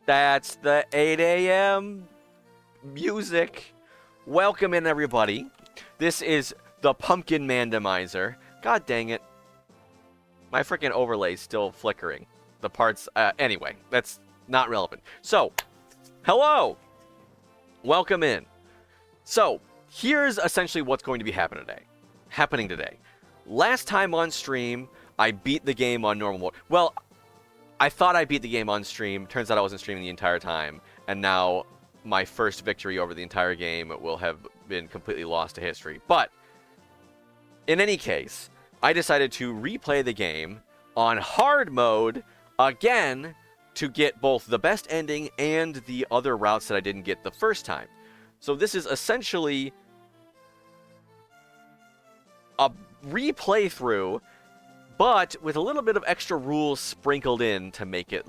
That's the 8 a.m. music. Welcome in, everybody. This is the Pumpkin Mandomizer. God dang it. My freaking overlay's still flickering. The parts, anyway, that's not relevant. So, hello. Welcome in. So, here's essentially what's going to be happening today. Last time on stream, I beat the game on normal mode. Well, I thought I beat the game on stream. Turns out I wasn't streaming the entire time. And now my first victory over the entire game will have been completely lost to history. But in any case, I decided to replay the game on hard mode again to get both the best ending and the other routes that I didn't get the first time. So this is essentially a replay through, but with a little bit of extra rules sprinkled in to make it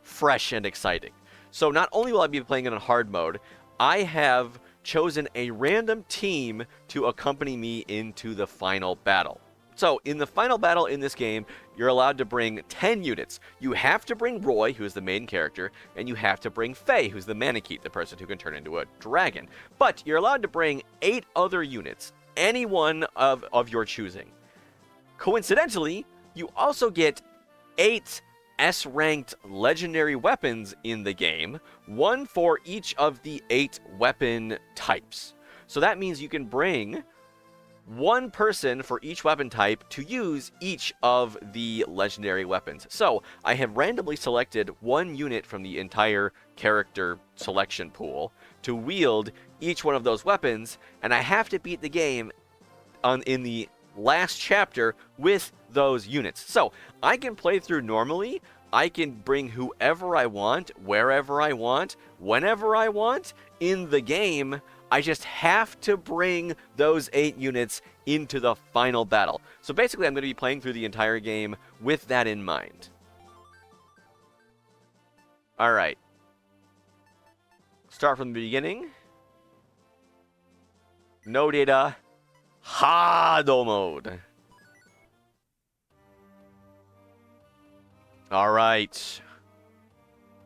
fresh and exciting. So not only will I be playing it on hard mode, I have chosen a random team to accompany me into the final battle. So in the final battle in this game, you're allowed to bring 10 units. You have to bring Roy, who's the main character, and you have to bring Faye, who's the Manakete, the person who can turn into a dragon. But you're allowed to bring 8 other units, any one of your choosing. Coincidentally, you also get 8 S-ranked legendary weapons in the game, one for each of the 8 weapon types. So that means you can bring one person for each weapon type to use each of the legendary weapons. So I have randomly selected one unit from the entire character selection pool to wield each one of those weapons, and I have to beat the game in the last chapter with those units. So I can play through normally. I can bring whoever I want, wherever I want, whenever I want in the game. I just have to bring those 8 units into the final battle. So basically, I'm going to be playing through the entire game with that in mind. Alright. Start from the beginning. No data. Hard mode. Alright.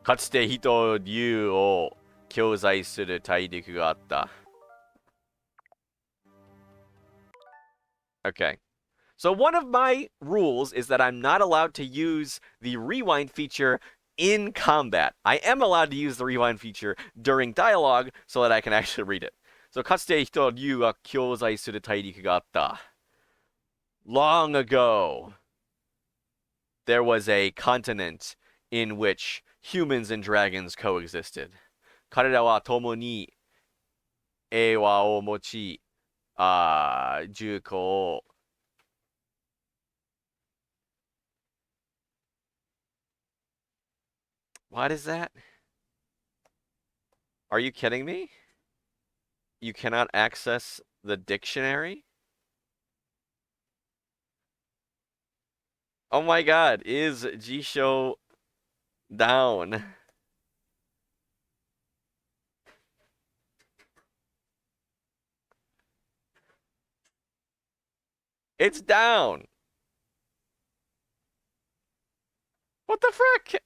かつて火と竜を共在する大陸があった。Okay. So one of my rules is that I'm not allowed to use the rewind feature in combat. I am allowed to use the rewind feature during dialogue so that I can actually read it. So かつて火と竜が共在する大陸があった。Long ago, there was a continent in which humans and dragons coexisted. 彼らは共に平和を持ち、重厚を。What is that? Are you kidding me? You cannot access the dictionary? Oh my god, is Jisho down? It's down! What the frick?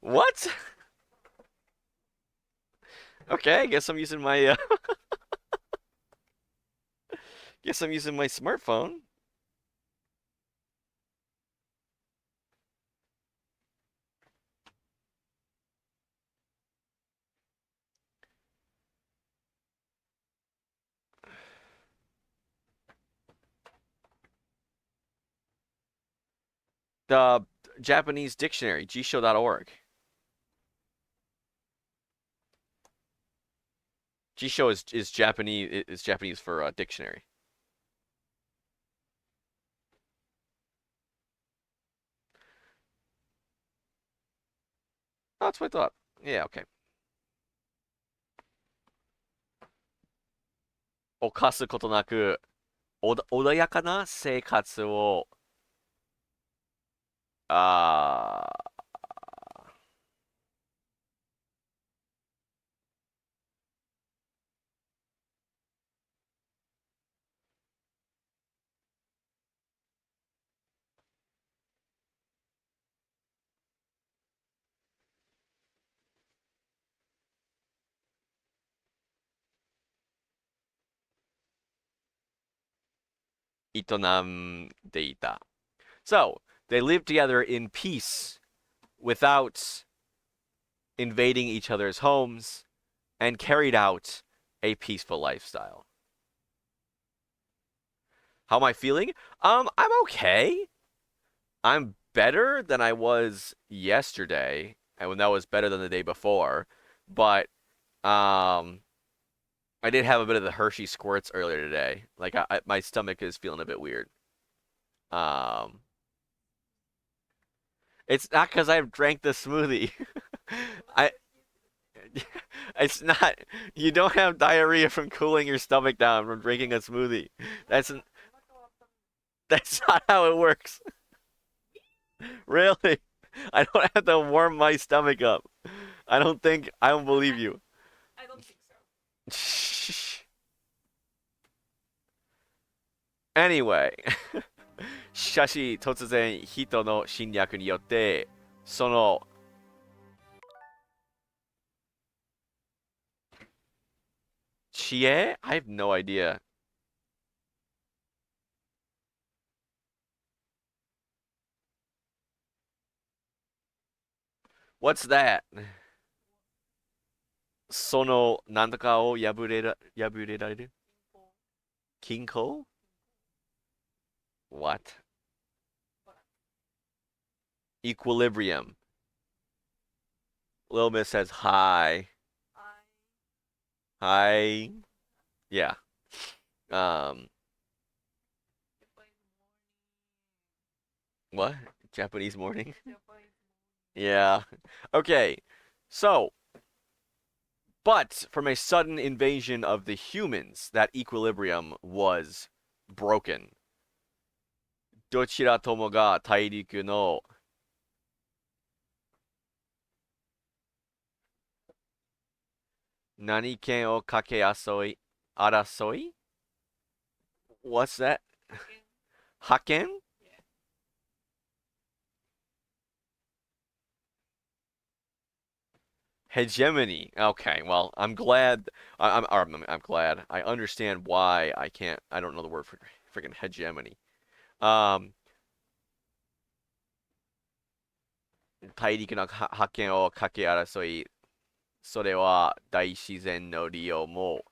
What? Okay, I guess I'm using my guess I'm using my smartphone. The Japanese dictionary, jisho.org. Jisho is Japanese for dictionary. Oh, that's what I thought. Yeah, okay. 犯すことなく、穏やかな生活を、あ営んでいた. So, they lived together in peace without invading each other's homes and carried out a peaceful lifestyle. How am I feeling? I'm okay. I'm better than I was yesterday, and when that was better than the day before. But I did have a bit of the Hershey squirts earlier today. Like my stomach is feeling a bit weird. Um, it's not because I've drank the smoothie. I it's not. You don't have diarrhea from cooling your stomach down from drinking a smoothie. That's that's not how it works. Really? I don't have to warm my stomach up. I don't believe you. Anyway, しかし突然人の侵略によってその知恵 I have no idea. What's that? そのなんとかを破れられる均衡 What? Equilibrium. Lil Miss says hi. Hi. Yeah. Um, what? Japanese morning? Yeah. Okay. So, but from a sudden invasion of the humans, that equilibrium was broken. どちらともが大陸の何県をかけ争い What's that? 覇権 Hegemony. Okay, well, I'm glad. I'm glad. I understand why I can't. I don't know the word for freaking hegemony. Um, 大陸の覇権をかけ争い、それは大自然の利用も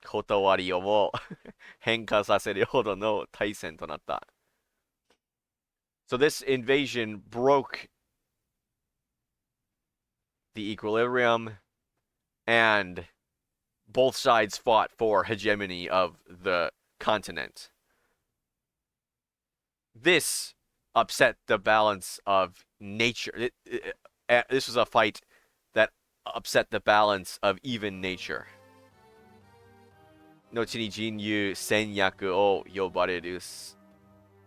断りをも変化させるほどの大戦となった。So this invasion broke the equilibrium, and both sides fought for hegemony of the continent. This upset the balance of nature. This was a fight that upset the balance of even nature. 後に人流戦略を呼ばれる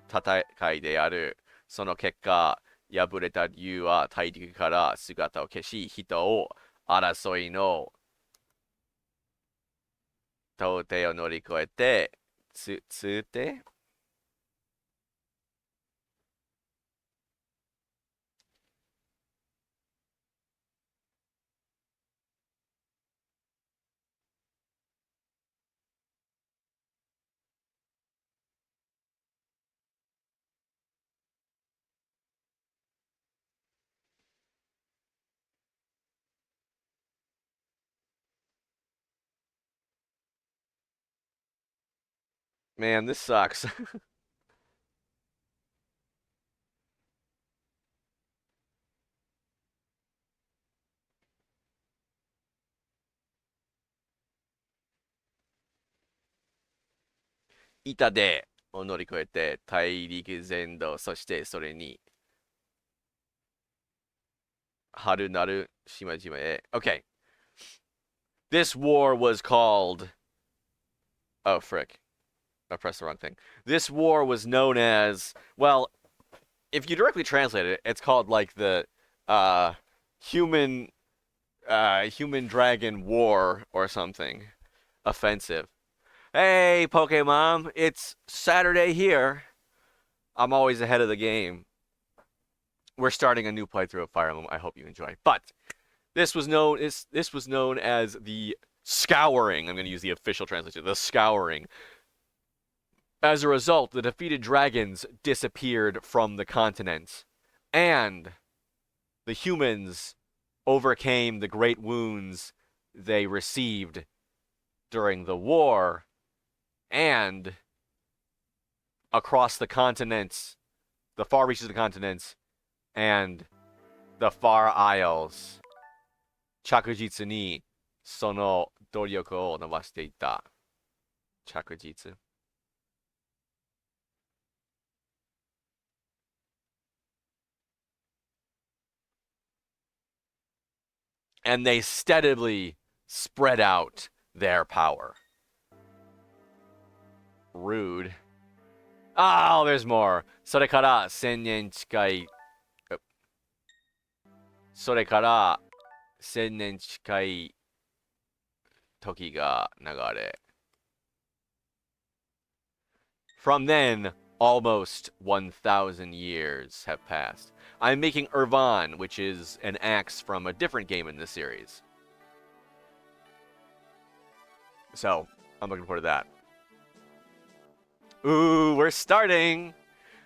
戦いである。その結果、敗れた理由は大陸から姿を消し、人を争いの到底を乗り越えて、つて Man, this sucks. 板でを乗り越えて大陸全土、そしてそれに春なる島々へ。Okay. This war was called. Oh, frick. I pressed the wrong thing. This war was known as. Well, if you directly translate it, it's called like the uh, human human dragon war or something. Offensive. Hey, Pokemon, it's Saturday here. I'm always ahead of the game. We're starting a new playthrough of Fire Emblem. I hope you enjoy. But this was known as the Scouring. I'm going to use the official translation. The Scouring. As a result, the defeated dragons disappeared from the continent, and the humans overcame the great wounds they received during the war, and across the continents, the far reaches of the continents, and the far isles, 着実にその努力を伸ばしていった。着実。And they steadily spread out their power. Rude. Oh, there's more. それから1000年近い。それから1000年近い時が流れ。From then, almost 1,000 years have passed. I'm making Irvan, which is an axe from a different game in this series. So, I'm looking forward to that. Ooh, we're starting!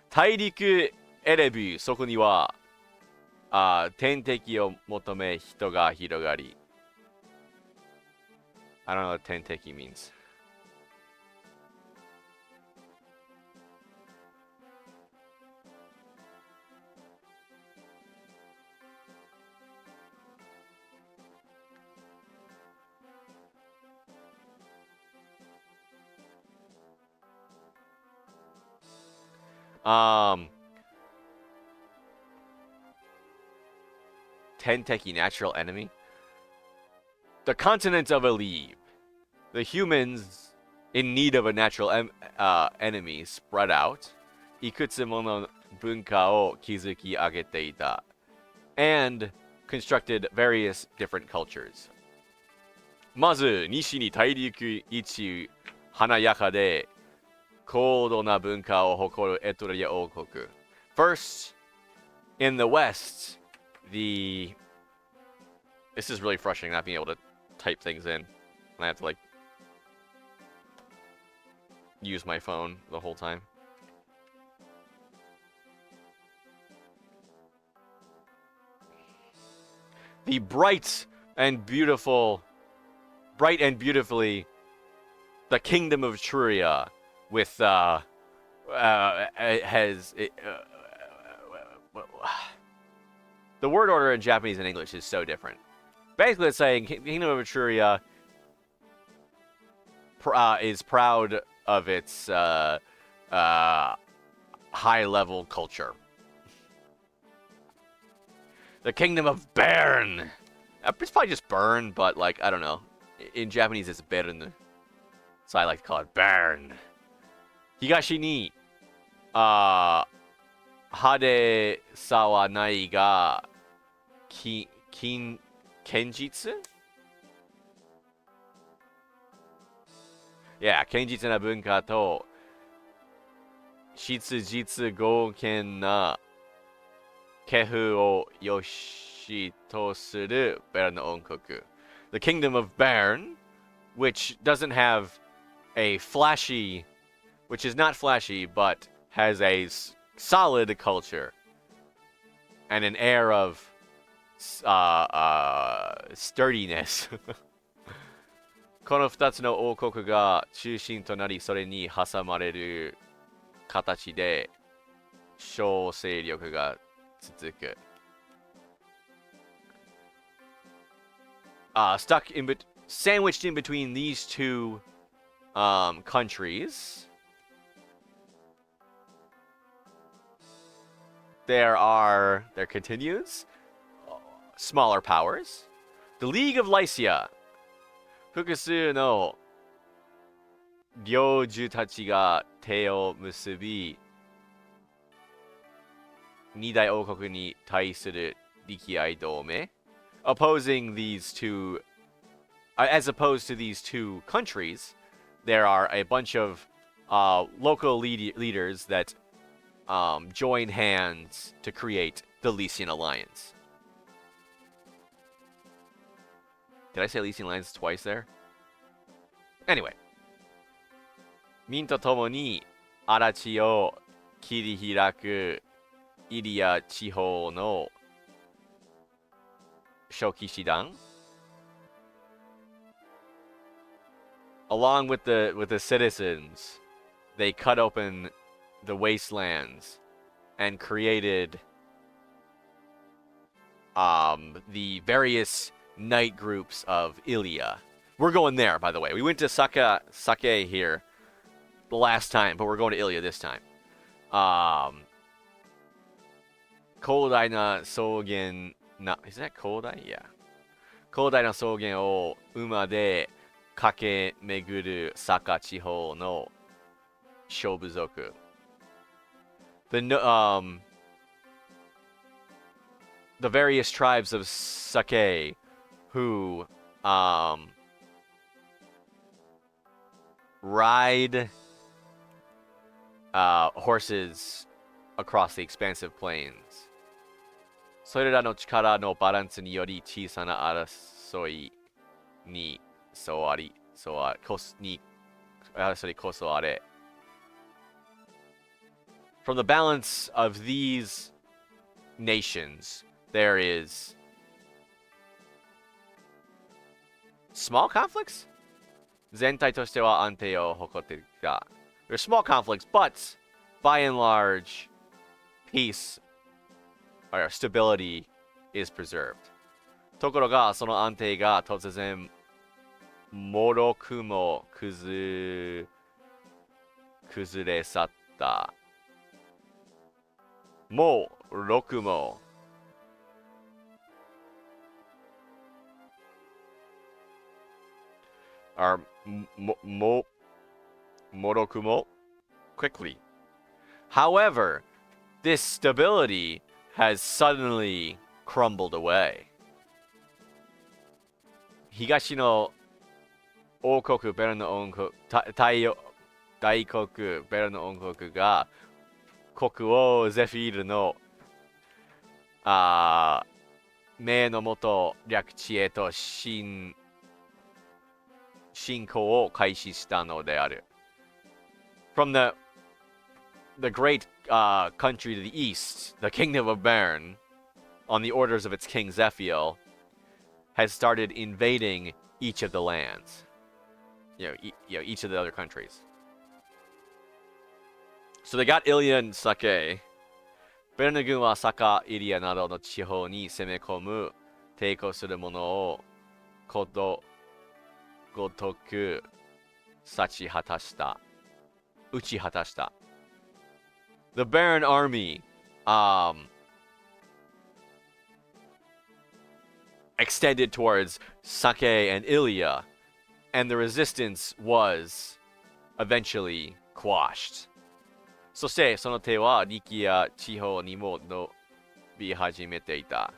大陸エレビュー、そこには、天敵を求め人が広がり。I don't know what 天敵 means. Tenteki, natural enemy. The continent of Aleve. The humans in need of a natural enemy spread out. いくつもの文化を築き上げていた. And constructed various different cultures. まず、西に大陸一華やかで 高度な文化を誇るエトリア王国. First, in the west, this is really frustrating not being able to type things in. I have to like use my phone the whole time. The bright and beautifully, the kingdom of Truria with the word order in Japanese and English is so different. Basically, it's saying Kingdom of Etruria is proud of its high-level culture. The Kingdom of Bern. It's probably just Bern, but like I don't know. In Japanese, it's Bern, so I like to call it Bern. Higashi ni, 派手さはないが、堅実? Yeah, 堅実な文化と、質実剛健な家風を良しとするベルン王国. The Kingdom of Bern, which doesn't have a flashy, which is not flashy, but has a solid culture and an air of sturdiness. この2つの王国が中心となり、それに挟まれる形で小勢力が続く。Sandwiched in between these two countries, there continues smaller powers. The League of Lycia. 複数の領主たちが手を結び、二大王国に対する力合同盟 opposing these two, as opposed to these two countries, there are a bunch of local leaders that join hands to create the Lycian Alliance. Did I say Lycian Alliance twice there? Anyway. 民とともに荒地を切り開くイリア地方の初期師団 along with the citizens, they cut open the wastelands and created the various night groups of Ilia. We're going there, by the way. We went to Sake here the last time, but we're going to Ilia this time. 広大な草原な、is that 広大? Yeah. 広大な草原を馬で駆け巡る坂地方の勝負族。The various tribes of Sake who ride horses across the expansive plains. それらの力のバランスにより小さな争いにこそあれ。From the balance of these nations, there is small conflicts? 全体としては安定を誇っていた。There's small conflicts, but by and large, peace or stability is preserved. ところが、その安定が突然、もろくも崩れ去った。もろくも。Morokumo quickly. However, this stability has suddenly crumbled away. 東の王国ベルの王国大国ベルの王国が国王ゼフィールの命のもと略地へと侵攻を開始したのである。From the great country to the east, the kingdom of Bern, on the orders of its king Zephiel, has started invading each of the lands. Each of the other countries. So they got Ilia and Sake. ベルヌ軍はサカ、イリアなどの地方に攻め込む、抵抗する者をことごとく打ち果たした。The Baron army extended towards Sake and Ilia, and the resistance was eventually quashed. そしてその手は力や地方にも伸び始めていた。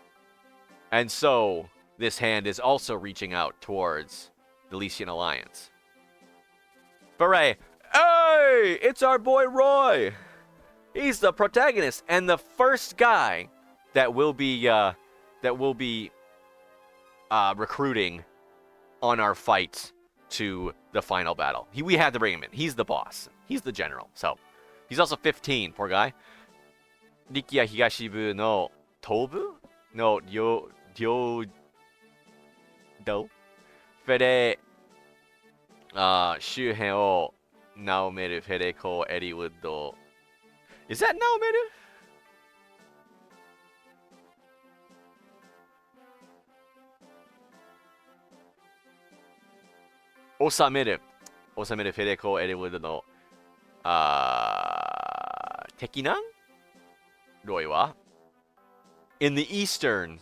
And so this hand is also reaching out towards the Lycian Alliance. Beret! Hey! It's our boy Roy! He's the protagonist and the first guy that will be recruiting on our fight to the final battle. We had to bring him in. He's the boss. He's the general. So he's also 15, poor guy. 力也東部の東部の領土フェレ周辺をナオメルフェレコエリウッド Is that ナオメル収めるフェレコエリウッドの敵南ロイは In the eastern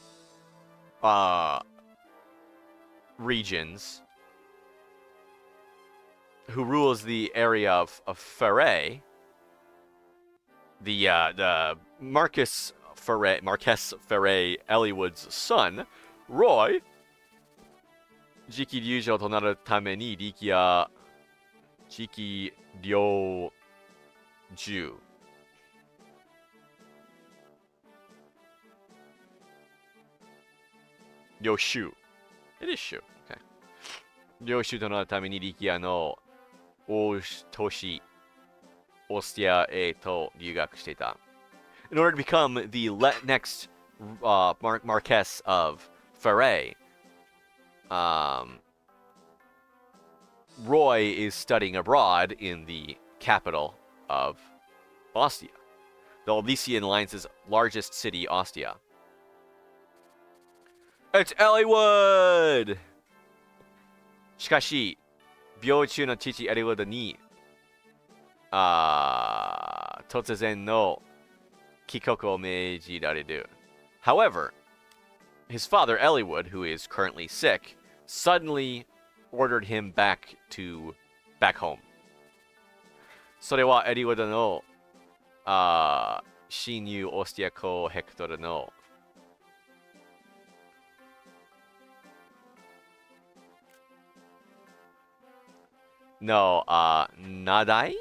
regions who rules the area of Ferre, the Marquess Ferre, Eliwood's son, Roy, 次期竜城となるために力や次期領主領主 It is 主 Okay 領主となるために力也の大都市オスティアへと留学していた. In order to become the next Marquess of Ferre, Roy is studying abroad in the capital of Ostia, the Elysian Alliance's largest city, Ostia. It's Elliewood! しかし、病中の父エリウッドに、突然の帰国を命じられる. However, his father, Elliewood, who is currently sick, suddenly ordered him back home. それはエリウッドの親友オスティア公ヘクトルのNadai?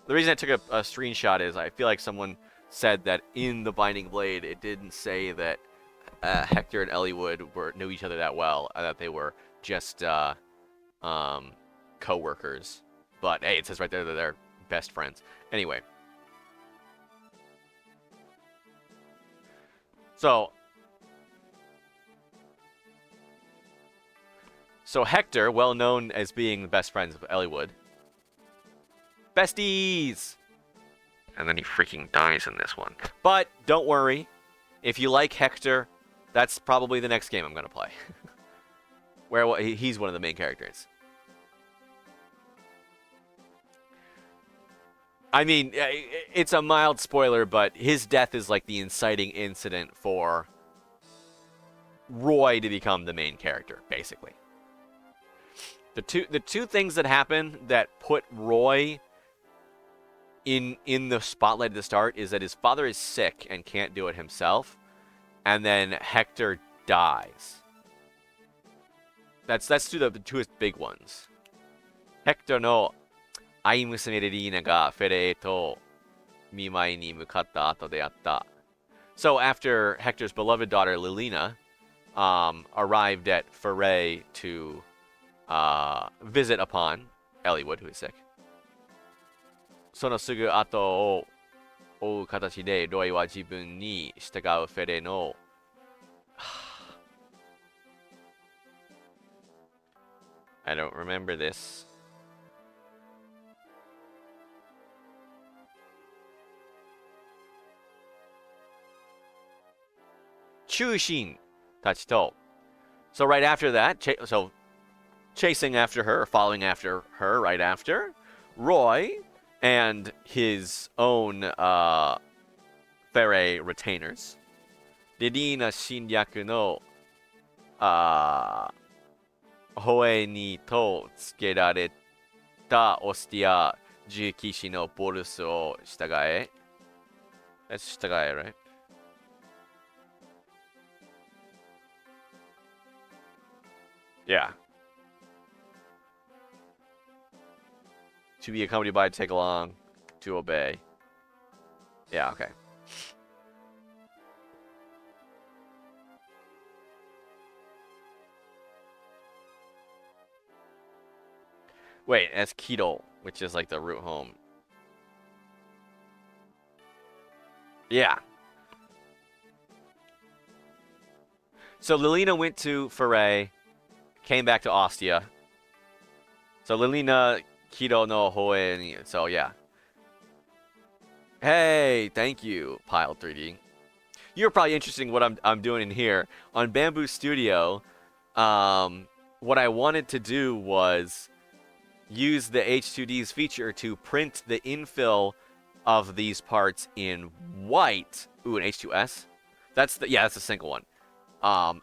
The reason I took a screenshot is I feel like someone said that in the Binding Blade it didn't say that Hector and Elliewood knew each other that well, that they were just co-workers. But hey, it says right there that they're best friends. Anyway. So Hector, well known as being the best friends of Elliewood. Besties! And then he freaking dies in this one. But don't worry. If you like Hector, that's probably the next game I'm going to play. Where he's one of the main characters. I mean, it's a mild spoiler, but his death is like the inciting incident for Roy to become the main character, basically. The two things that happen that put Roy in the spotlight at the start is that his father is sick and can't do it himself, and then Hector dies. That's the two big ones. Hector no 愛娘レリーナがフェレへと見舞いに向かった後であった. So after Hector's beloved daughter Lilina arrived at Ferre to visit upon Elliewood, who is sick. そのすぐ後を追う形でロイは自分に従うフェレのI don't remember this. 中心たちと So right after that, chasing after her, or following after her right after, Roy and his own Ferre retainers, レディーナ侵略の保衛にとつけられたオスティア重騎士のボルスを従え. That's 従え, right? Yeah. To be accompanied by, to take along, to obey. Yeah, okay. Wait, that's Keto, which is like the route home. Yeah. So Lilina went to Ferre, came back to Ostia. So Lilina, Keto no Hoe, so yeah. Hey, thank you, Pile 3D. You're probably interested in what I'm doing in here. On Bamboo Studio, what I wanted to do was use the H2D's feature to print the infill of these parts in white. Ooh, an H2S? That's the single one.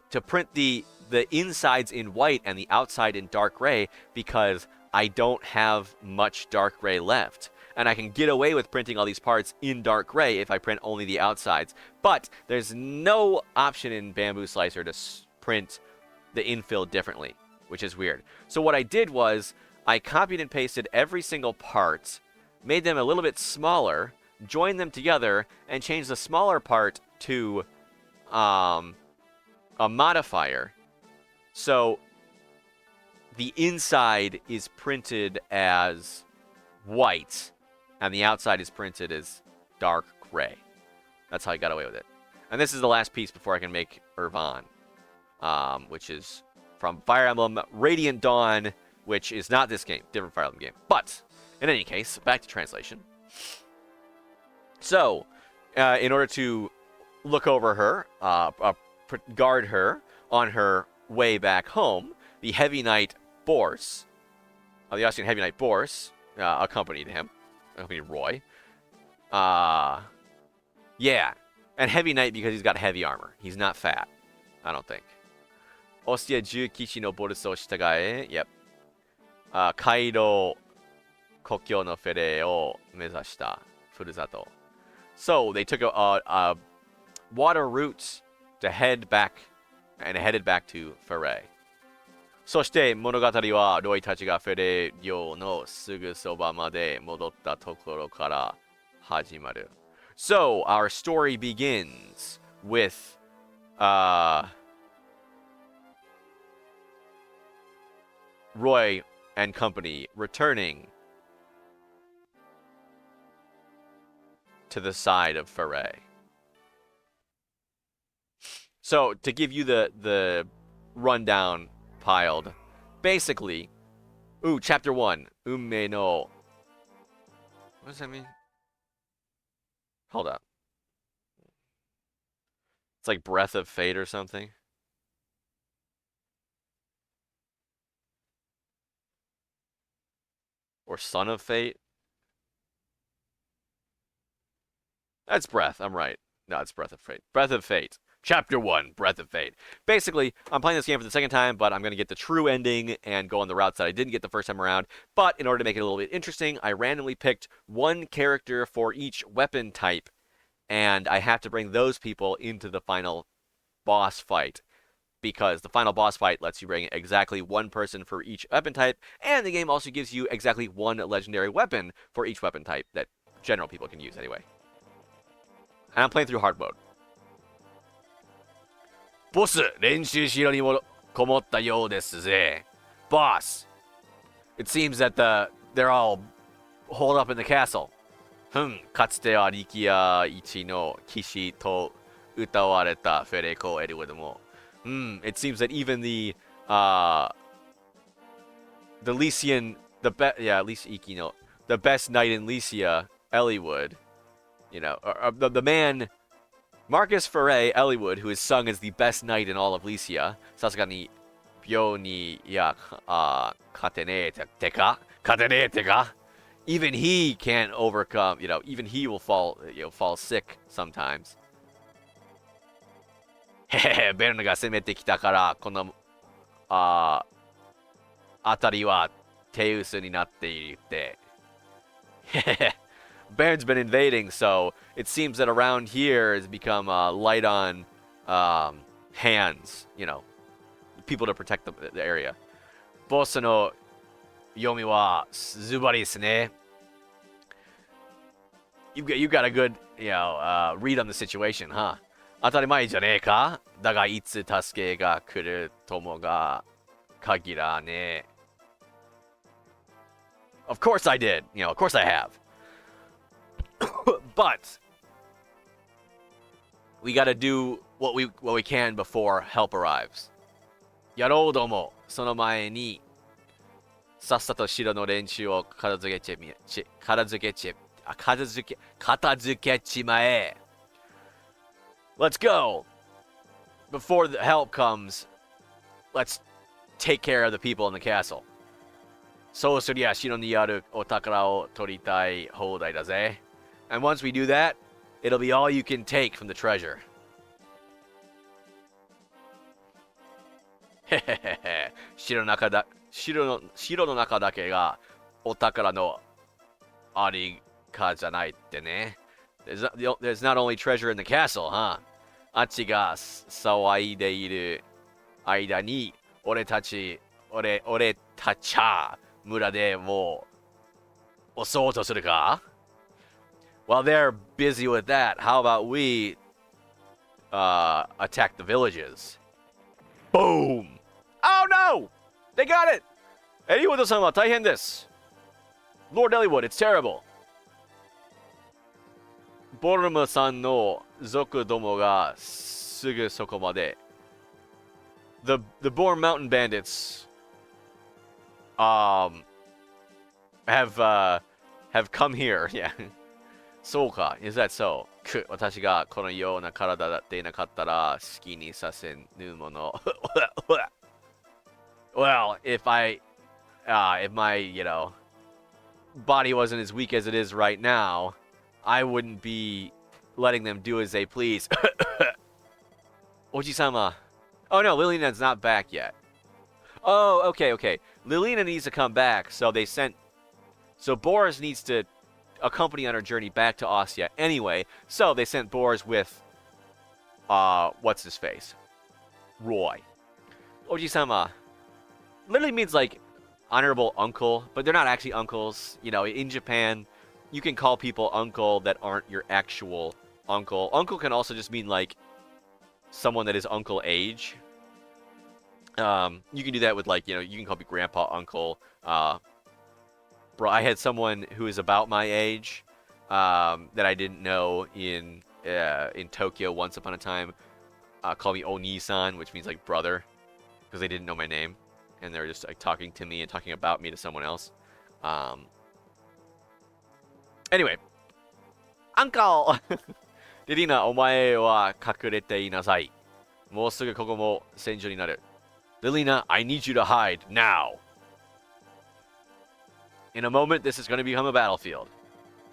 To print the insides in white and the outside in dark gray, because I don't have much dark gray left. And I can get away with printing all these parts in dark gray if I print only the outsides. But there's no option in Bamboo Slicer to print the infill differently, which is weird. So what I did was I copied and pasted every single part, made them a little bit smaller, joined them together, and changed the smaller part to a modifier. So the inside is printed as white, and the outside is printed as dark gray. That's how I got away with it. And this is the last piece before I can make Irvan, which is from Fire Emblem Radiant Dawn, which is not this game, different Fire Emblem game. But in any case, back to translation. So, in order to look over her, guard her on her way back home, the Heavy Knight Boris, the Austrian Heavy Knight Boris, accompanied Roy. Yeah, and Heavy Knight because he's got heavy armor. He's not fat, I don't think. Ostia Ju Kishi no Boris o shitagae. Yep. Kaido Kokyo no Fere o mezashita furusato. So they took a water route to head back, and headed back to Fere. そして物語はロイたちがフェレ領のすぐそばまで戻ったところから始まる. So our story begins with Roy and company returning to the side of Fere. So to give you the rundown piled, basically, chapter 1, Umme no. What does that mean? Hold up. It's like Breath of Fate or something. Or Son of Fate. That's Breath, I'm right. No, it's Breath of Fate. Breath of Fate. Chapter 1, Breath of Fate. Basically, I'm playing this game for the second time, but I'm going to get the true ending and go on the routes that I didn't get the first time around. But in order to make it a little bit interesting, I randomly picked one character for each weapon type, and I have to bring those people into the final boss fight, because the final boss fight lets you bring exactly one person for each weapon type, and the game also gives you exactly one legendary weapon for each weapon type that general people can use anyway. And I'm playing through hard mode. Boss, 練習しろにもこもったようですぜ. Boss, it seems that they're all holed up in the castle. かつては力也一の騎士と歌われたフェレコ・エリウッドも. It seems that even the Lycian, the best knight in Lycia, Eliwood, the man Marcus Fere Eliwood, who is sung as the best knight in all of Lycia, Sasuga ni Byo ni ya katene teka. Even he can't overcome, even he will fall sick sometimes. ベルヌが攻めてきたからこの辺りは手薄になっているって。Baron's been invading, so it seems that around here has become light on hands, people to protect the area. Boss no yomi wa zubari desu ne. You got a good, read on the situation, huh? 当たり前じゃねえか? だがいつ助けが来るともが限らねえ. Of course I did. Of course I have. But we gotta do what we can before help arrives. やろうども、その前にさっさと城の練習を片付けちまえ. Let's go. Before the help comes, let's take care of the people in the castle. そうすりゃ城にあるお宝を取りたい放題だぜ. And once we do that, it'll be all you can take from the treasure. へへへへ。城の中だけがお宝のありかじゃないってね. There's not only treasure in the castle, huh? あっちが騒いでいる間に俺たちゃ村でも襲おうとするか? While they're busy with that, how about we attack the villages? Boom! Oh no! They got it! エリウッドさんは大変です. Lord Elliowood, it's terrible. ボルムさんの族どもがすぐそこまで。The Bourne Mountain Bandits have come here. Yeah. そうか。Is that so? 私がこのような体でなかったら好きにさせぬもの。Well, if my, body wasn't as weak as it is right now, I wouldn't be letting them do as they please. Oji-sama. Oh no, Liliana's not back yet. Oh, okay. Liliana needs to come back, so Boris needs to accompany on her journey back to Ostia anyway, so they sent Boris with, what's his face? Roy. Oji-sama. Literally means, like, honorable uncle, but they're not actually uncles. In Japan, you can call people uncle that aren't your actual uncle. Uncle can also just mean, like, someone that is uncle age. You can do that with, like, you can call me grandpa, uncle. Bro, I had someone who is about my age that I didn't know in Tokyo once upon a time call me Oni-san, which means, like, brother, because they didn't know my name. And they were just, like, talking to me and talking about me to someone else. Anyway. Uncle! リリナ、お前は隠れていなさい。もうすぐここも戦場になる。Lilina, I need you to hide now. In a moment, this is going to become a battlefield.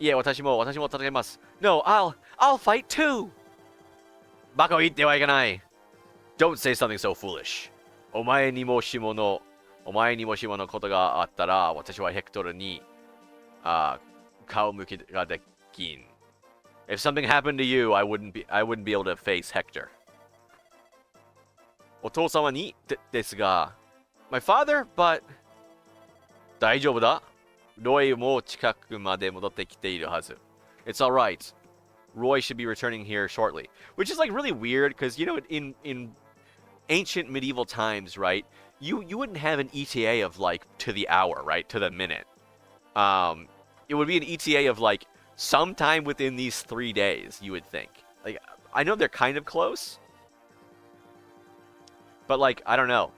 Yeah, 私も戦います。No, I'll fight too. バカを言ってはいけない。Don't say something so foolish. お前にもしものことがあったら、私はヘクトルに顔向きができん。If something happened to you, I wouldn't be able to face Hector. お父様にですが、My father, but 大丈夫だ。ロイも近くまで戻ってきているはず。It's alright. Roy should be returning here shortly. Which is, like, really weird, because, in ancient medieval times, right, you wouldn't have an ETA of, like, to the hour, right, to the minute. It would be an ETA of, like, sometime within these 3 days, you would think. Like, I know they're kind of close, but, like, I don't know.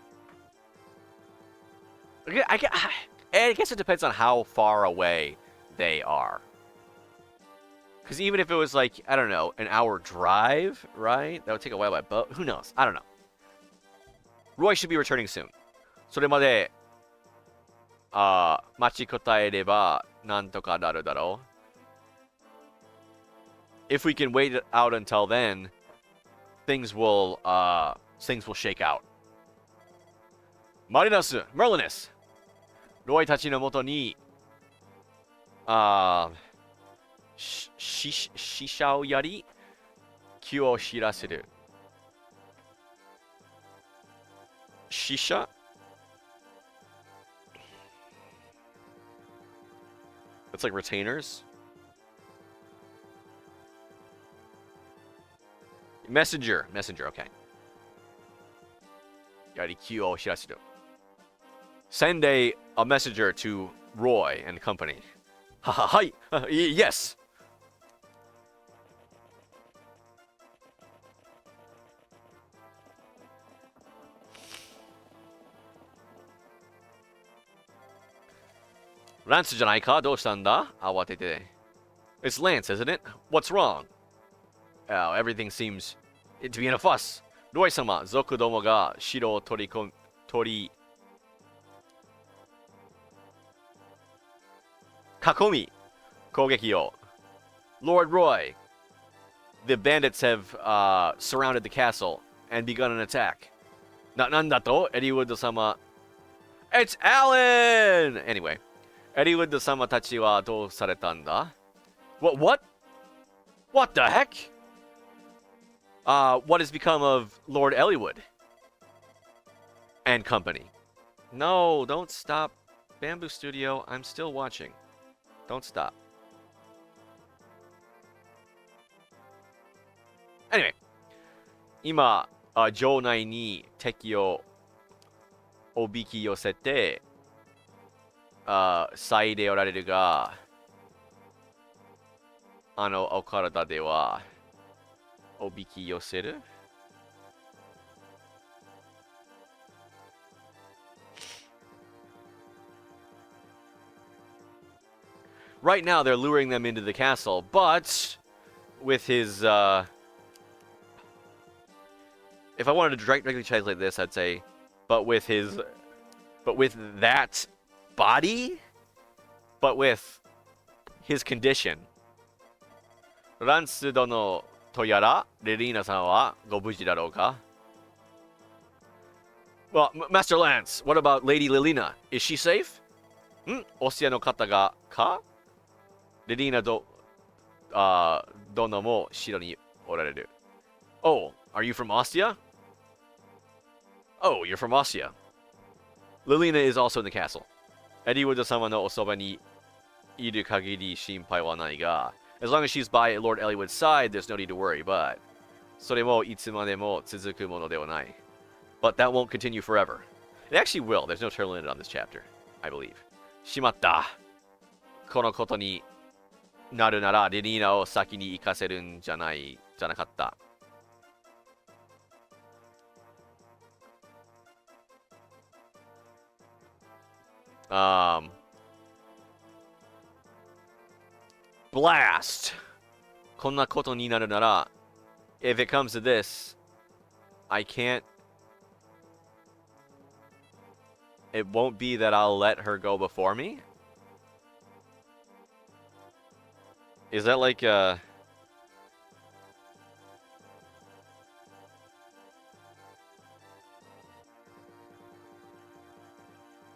I guess it depends on how far away they are. Because even if it was, like, I don't know, an hour drive, right? That would take a while by boat. Who knows? I don't know. Roy should be returning soon. それまで、待ちこたえれば、なんとかなるだろう。If we can wait it out until then, things will shake out. Merlinus! ロイたちのもとに、死者をやり、気を知らせる。Shisha? It's like retainers. Messenger, okay. Yari o shirashiru. Send a messenger to Roy and company. Hi, yes. Lance じゃないかどうしたんだ慌てて。It's Lance, isn't it? What's wrong? Oh, everything seems to be in a fuss. ロイ様、族どもが城を取り囲み攻撃を。Lord Roy, the bandits have surrounded the castle and begun an attack. なんだとエリウッド様。It's Alan! Anyway. エリウッド様たちはどうされたんだ What the heck? What has become of Lord Elliowood? And company? No, don't stop. Bamboo Studio, I'm still watching. Don't stop. Anyway. 今、城内に敵をおびき寄せてさいでおられるが、お体では、おびき寄せる Right now, they're luring them into the castle, but with his, if I wanted to directly translate this, I'd say, but with that body, but with his condition. ランス殿とやら、レリーナさんはご無事だろうか? Well, Master Lance, what about Lady Lilina? Is she safe? オシアの方がか? レリーナ殿も城におられる。Oh, are you from Ostia? Oh, you're from Ostia. Lilina is also in the castle. エリウッド様のおそばにいる限り心配はないが、as long as she's by Lord Eliwood's side, there's no need to worry, but それもいつまでも続くものではない。But that won't continue forever. It actually will. There's no term limit on this chapter, I believe. しまった。このことになるなら、レリーナを先に行かせるんじゃなかった。Blast! こんなことになるなら、if it comes to this, I can't. It won't be that I'll let her go before me? Is that like a...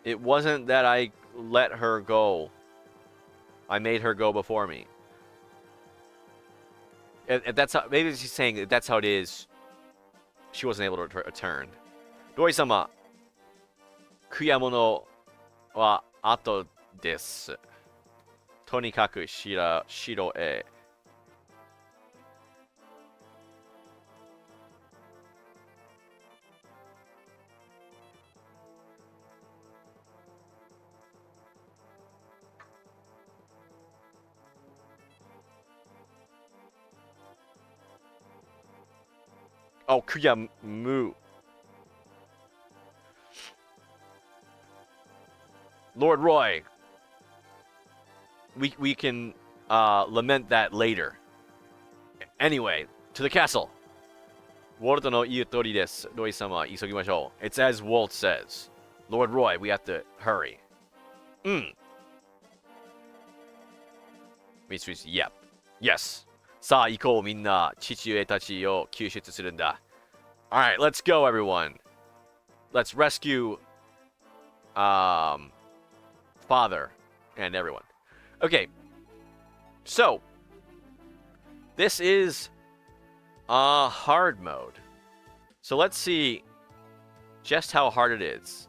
It wasn't that I let her go. I made her go before me. If that's how, maybe she's saying that that's how it is. She wasn't able to return. Doi-sama, 悔やものは後です。とにかく城へ。Oh, 悔やむ。Lord Roy, we can lament that later. Anyway, to the castle. ウォルトの言う通りです。ロイ様、急ぎましょう。It's as Walt says. Lord Roy, we have to hurry. Yep. Yes. さあ行こうみんな。父上たちを救出するんだ。Alright, let's go everyone. Let's rescue Father and everyone. Okay. So this is hard mode. So let's see just how hard it is.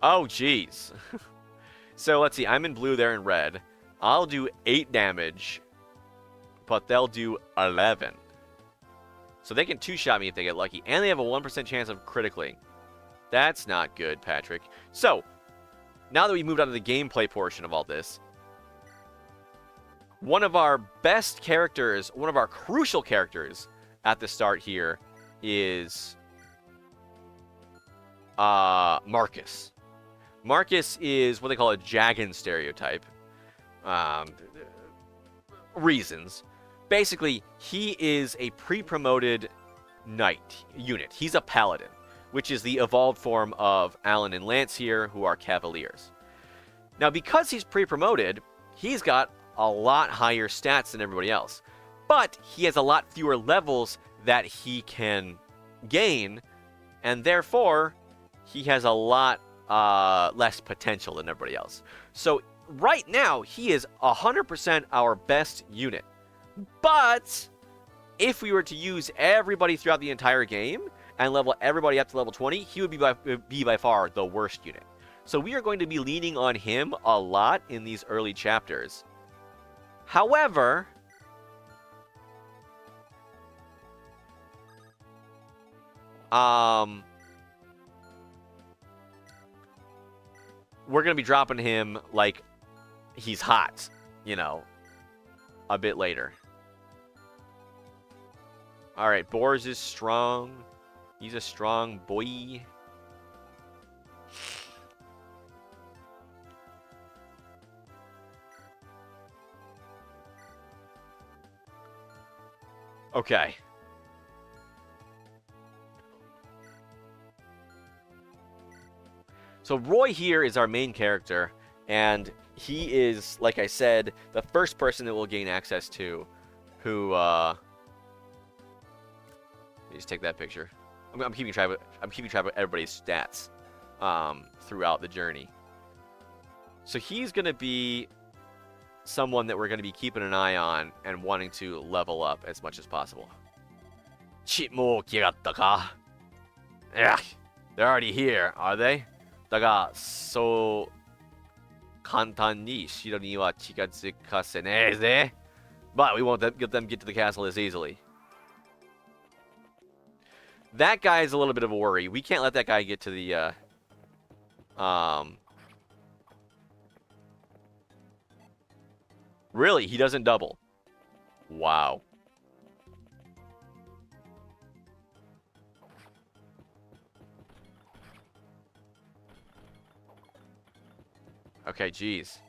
Oh geez. So let's see, I'm in blue, they're in red. I'll do 8 damage, but they'll do 11. So they can 2-shot me if they get lucky, and they have a 1% chance of critically. That's not good, Patrick. So, now that we moved on to the gameplay portion of all this, one of our best characters, one of our crucial characters at the start here is Marcus. Marcus is what they call a Jagan stereotype. Reasons. Basically, he is a pre-promoted knight unit. He's a paladin, which is the evolved form of Alan and Lance here, who are cavaliers. Now, because he's pre-promoted, he's got a lot higher stats than everybody else. But he has a lot fewer levels that he can gain, and therefore, he has a lot less potential than everybody else. So right now, he is 100% our best unit. But if we were to use everybody throughout the entire game and level everybody up to level 20, he would be by far the worst unit. So we are going to be leaning on him a lot in these early chapters. However, we're going to be dropping him like he's hot, you know, a bit later. All right, Boars is strong. He's a strong boy. Okay. So Roy here is our main character, and he is, like I said, the first person that we'll gain access to who, let me just take that picture. I'm keeping track of everybody's stats throughout the journey. So he's going to be someone that we're going to be keeping an eye on and wanting to level up as much as possible. Yeah, they're already here, are they? だが、そう簡単に城には近づかせねえぜ. But we won't get them get to the castle as easily. That guy is a little bit of a worry. We can't let that guy get to the Really, he doesn't double. Wow. Okay, geez.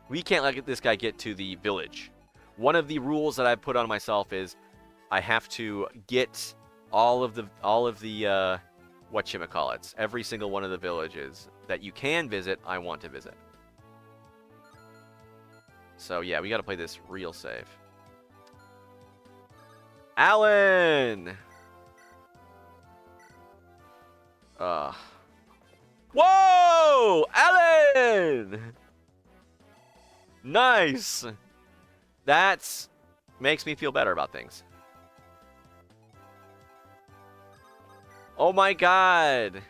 We can't let this guy get to the village. One of the rules that I put on myself is I have to get all of the whatchamacallits, every single one of the villages that you can visit, I want to visit. So yeah, we got to play this real safe. Alan! Whoa! Alan! Nice! That makes me feel better about things. Oh my god!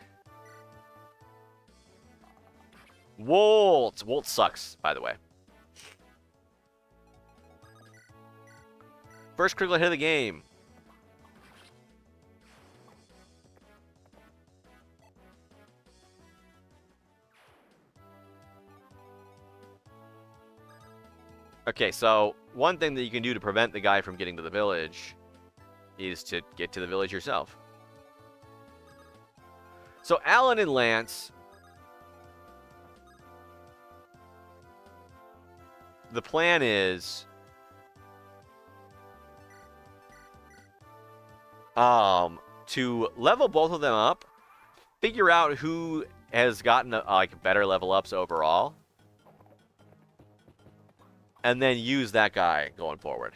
Wolt! Wolt sucks, by the way. First critical hit of the game. Okay, so one thing that you can do to prevent the guy from getting to the village is to get to the village yourself. So Alan and Lance, the plan is to level both of them up, figure out who has gotten like better level ups overall, and then use that guy going forward.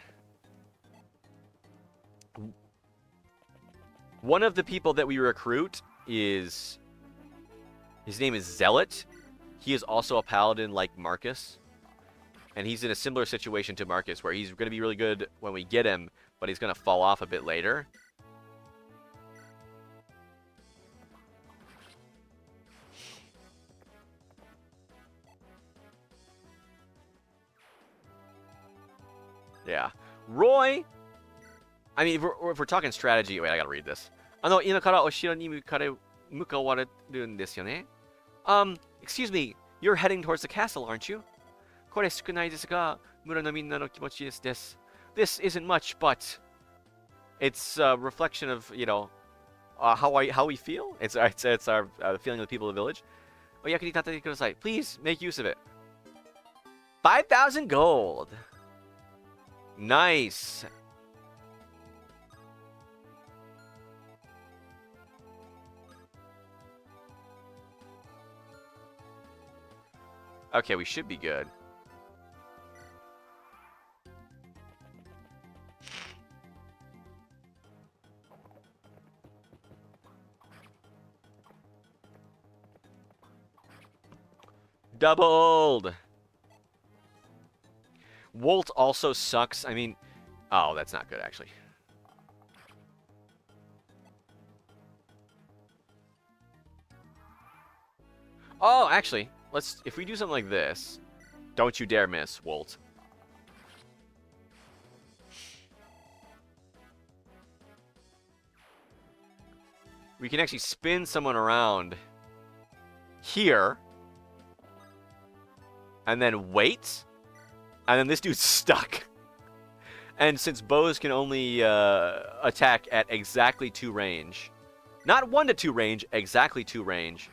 One of the people that we recruit is, his name is Zealot. He is also a paladin like Marcus, and he's in a similar situation to Marcus where he's going to be really good when we get him, but he's going to fall off a bit later. Yeah. Roy, I mean, if we're talking strategy, wait, I gotta read this. 今からお城に向かわれるんですよね? Excuse me, you're heading towards the castle, aren't you? これ少ないですが、村のみんなの気持ちです。This isn't much, but it's a reflection of, you know, how we feel. It's our feeling of the people of the village. お役に立ててください. Please make use of it. 5,000 gold. Nice. Okay, we should be good. Doubled! Wolt also sucks. I mean, oh, that's not good, actually. Oh, actually, if we do something like this, don't you dare miss, Wolt. we can actually spin someone around here, and then wait, and then this dude's stuck. And since bows can only attack at exactly 2 range, not 1 to 2 range, exactly 2 range,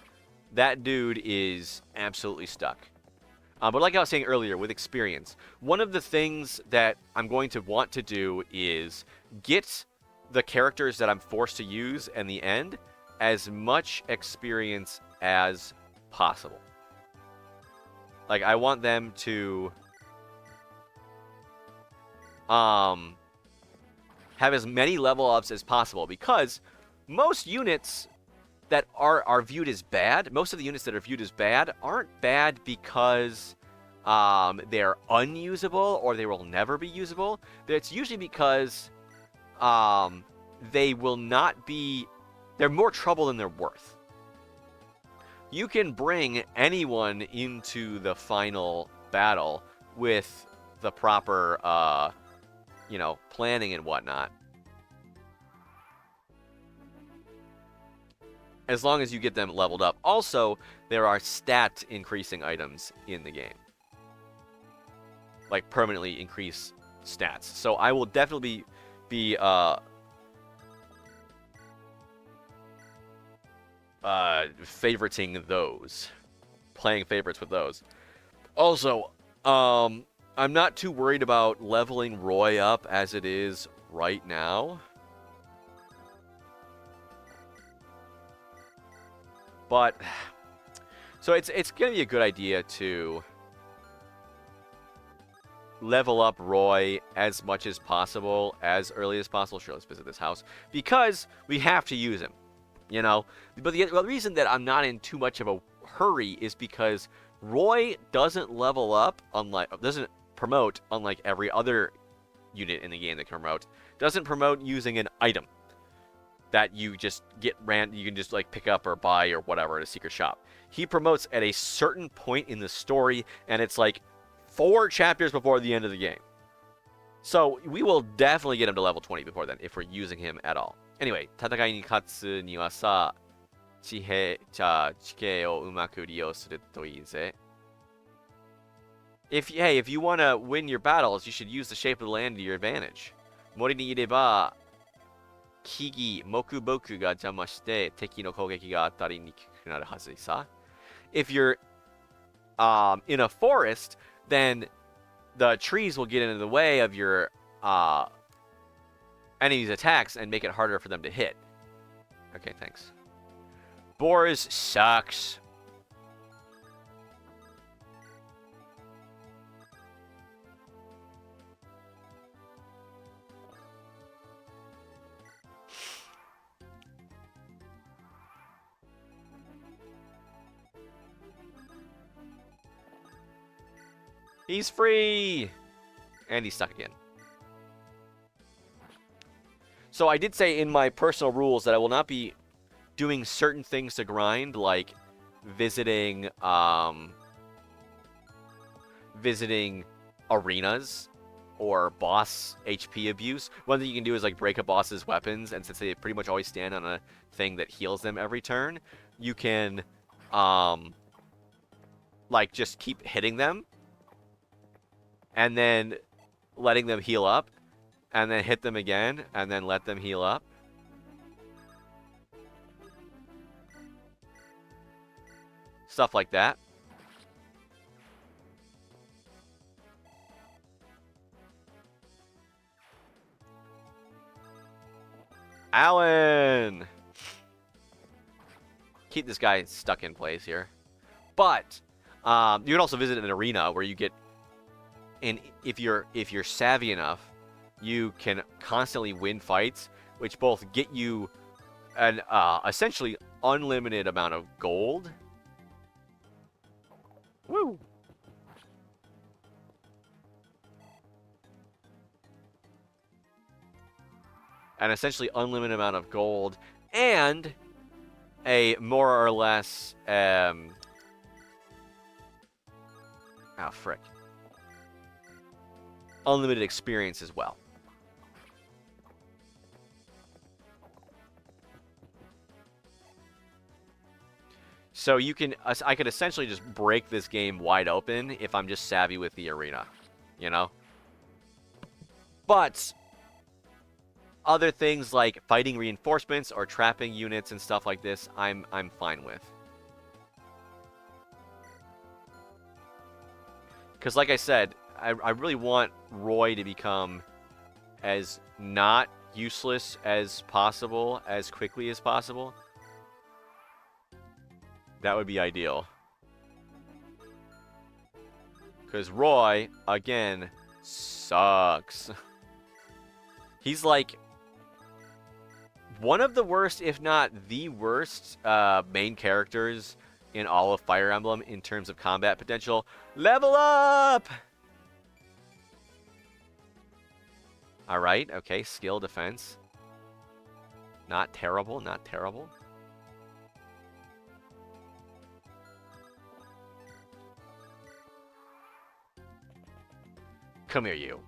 that dude is absolutely stuck. But like I was saying earlier, with experience, one of the things that I'm going to want to do is get the characters that I'm forced to use in the end as much experience as possible. Like, I want them to have as many level ups as possible, because most units that are viewed as bad, most of the units that are viewed as bad aren't bad because they're unusable or they will never be usable. It's usually because they will not be, they're more trouble than they're worth. You can bring anyone into the final battle with the proper, planning and whatnot, as long as you get them leveled up. Also, there are stat increasing items in the game, like permanently increase stats. So I will definitely be favoriting those, playing favorites with those. Also, I'm not too worried about leveling Roy up as it is right now. But, so it's going to be a good idea to level up Roy as much as possible, as early as possible. Sure, let's visit this house, because we have to use him, But the reason that I'm not in too much of a hurry is because Roy doesn't level up, doesn't promote, unlike every other unit in the game that can promote. Doesn't promote using an item that you just you can just like pick up or buy or whatever at a secret shop. He promotes at a certain point in the story, and it's like 4 chapters before the end of the game. So we will definitely get him to level 20 before then, if we're using him at all. Anyway, 戦いに勝つにはさ、地形をうまく利用するといいぜ。If you want to win your battles, you should use the shape of the land to your advantage. 森にいれば木々、木木が邪魔して敵の攻撃が当たりにくくなるはずさ。If you're in a forest, then the trees will get into the way of your enemies' attacks and make it harder for them to hit. Okay, thanks. Boris sucks. He's free! And he's stuck again. So I did say in my personal rules that I will not be doing certain things to grind, like visiting arenas or boss HP abuse. One thing you can do is like break a boss's weapons, and since they pretty much always stand on a thing that heals them every turn, you can like just keep hitting them and then letting them heal up, and then hit them again, and then let them heal up. Stuff like that. Alan! Keep this guy stuck in place here. But you can also visit an arena where you get, and if you're savvy enough, you can constantly win fights, which both get you an essentially unlimited amount of gold. Woo! An essentially unlimited amount of gold, and a more or less frick. Unlimited experience as well. So you can, I could essentially just break this game wide open if I'm just savvy with the arena, you know? But other things like fighting reinforcements or trapping units and stuff like this, I'm fine with. Because like I said, I really want Roy to become as not useless as possible, as quickly as possible. That would be ideal. Because Roy, again, sucks. He's like one of the worst, if not the worst, main characters in all of Fire Emblem in terms of combat potential. Level up! Alright, okay, skill defense. Not terrible, not terrible. Come here, you.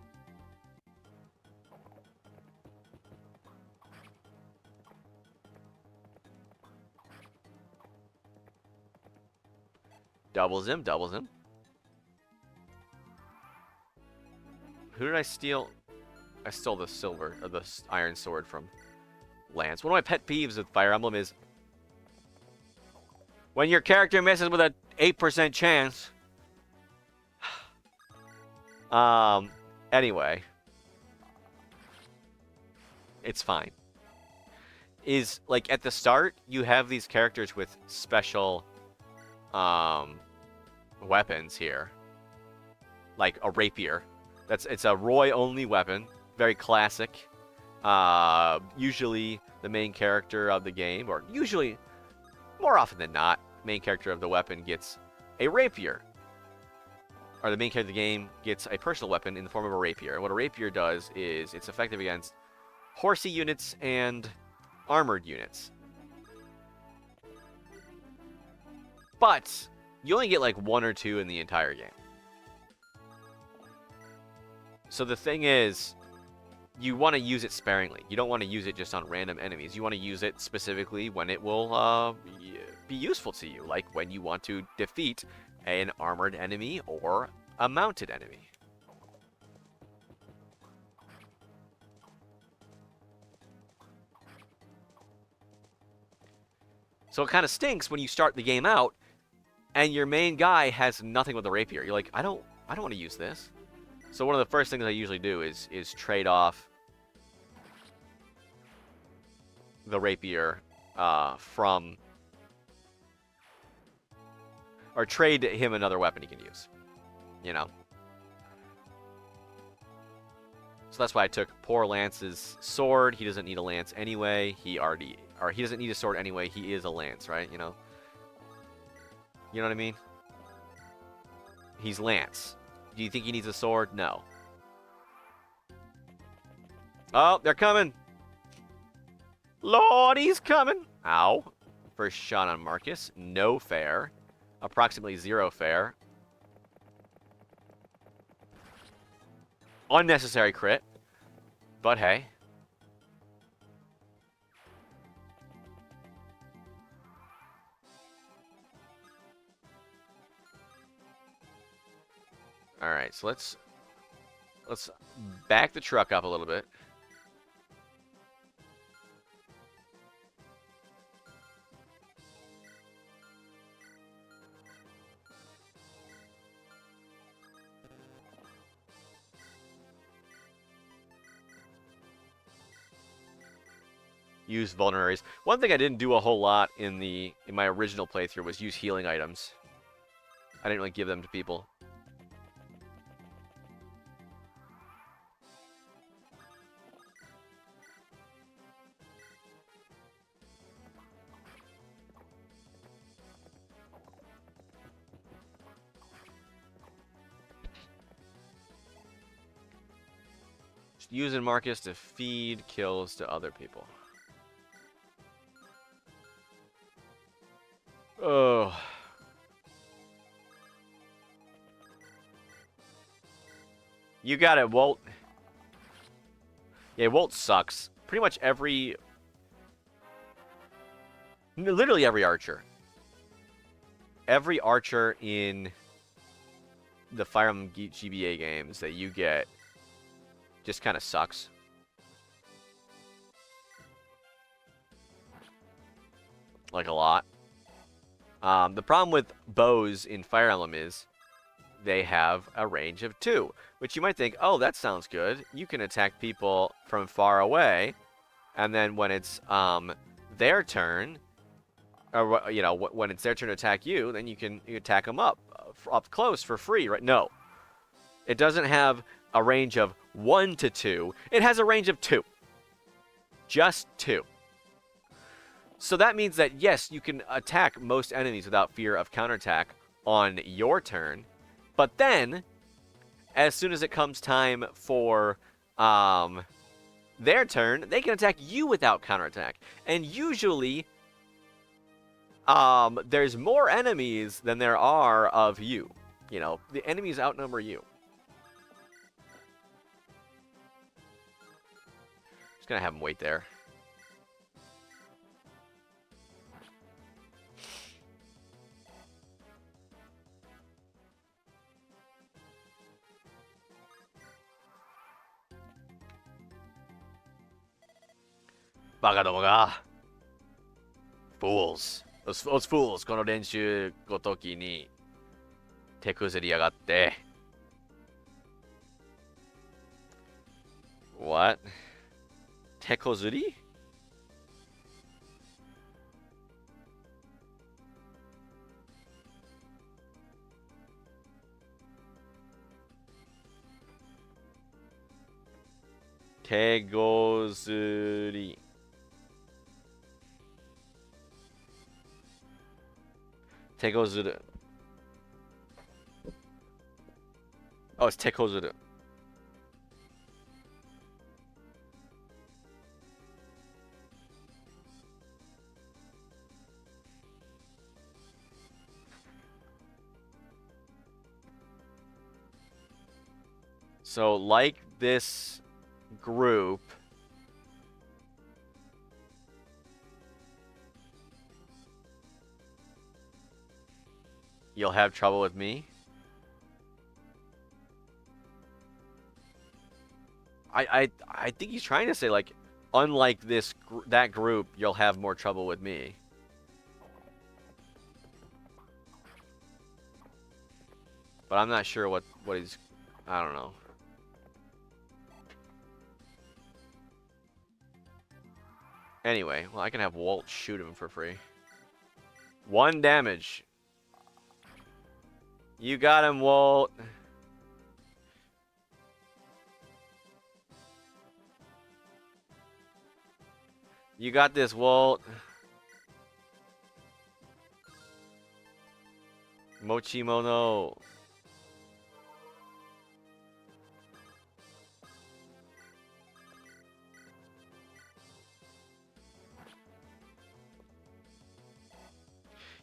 Doubles him, doubles him. Who did I steal? I stole the silver, or the iron sword from Lance. One of my pet peeves with Fire Emblem is when your character misses with an 8% chance. Anyway. It's fine. Is, like, at the start, you have these characters with special, weapons here. Like a rapier. It's a Roy-only weapon. Very classic. Usually the main character of the game, or usually, more often than not, main character of the weapon gets a rapier. Or the main character of the game gets a personal weapon in the form of a rapier. And what a rapier does is it's effective against horsey units and armored units. But you only get like 1 or 2 in the entire game. So the thing is, you want to use it sparingly. You don't want to use it just on random enemies. You want to use it specifically when it will be useful to you, like when you want to defeat an armored enemy or a mounted enemy. So it kind of stinks when you start the game out and your main guy has nothing with a rapier. You're like, I don't want to use this. So one of the first things I usually do is trade off the rapier from, or trade him another weapon he can use, you know. So that's why I took poor Lance's sword. He doesn't need a lance anyway. He doesn't need a sword anyway. He is a lance, right? You know what I mean? He's Lance. Do you think he needs a sword? No. Oh, they're coming. Lord, he's coming. Ow. First shot on Marcus. No fair. Approximately 0 fair. Unnecessary crit. But hey. Alright, so let's back the truck up a little bit. Use vulneraries. One thing I didn't do a whole lot in my original playthrough was use healing items. I didn't really give them to people. Just using Marcus to feed kills to other people. Oh. You got it, Walt. Yeah, Walt sucks. Pretty much literally every archer. every archer in the Fire Emblem GBA games that you get just kind of sucks. Like a lot. The problem with bows in Fire Emblem is they have a range of 2, which you might think, oh, that sounds good. You can attack people from far away, and then when it's their turn, or you know, when it's their turn to attack you, then you attack them up close for free, right? No, it doesn't have a range of 1 to 2. It has a range of 2, just 2. So that means that yes, you can attack most enemies without fear of counterattack on your turn, but then as soon as it comes time for their turn, they can attack you without counterattack. And usually, there's more enemies than there are of you. You know, the enemies outnumber you. Just gonna have them wait there. Baka domo ga. Fools. Those fools, この練習ごときに手くずりやがって。What? 手こずり? Tegozuri. Tegozuru. Oh, it's Tekozuru. So, like this group, you'll have trouble with me. I think he's trying to say, like, unlike that group, you'll have more trouble with me. But I'm not sure what he's... I don't know. Anyway, well, I can have Walt shoot him for free. 1 damage. You got him, Walt. You got this, Walt. Mochimono.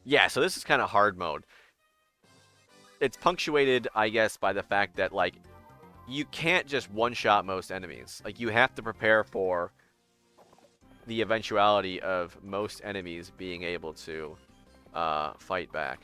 Yeah, so this is kind of hard mode. It's punctuated, I guess, by the fact that, like, you can't just one-shot most enemies. Like, you have to prepare for the eventuality of most enemies being able to fight back.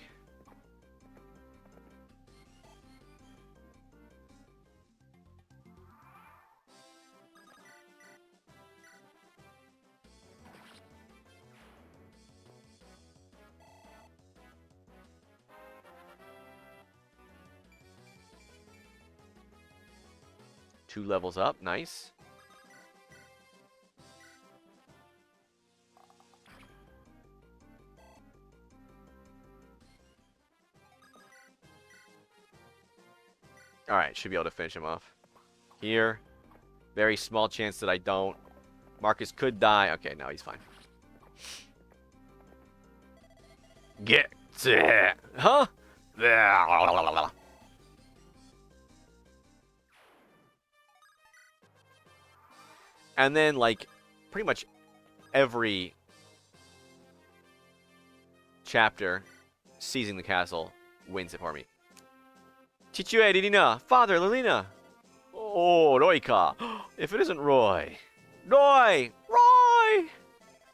Two levels up, nice. Alright, should be able to finish him off. Here. Very small chance that I don't. Marcus could die. Okay, no, he's fine. Get it. Huh? And then, like, pretty much every chapter, seizing the castle wins it for me. Chichue Lilina, Father Lilina. Oh, Roy ka. If it isn't Roy. Roy! Roy!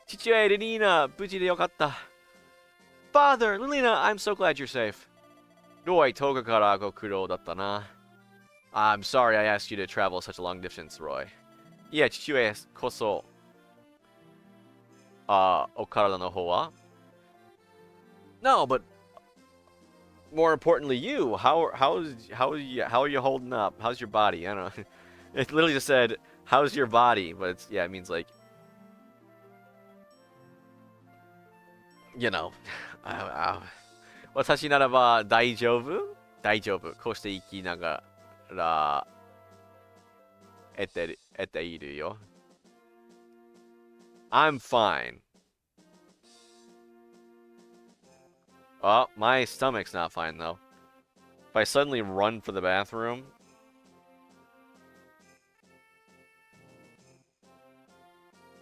Chichue Lilina, buchi de yokatta. Father! Lilina, I'm so glad you're safe. Roy, toga kara gokuro datta na. I'm sorry I asked you to travel such a long distance, Roy. Yeah, chichue koso, okarada no hou wa? No, but more importantly, you. How are you holding up? How's your body? I don't know. It literally just said, "How's your body?" But it's yeah, it means like, you know, 私ならば大丈夫？大丈夫。こうして生きながら得ているよ。I'm fine. Oh, my stomach's not fine though. If I suddenly run for the bathroom,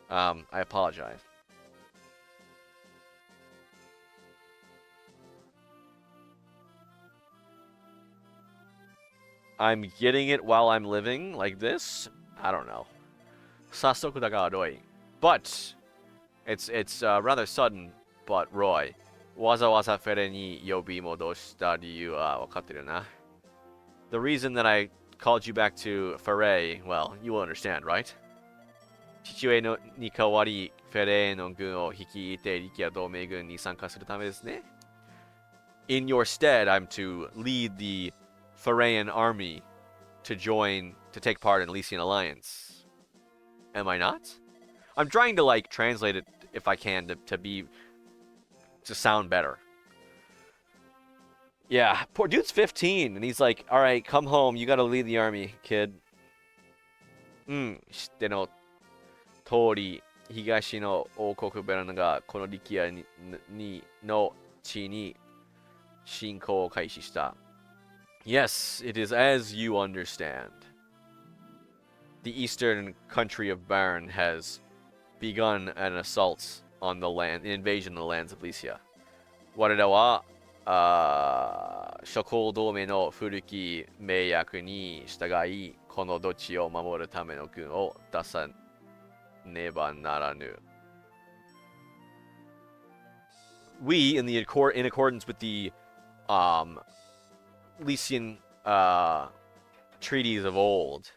I apologize. I'm getting it while I'm living like this? I don't know. Sasoku da ga Roy. But it's rather sudden, but Roy. わざわざフェレに呼び戻した理由は分かってるな。The reason that I called you back to Ferre, well, you will understand, right? 父上のに代わりフェレの軍を率いて力也同盟軍に参加するためですね。In your stead, I'm to lead the Ferrean army to take part in Lycian Alliance. Am I not? I'm trying to, like, translate it, if I can, to sound better. Yeah, poor dude's 15, and he's like, alright, come home, you gotta lead the army, kid. 知っての通り、東の王国ベランがこの力也の地に侵攻を開始した。Yes, it is as you understand. The eastern country of Baron has begun an assault on the land, an invasion of the lands of Lycia. 我らは、諸侯同盟の古き盟約に従い、この土地を守るための軍を出さねばならぬ。We, in accordance with the Lycian treaties of old,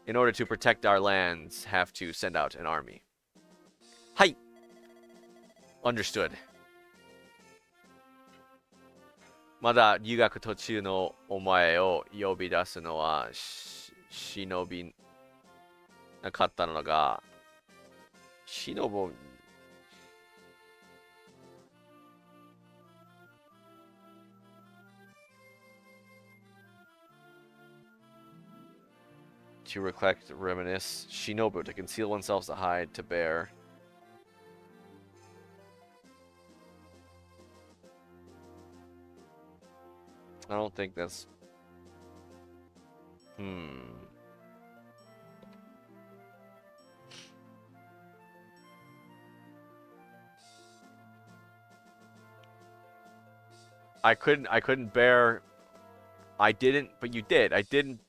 in order to protect our lands, have to send out an army. Hi. Understood. まだ留学途中のお前を呼び出すのは忍びなかったのが、忍ぶ To recollect, reminisce. Shinobu, to conceal oneself, to hide, to bear. I don't think that's... I couldn't bear... I didn't, but you did. I didn't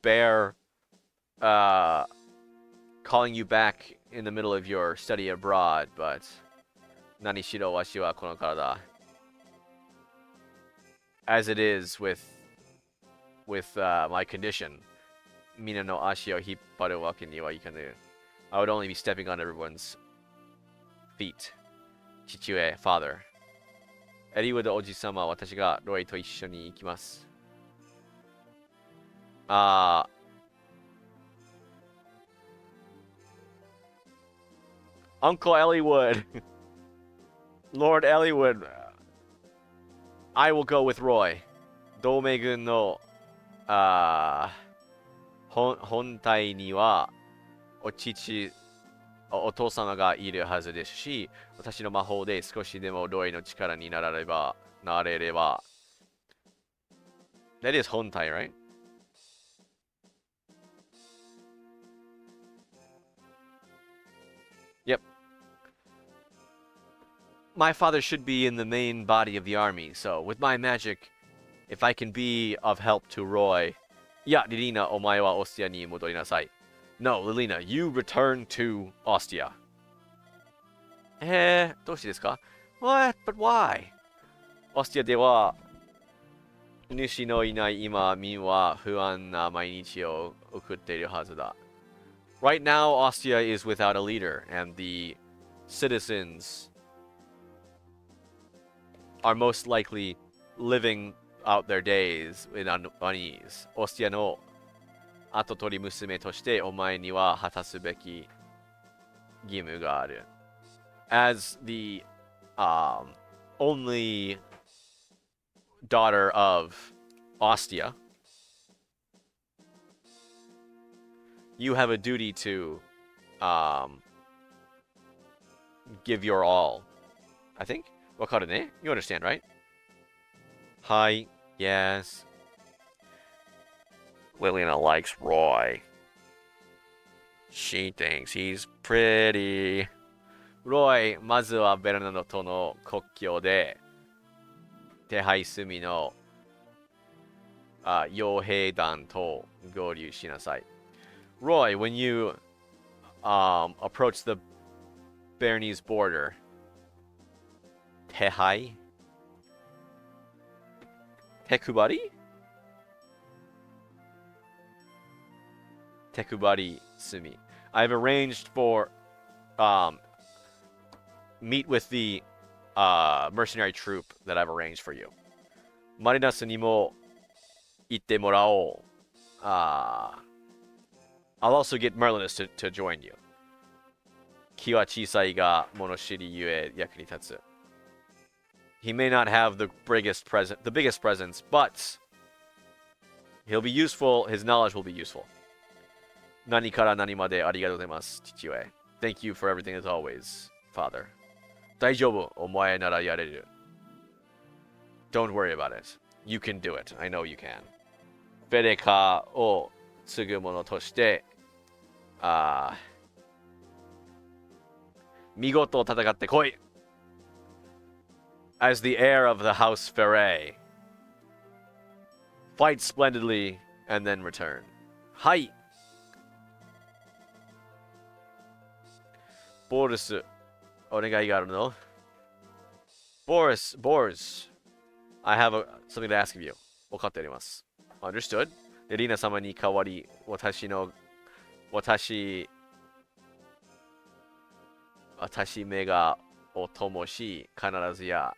bear calling you back in the middle of your study abroad, but nanishiro washi wa kono karada. As it is with my condition, mina no ashi o hipparu wake ni wa ikanu. I would only be stepping on everyone's feet. Chichue, father. Eriwa de oji-sama, watashi ga Roy to issho ni ikimasu. Uncle Elliewood. Lord Elliewood. I will go with Roy. Domegun no hontai ni wa ochichi お父様がいるはずですし、私の魔法で少しでもロイの力になれれば。That is hontai, right? Yep. My father should be in the main body of the army, so with my magic, if I can be of help to Roy... Yeah, Lilina, お前はオスティアに戻りなさい。No, Lilina, you return to Ostia. どうしてですか? What? But why? オースティアでは、主のいない今、民は不安な毎日を送っているはずだ。Right now, Ostia is without a leader, and the citizens are most likely living out their days in unease. Ostia no atotori musume toshite omae ni wa hatasu beki gimu ga aru. As the only daughter of Ostia, you have a duty to give your all. I think? Wakaru ne? You understand, right? Hi. Yes. Liliana likes Roy. She thinks he's pretty. Roy, まずはベルナドとの国境で手配済みの傭兵団と合流しなさい。Roy, when you approach the Bernese border, 手配手配り手配り済み I've arranged for meet with the mercenary troop that I've arranged for you. マリナスにも行ってもらおう。I'll also get Merlinus to join you. 気は小さいが物知りゆえ役に立つ。He may not have the biggest presence, but he'll be useful. His knowledge will be useful. 何から何までありがとうございます、父上。Thank you for everything as always, father. 大丈夫、お前ならやれる。Don't worry about it. You can do it. I know you can. フェレカを継ぐ者として、見事戦ってこい。As the heir of the House Ferret, fight splendidly and then return. はい。ボルス、お願いがあるの Boris, I have something to ask of you. 分かっております。Understood? で、リーナ様に代わり、私目がお供し、必ずや、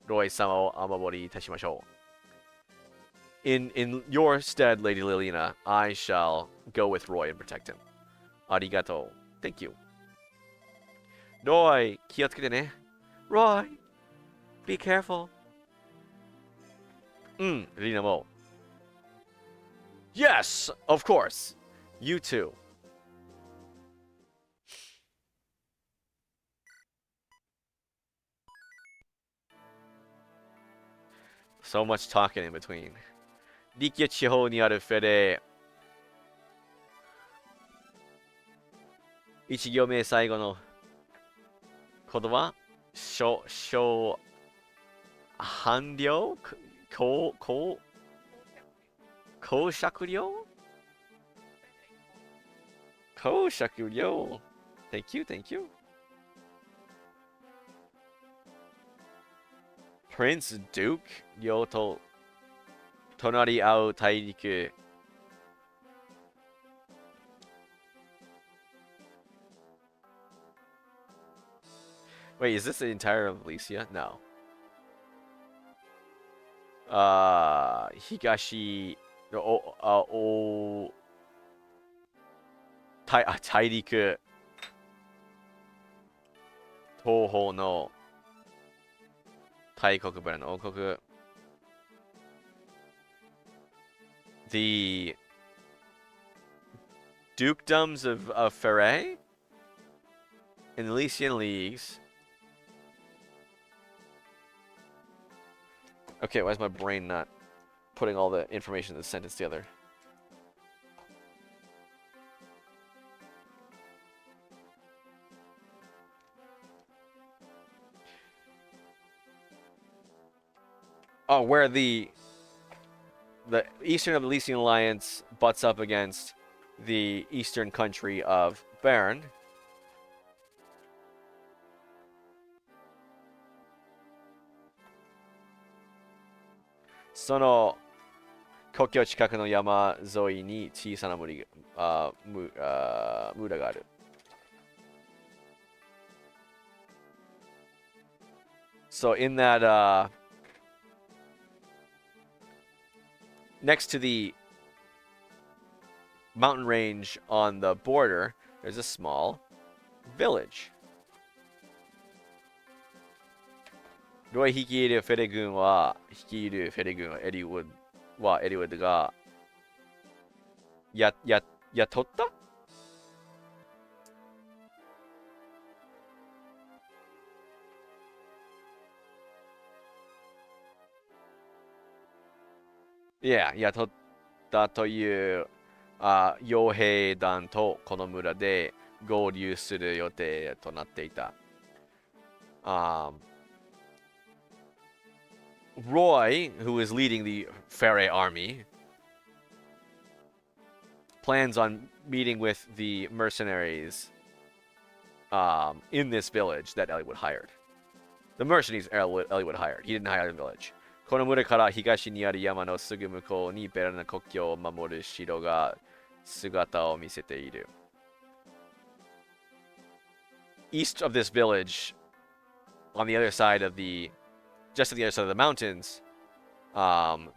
ロイ様をお守りいたしましょう。In your stead, Lady Liliana, I shall go with Roy and protect him. ありがとう。Thank you. Roy, 気をつけてね。Roy, be careful. リーナも。Yes, of course. You too. So much talking in between. リキア地方にあるフェレ一行目最後の言葉半量公爵料 Thank you. Prince Duke 領と隣り合う大陸Wait, is this the entire of Alicia? No. 東大陸東方の大国ブラの王国 The dukedoms of Ferret and the Elysian Leagues. Okay, why is my brain not putting all the information in the sentence together? Oh, where the eastern of the Elysian Alliance butts up against the eastern country of Bern. その国境近くの山沿いに小さな村がある。So in that next to the mountain range on the border, there's a small village. ロイ率いるフェレ軍はエリウッドが雇った？いや、雇ったという傭兵団とこの村で合流する予定となっていた。Roy, who is leading the Fere army, plans on meeting with the mercenaries in this village that Eliwood hired. The mercenaries Eliwood hired. He didn't hire the village. この村から東にある山のすぐ向こうにベラの国境を守る城が姿を見せている。East of this village, on the other side of the, just on the other side of the mountains,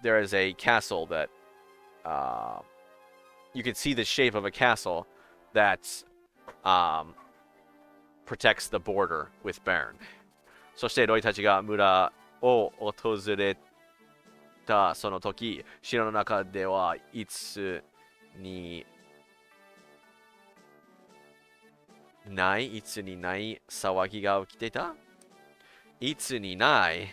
there is a castle that you can see the shape of a castle that protects the border with Bern. そしてロイたちが村を訪れたその時、城の中ではいつにない騒ぎが起きていた？いつにない。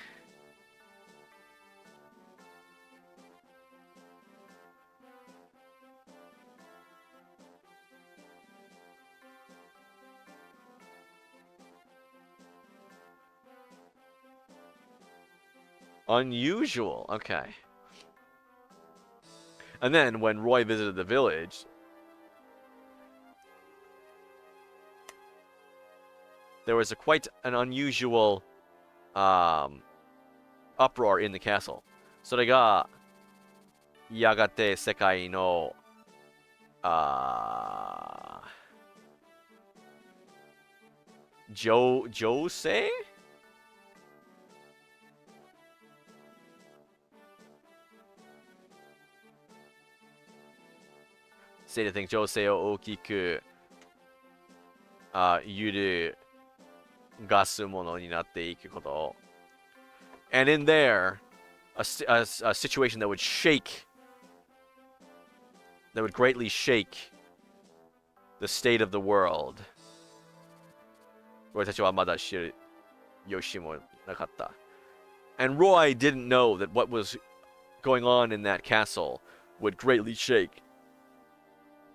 Unusual. Okay. And then when Roy visited the village, there was quite an unusual uproar in the castle. それがやがて世界の情勢政治的情勢を大きく揺るがすものになっていくこと。And in there, a situation that would greatly shake the state of the world. 俺たちはまだ知る由もなかった。And Roy didn't know that what was going on in that castle would greatly shake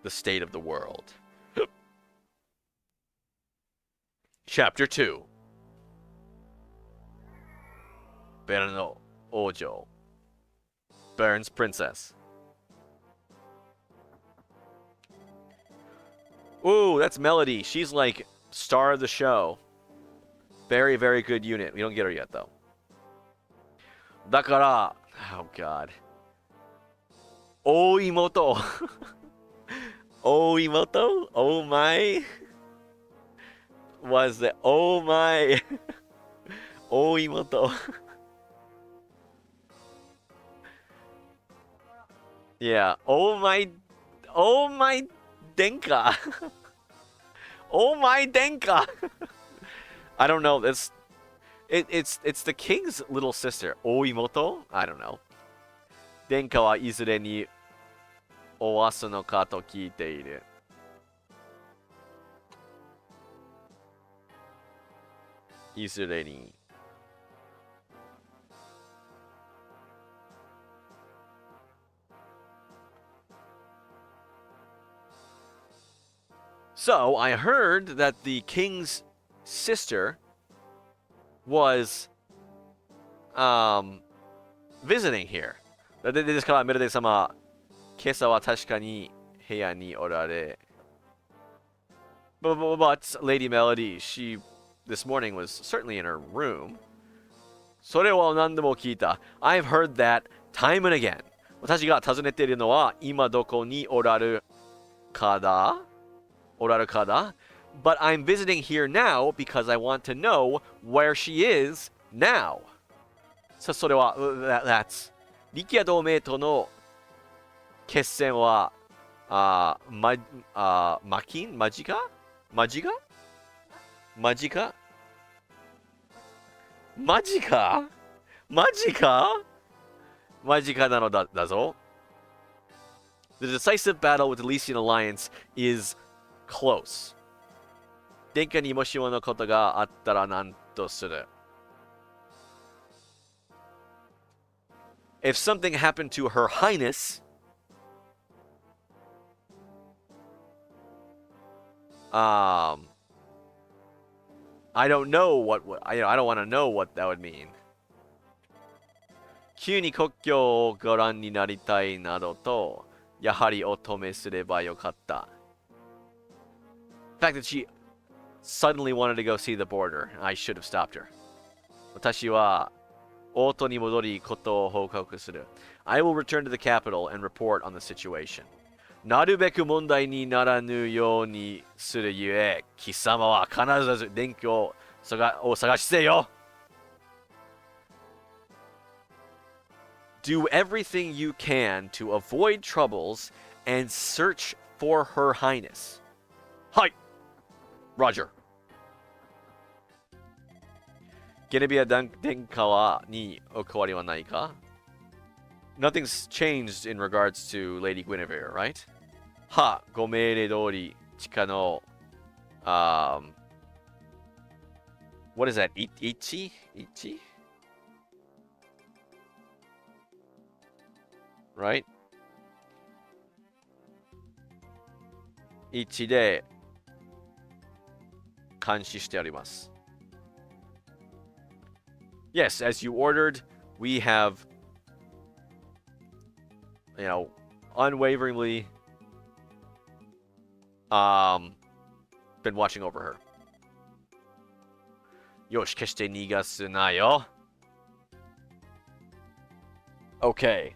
the state of the world. Chapter 2. ベルの王女 Bern's Princess. Ooh, that's Melody. She's like star of the show. Very, very good unit. We don't get her yet, though. だから、oh god. 大妹大妹 Oh my was it oh my 大妹 Yeah, oh my Denka Oh my Denka I don't know, it's the king's little sister 大妹 I don't know 殿下はいずれにおわすのかと聞いている。いずれに。So, I heard that the king's sister was visiting here. ですから、メルデ様、今朝は確かに部屋におられ。But Lady Melody, this morning was certainly in her room. それは何度も聞いた。I've heard that time and again. 私が尋ねているのは、今どこにおられるかだ But I'm visiting here now because I want to know where she is now. さあ、それは、that's 力也同盟との決戦は、間近間近間近間近マジかマジかマジかなのだぞ。The decisive battle with the Lycian Alliance is close. 殿下にもしものことがあったら何とする If something happened to Her Highness, I don't know what I don't want to know what that would mean. 急に国境をご覧になりたいなどと、やはりお止めすればよかった。The fact that she suddenly wanted to go see the border, I should have stopped her. 私は王都に戻りことを報告する。I will return to the capital and report on the situation. なるべく問題にならぬようにするゆえ、貴様は必ず電気を探しせよ。Do everything you can to avoid troubles and search for Her Highness. はい。Roger. ゲネビア殿下にお変わりはないか Nothing's changed in regards to Lady Guinevere, right? は、ご命令通り、地下の、what is that? Ichi? Right? 一で監視してあります。Yes, as you ordered, we have, unwaveringly been watching over her. よし、決して逃がすなよ。Okay.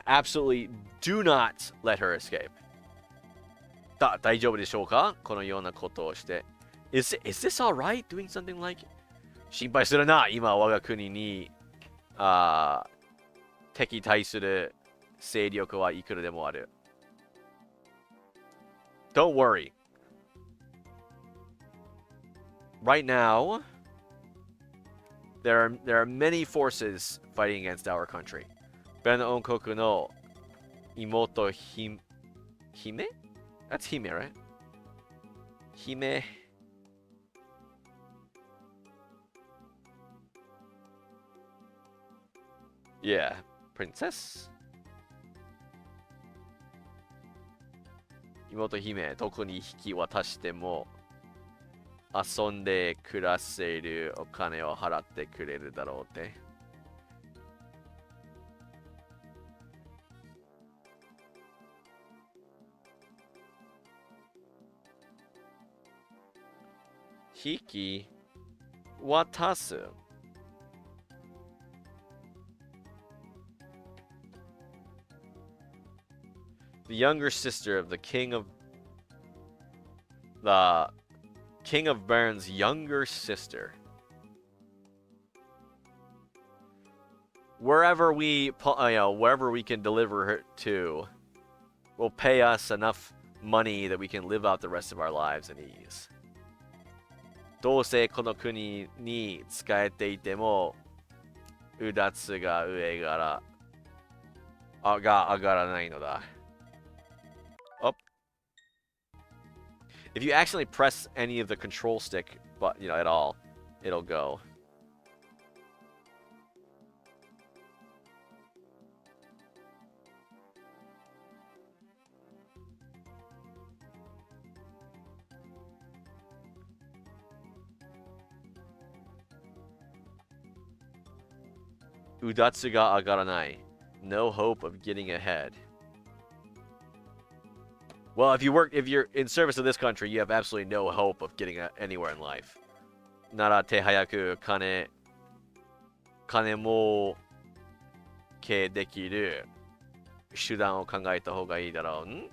Absolutely do not let her escape. 大丈夫でしょうかこのようなことをして。Is this alright doing something like it? 心配するな。今我が国に敵対する勢力はいくらでもある。Don't worry. Right now, there are many forces fighting against our country. ベン王国の妹姫 That's 姫 right? 姫Yeah, princess? 妹姫、特に引き渡しても遊んで暮らせるお金を払ってくれるだろうって。引き渡す。The younger sister of the king of Bern's younger sister. Wherever we can deliver her to, will pay us enough money that we can live out the rest of our lives in ease. どうせこの国に使えていても、うだつが上から上がらないのだ。Up. If you accidentally press any of the control stick, but at all, it'll go. Udatsu ga agaranai. No hope of getting ahead. Well, if you're in service of this country, you have absolutely no hope of getting anywhere in life. Nara te hayaku kane mo 経できる手段を考えた方がいいだろう。ん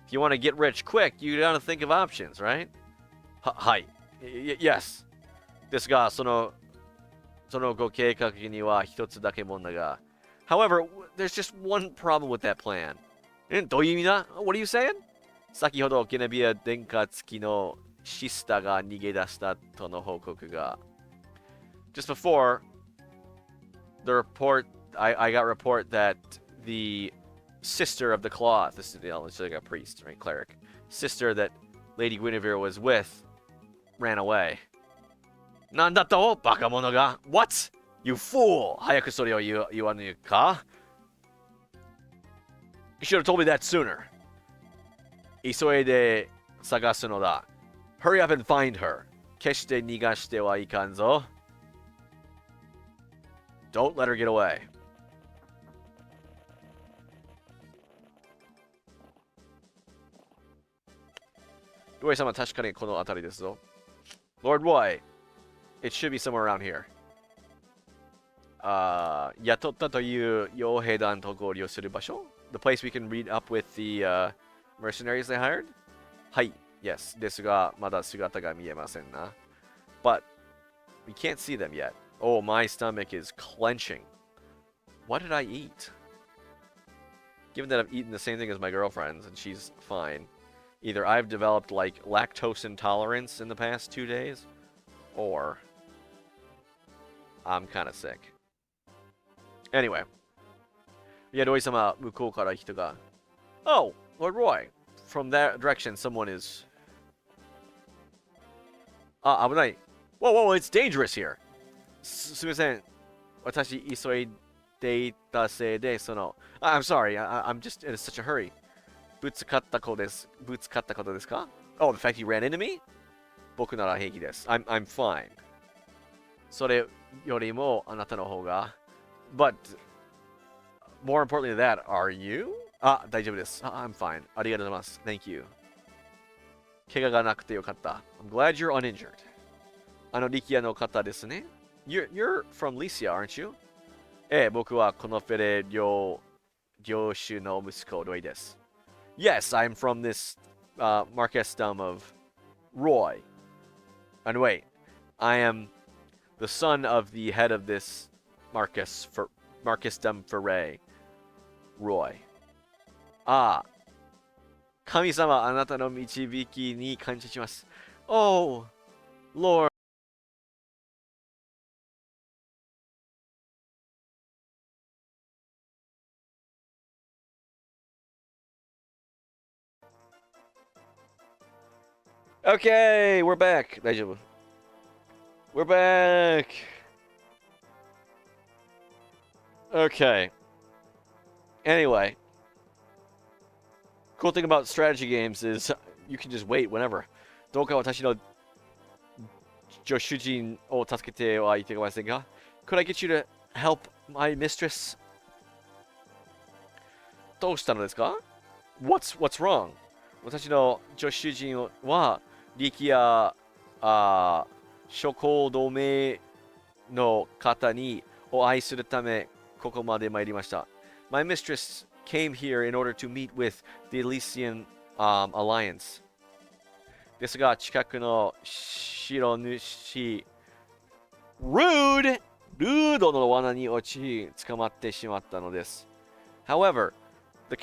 If you want to get rich quick, you gotta think of options, right? はい。Yes. ですが、そのご計画には一つだけ問題が。However, there's just one problem with that plan. どういう意味だ ?What are you saying? 先ほどゲネビア殿下付きのシスターが逃げ出したとの報告が。Just before, I got report that the sister of the cloth, this is like a priest, right, cleric, sister that Lady Guinevere was with, ran away. なんだとバカ者が What? You fool! 早くそれを言わぬか You should have told me that sooner. 急いで探すのだ。Hurry up and find her. 決して逃がしてはいかんぞ。Don't let her get away. ロイ様、確かにこの辺りですぞ。Lord Roy, it should be somewhere around here. 雇ったという傭兵団と合流する場所 The place we can meet up with the mercenaries they hired? はい、yes. ですが、まだ姿が見えませんな。But we can't see them yet. Oh, my stomach is clenching. What did I eat? Given that I've eaten the same thing as my girlfriend's and she's fine, either I've developed like lactose intolerance in the past 2 days, or I'm kind of sick. Anyway. いや、ロイ様、向こうから人が。Oh, Lord Roy. From that direction, someone is. あ、危ない。Whoa, whoa, it's dangerous here. すみません。私、急いでいたせいで、I'm sorry, I'm just in such a hurry. ぶつかったことですか Oh, the fact you ran into me? 僕なら平気です。I'm fine. それよりも、あなたの方が。But, more importantly than that, are you? あ、大丈夫です。I'm fine. ありがとうございます。Thank you. 怪我がなくてよかった。I'm glad you're uninjured. リキアの方ですね。You're from Lycia, aren't you? ええ、僕はこのフェレ領主の息子、ロイです。Yes, I'm from this Marquesdom of Roy. And wait, I am the son of the head of this Marquesdom Foray, Roy. ああ、神様、あなたの導きに感謝します。Oh, Lord. Okay, we're back. 大丈夫。We're back. Okay. Anyway. Cool thing about strategy games is you can just wait whenever. どうか私の助手人を助けてはいけませんか Could I get you to help my mistress? どうしたのですか What's wrong? 私の助手人は力や諸行同盟の方にお会いするためここまで参りました。My mistress came here in order to meet with the Elysian Alliance. ですが、近くの白主、ルードの罠に落ち、捕まってしまったのです。However, the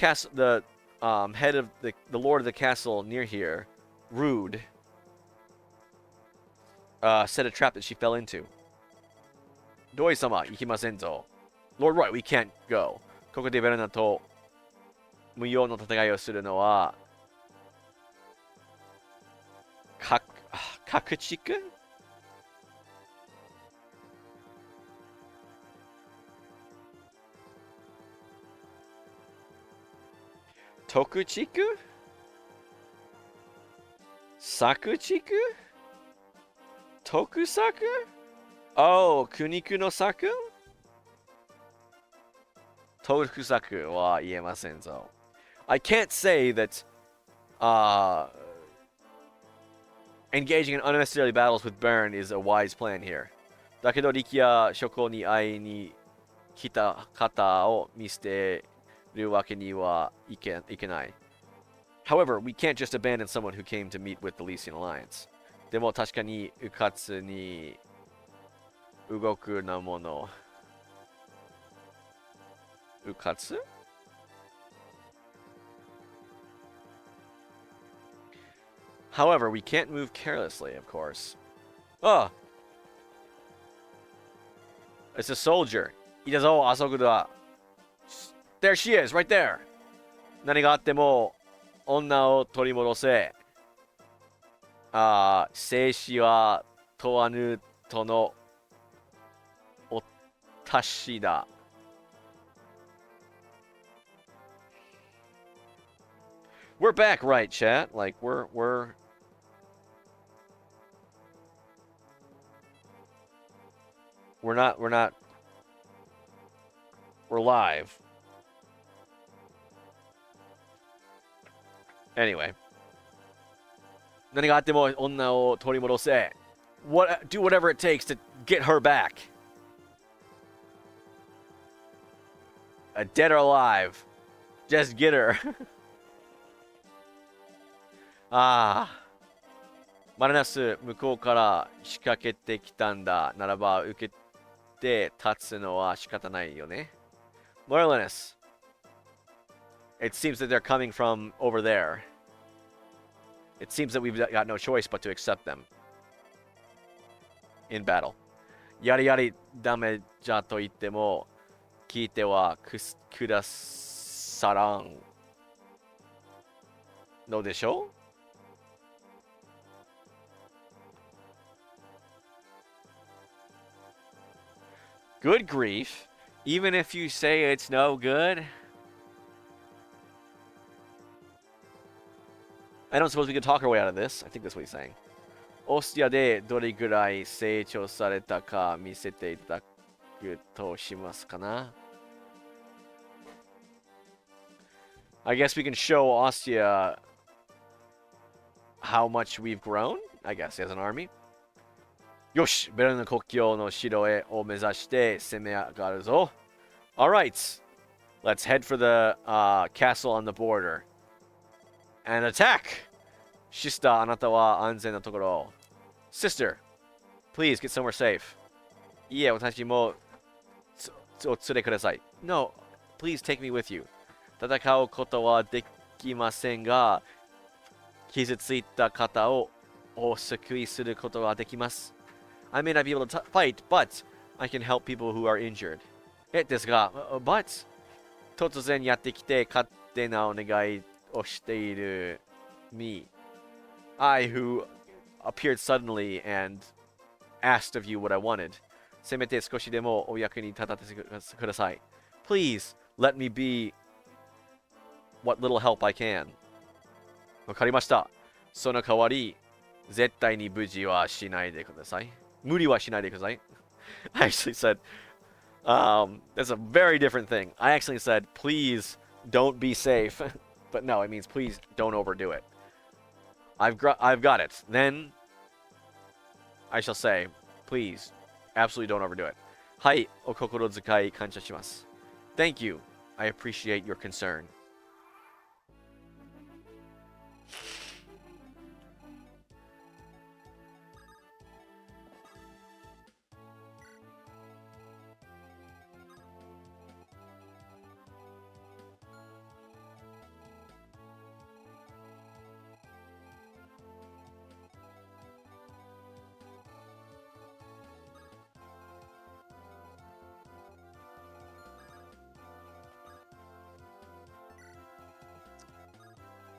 head of the lord of the castle near here, Rude, set a trap that she fell into. ドイ様、行きませんぞ。Lord Roy, we can't go. ここでベルナと無用の戦いをするのは、各地区特地区作地区特作苦肉の作特作は言えませんぞ。I can't say that engaging in unnecessary battles with Baron is a wise plan here. だけど力や諸侯に会いに来た方を見捨てるわけにはいけない。However, we can't just abandon someone who came to meet with the Lycian Alliance. でも確かに迂闊に動くなもの。迂闊 However, we can't move carelessly, of course. Oh! It's a soldier. いたぞ、あそこだ。There she is, right there. 何があっても女を取り戻せ。生死は問わぬとのお達しだ。We're back, right, chat? Like we're not we're live. Anyway. 何があっても女を取り戻せ。Do whatever it takes to get her back. Dead or alive. Just get her. マルナス、向こうから仕掛けてきたんだ。ならば、受けて立つのは仕方ないよね。Marlinus, it seems that they're coming from over there. It seems that we've got no choice but to accept them. In battle. やりやりダメじゃと言っても、聞いてはくださらんのでしょう？Good grief. Even if you say it's no good. I don't suppose we can talk our way out of this. I think that's what he's saying. オスティアでどれぐらい成長されたか見せていただくとしますかな。I guess we can show Ostia how much we've grown, I guess, as an army. よし、ベルの国境の城へを目指して攻め上がるぞ。Alright, let's head for the castle on the border. And attack! シスター、あなたは安全なところ。Sister, please get somewhere safe. いえ、私もお連れください。No, please take me with you. 戦うことはできませんが、傷ついた方をお救いすることはできます。I may not be able to fight, but I can help people who are injured. ですが、but 突然やってきて勝手なお願いをしている me. I who appeared suddenly and asked of you what I wanted. せめて少しでもお役に立たせてください。Please let me be what little help I can. わかりました。その代わり、絶対に無事はしないでください。無理はしないでください。I actually said, that's a very different thing. I actually said, please don't be safe. But no, it means please don't overdo it. I've got it. Then I shall say, please, absolutely don't overdo it. はい、お心遣い感謝します。Thank you. I appreciate your concern.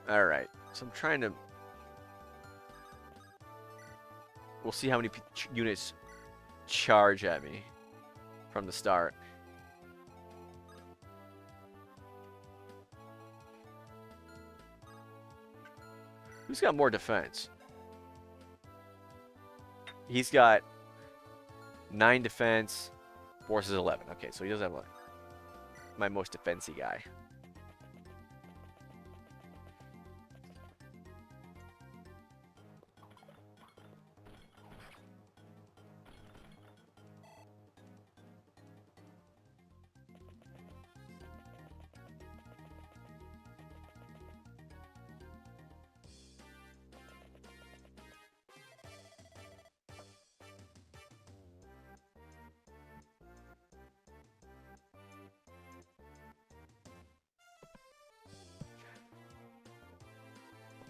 Alright, so I'm trying to... We'll see how many units charge at me from the start. Who's got more defense? He's got 9 defense, forces 11. Okay, so he doesn't have my most defensy guy.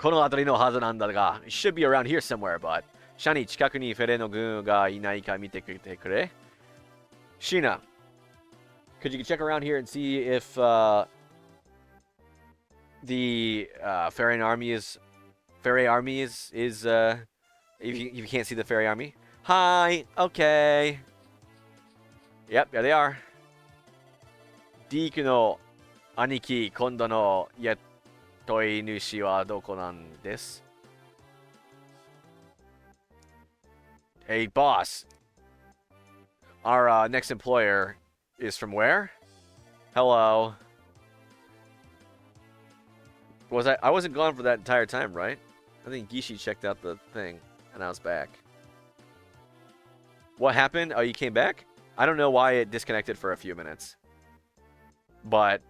この辺りのはずなんだが、it should be around here somewhere, but シャニ、近くにフェレの軍がいないか見てくれてくれ。シーナ、could you check around here and see if the Fairy army is if you can't see the Fairy army? Hi, okay. Yep, there they are. ディークの兄貴、今度の雇い主はどこなんです？ Hey, boss. Our next employer is from where? Hello. I wasn't gone for that entire time, right? I think Gishi checked out the thing, and I was back. What happened? Oh, you came back? I don't know why it disconnected for a few minutes. But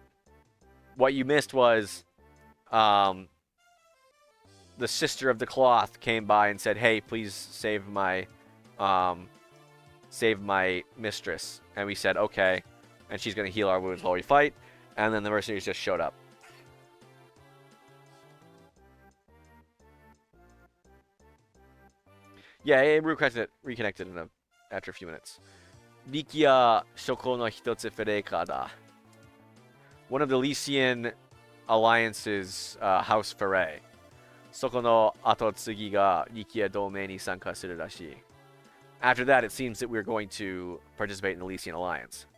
what you missed was the sister of the cloth came by and said, hey, please save my mistress. And we said, okay. And she's going to heal our wounds while we fight. And then the mercenaries just showed up. Yeah, it reconnected after a few minutes. Likia Shoko no Hitotsu Fereka da. One of the Lycian alliance's House Ferre. Soko no Atotsugi ga Likia Domain ni sanka suru rashii. After that, it seems that we're going to participate in the Lycian alliance.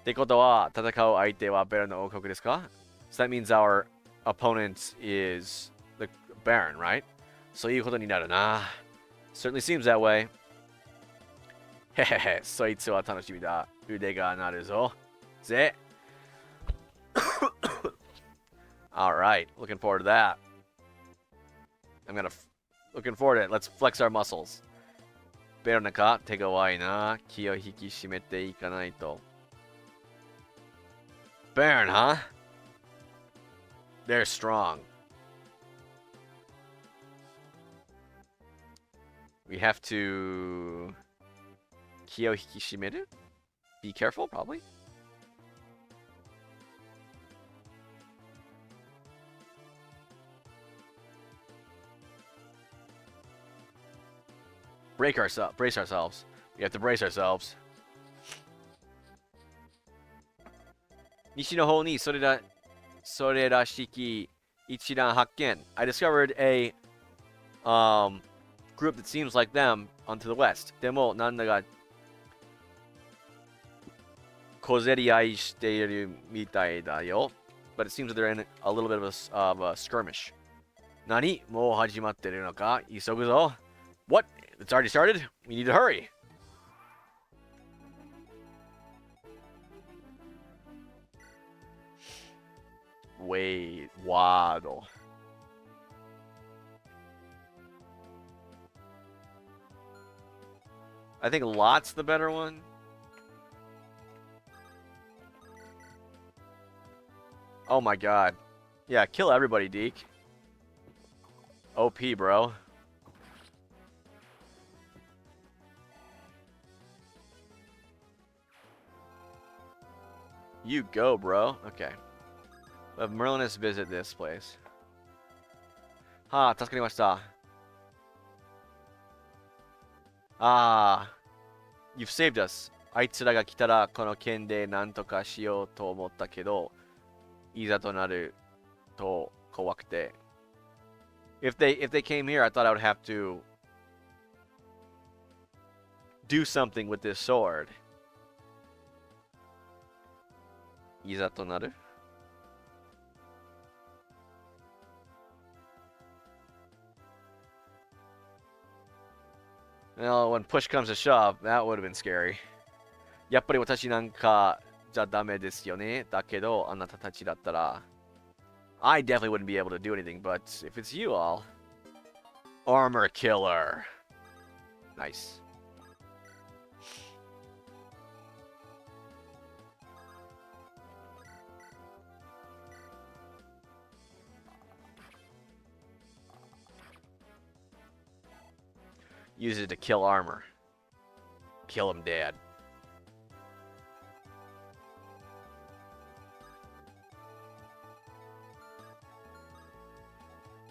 ってことは、戦う相手はベルの王国ですか? So that means our opponent is the Baron, right? そういうことになるな. Certainly seems that way. へへへ、そいつは楽しみだ。腕が鳴るぞ。ぜ。Alright, looking forward to that. Looking forward to it. Let's flex our muscles. ベロナか手強いな。気を引き締めていかないと。Baron, huh? They're strong. We have to... 気を引き締める? Be careful, probably. Brace ourselves. We have to brace ourselves. 西の方にそれらしき一覧発見. I discovered a group that seems like them onto the west. でもなんだか小競り合いしているみたいだよ. But it seems that they're in a little bit of a skirmish. 何? もう始まってるのか? 急ぐぞ. What? It's already started? We need to hurry. Wait, waddle. I think Lot's the better one. Oh my god. Yeah, kill everybody, Deke. OP, bro. You go, bro. Okay. Let Merlinus visit this place. Ha, 助かりました. Ah, you've saved us. あいつらが来たらこの剣で何とかしようと思ったけど、いざとなると怖くて. If they came here, I thought I would have to do something with this sword. いざとなる? Well, when push comes to shove, that would have been scary. やっぱり私なんかじゃダメですよね。だけど、あなたたちだったら I definitely wouldn't be able to do anything, but if it's you all... Armor killer. Nice. Use it to kill armor. Kill him dead.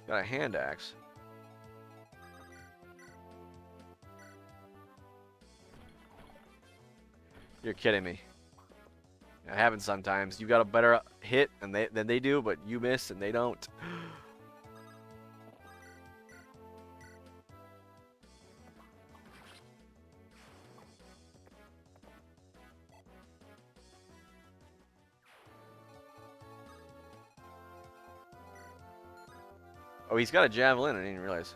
Got a hand axe. You're kidding me. It happens sometimes. You got a better hit than they do, but you miss and they don't. Oh, he's got a javelin. I didn't even realize.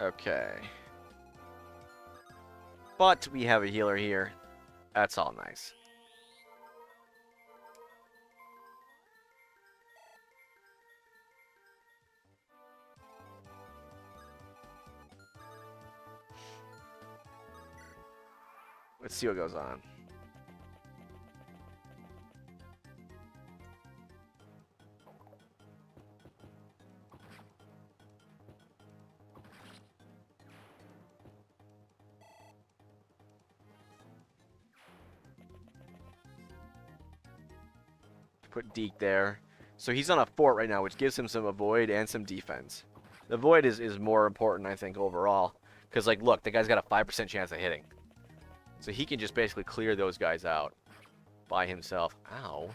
Okay. But we have a healer here. That's all nice. Let's see what goes on. Put Deke there. So he's on a fort right now, which gives him some avoid and some defense. The void is more important, I think, overall. Because, like, look, the guy's got a 5% chance of hitting. So he can just basically clear those guys out by himself. Ow.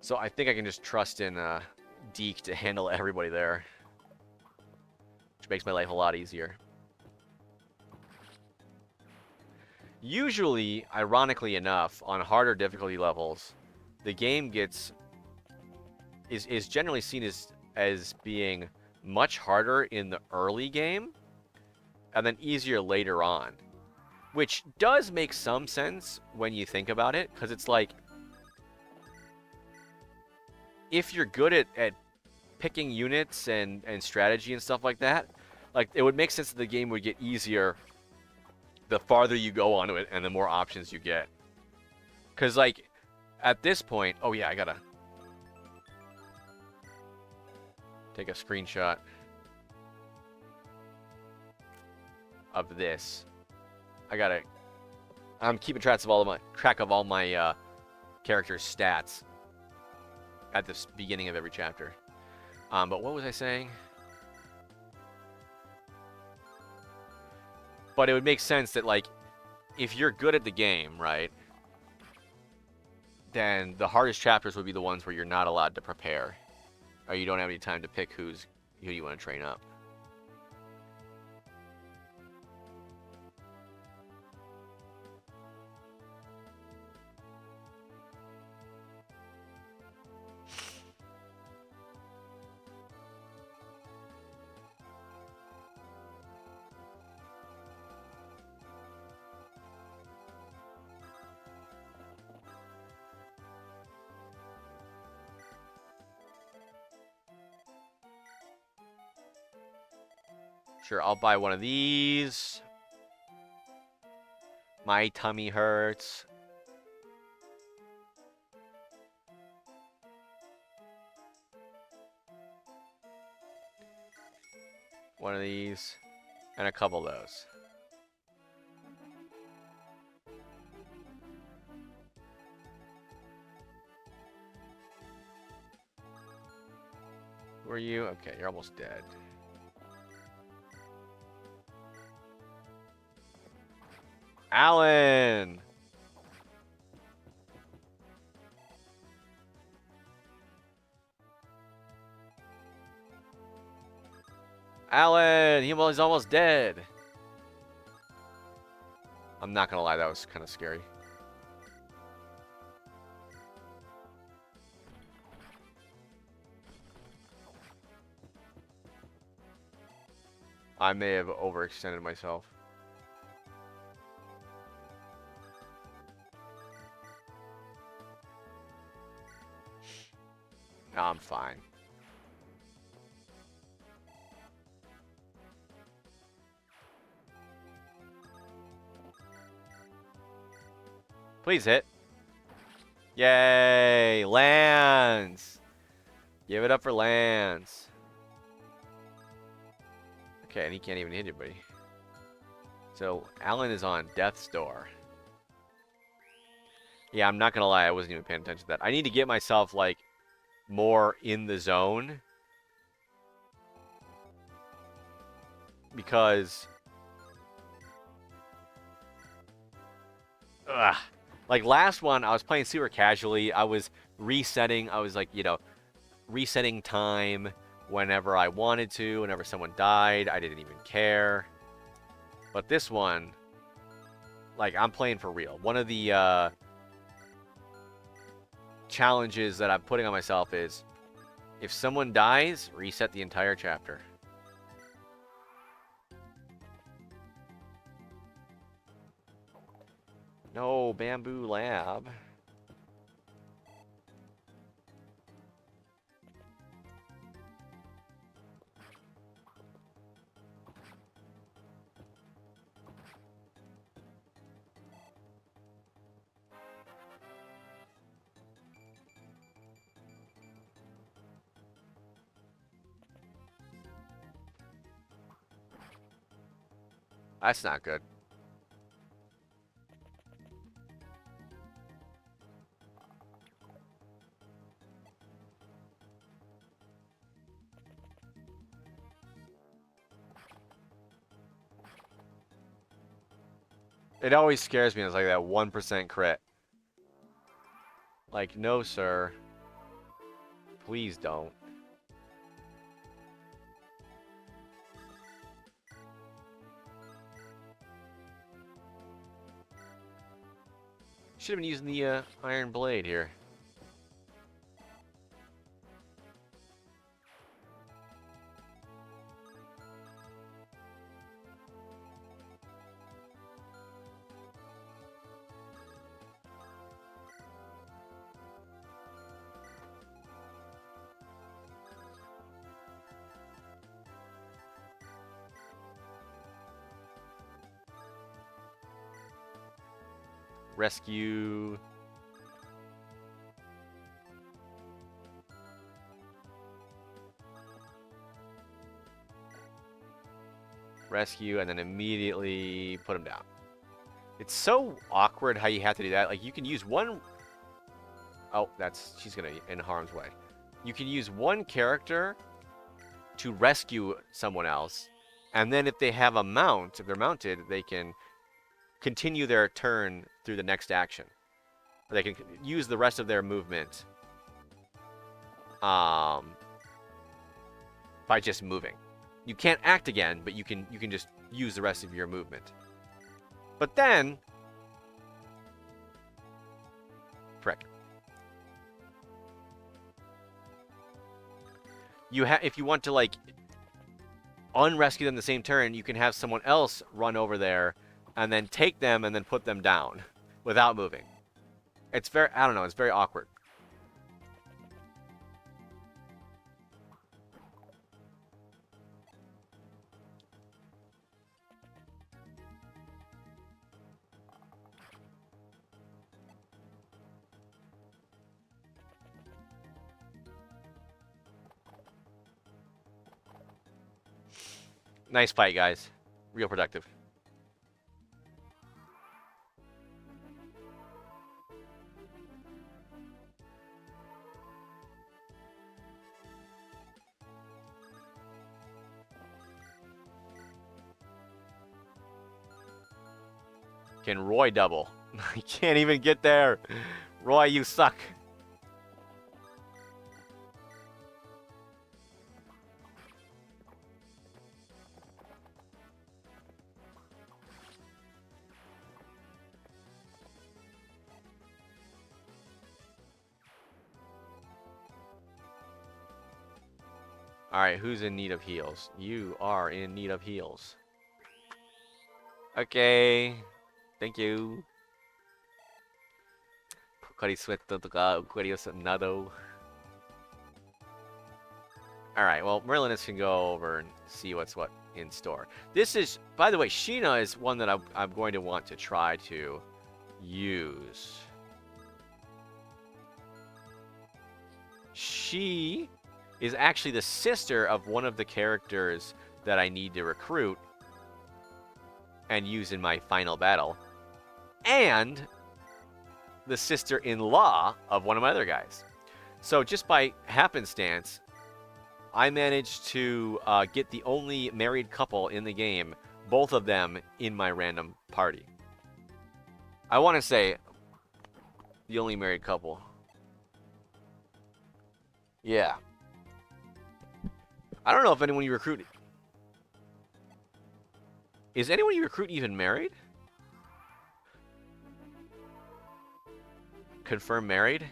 So I think I can just trust in Deke to handle everybody there. Which makes my life a lot easier. Usually, ironically enough, on harder difficulty levels, the game is generally seen as being much harder in the early game and then easier later on. Which does make some sense when you think about it, because it's like, if you're good at picking units and strategy and stuff like that, like, it would make sense that the game would get easier the farther you go onto it and the more options you get. Because, like, at this point... Oh, yeah, I gotta take a screenshot of this. I'm keeping track of all my characters' stats at the beginning of every chapter. But what was I saying? But it would make sense that, like, if you're good at the game, right, then the hardest chapters would be the ones where you're not allowed to prepare, or you don't have any time to pick who you want to train up. Sure, I'll buy one of these. My tummy hurts. One of these. And a couple of those. Who are you? Okay, you're almost dead. Alan! Alan! He's almost dead. I'm not gonna lie, that was kind of scary. I may have overextended myself. No, I'm fine. Please hit. Yay! Lands! Give it up for lands. Okay, and he can't even hit anybody. So, Alan is on death's door. Yeah, I'm not gonna lie, I wasn't even paying attention to that. I need to get myself, like, more in the zone. Because... Ugh. Like, last one, I was playing super casually. I was resetting. I was, like, you know, resetting time whenever I wanted to. Whenever someone died, I didn't even care. But this one, like, I'm playing for real. One of the challenges that I'm putting on myself is, if someone dies, reset the entire chapter. No, Bamboo Lab. That's not good. It always scares me. It's like that 1% crit. Like, no, sir. Please don't. Should have been using the iron blade here. Rescue. Rescue, and then immediately put him down. It's so awkward how you have to do that. Like, you can use one... Oh, she's gonna be in harm's way. You can use one character to rescue someone else, and then if they have a mount, if they're mounted, they can continue their turn through the next action. Or they can use the rest of their movement by just moving. You can't act again, but you can just use the rest of your movement. But then, frick. If you want to, like, unrescue them the same turn, you can have someone else run over there and then take them and then put them down without moving. It's very, I don't know, it's very awkward. Nice fight, guys. Real productive. Can Roy double? I can't even get there. Roy, you suck. Alright, who's in need of heals? You are in need of heals. Okay. Thank you. ポカリスエットとか、ウクリオスなど. Alright, well, Merlinus can go over and see what's what in store. This is, by the way, Sheena is one that I'm going to want to try to use. She is actually the sister of one of the characters that I need to recruit and use in my final battle. And the sister-in-law of one of my other guys. So just by happenstance, I managed to get the only married couple in the game, both of them in my random party. I want to say the only married couple. Yeah. I don't know if anyone you recruit... Is anyone you recruit even married? Confirm married?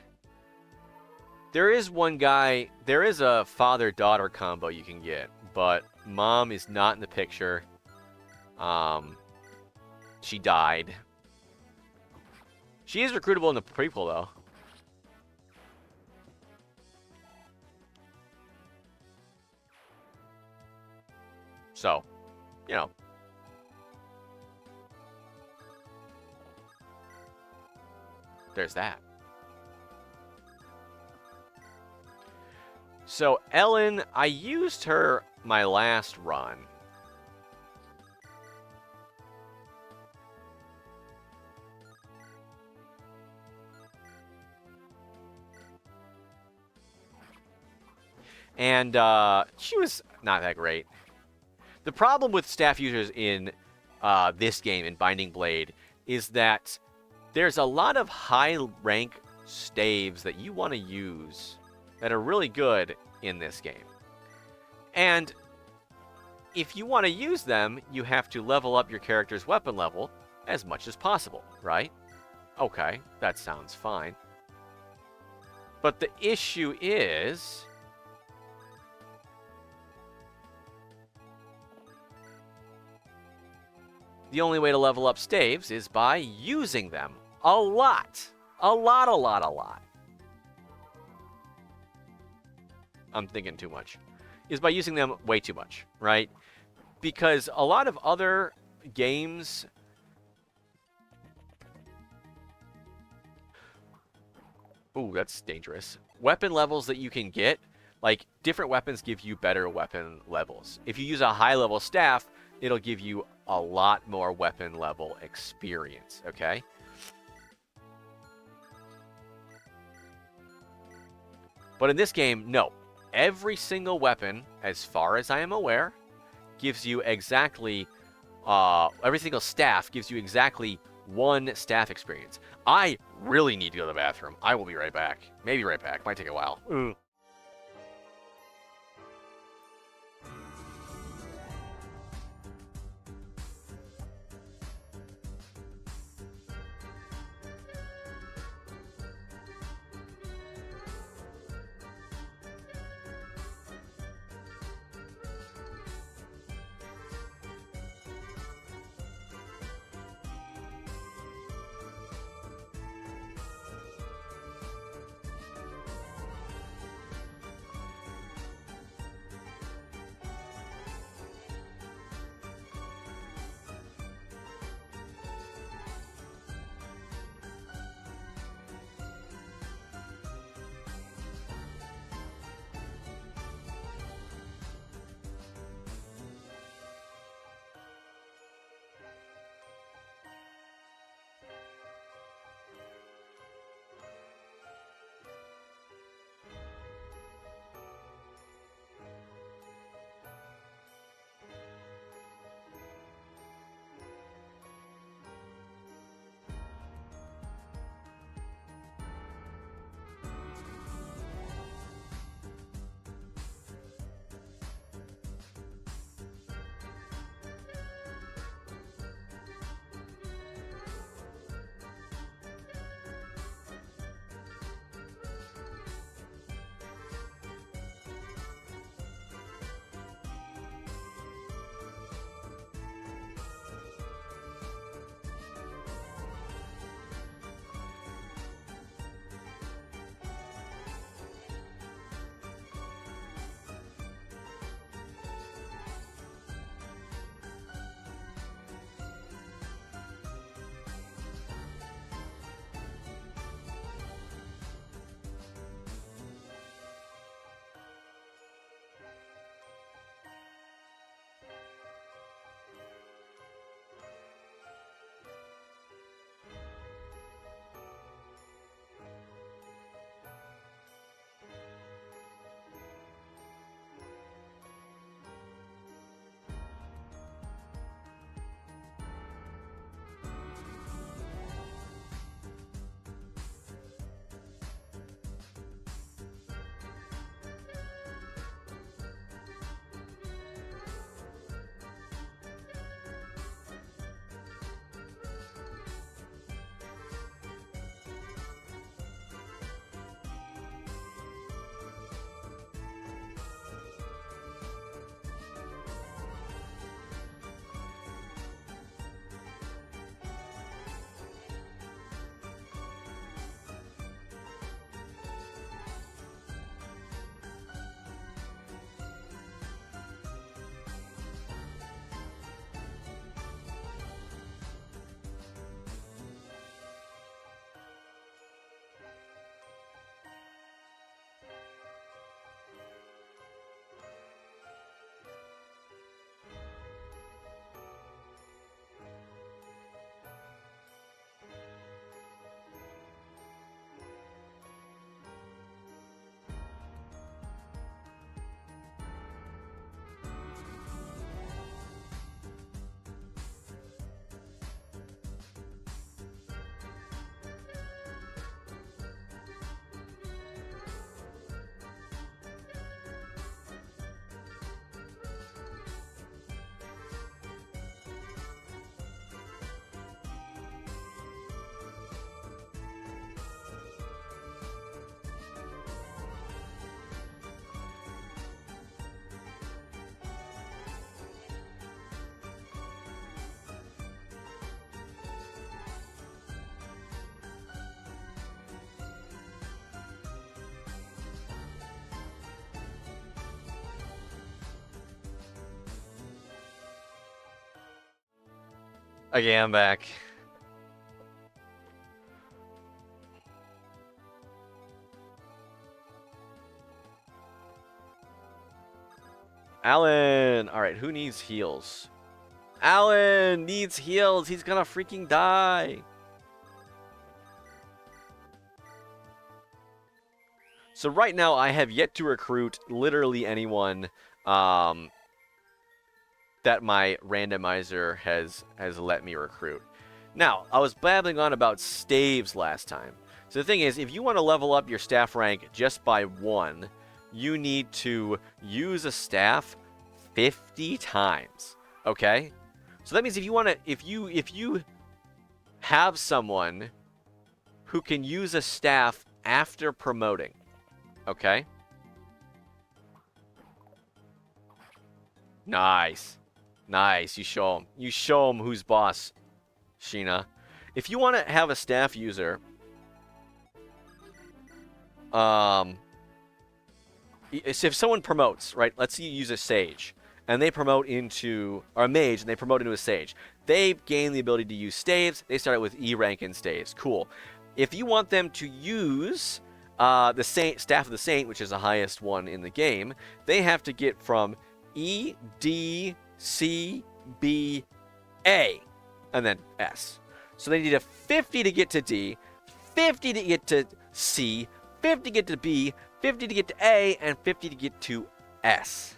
There is one guy... There is a father-daughter combo you can get, but mom is not in the picture. She died. She is recruitable in the prequel, though. So, you know. There's that. So, Ellen, I used her my last run. And she was not that great. The problem with staff users in this game, in Binding Blade, is that there's a lot of high-rank staves that you want to use that are really good in this game. And if you want to use them, you have to level up your character's weapon level as much as possible, right? Okay, that sounds fine. But the issue is... the only way to level up staves is by using them. A lot. A lot. I'm thinking too much. Is by using them way too much, right? Because a lot of other games... Ooh, that's dangerous. Weapon levels that you can get, like, different weapons give you better weapon levels. If you use a high-level staff, it'll give you a lot more weapon level experience, okay? But in this game, no. Every single weapon, as far as I am aware, gives you exactly... every single staff gives you exactly one staff experience. I really need to go to the bathroom. I will be right back. Maybe right back. Might take a while. Okay, I'm back. Alan! Alright, who needs heals? Alan needs heals! He's gonna freaking die! So right now, I have yet to recruit literally anyone that my randomizer has let me recruit. Now, I was babbling on about staves last time. So the thing is, if you want to level up your staff rank just by 1, you need to use a staff 50 times. Okay? So that means if you want to if you have someone who can use a staff after promoting, okay? Nice. Nice. You show him. You show him who's boss, Sheena. If you want to have a staff user, um, if someone promotes, right? Let's say you use a sage, and they promote into or a mage, and they promote into a sage. They gain the ability to use staves. They start out with E rank in staves. Cool. If you want them to use the staff of the saint, which is the highest one in the game, they have to get from E, D, C, B, A, and then S. So they need a 50 to get to D, 50 to get to C, 50 to get to B, 50 to get to A, and 50 to get to S.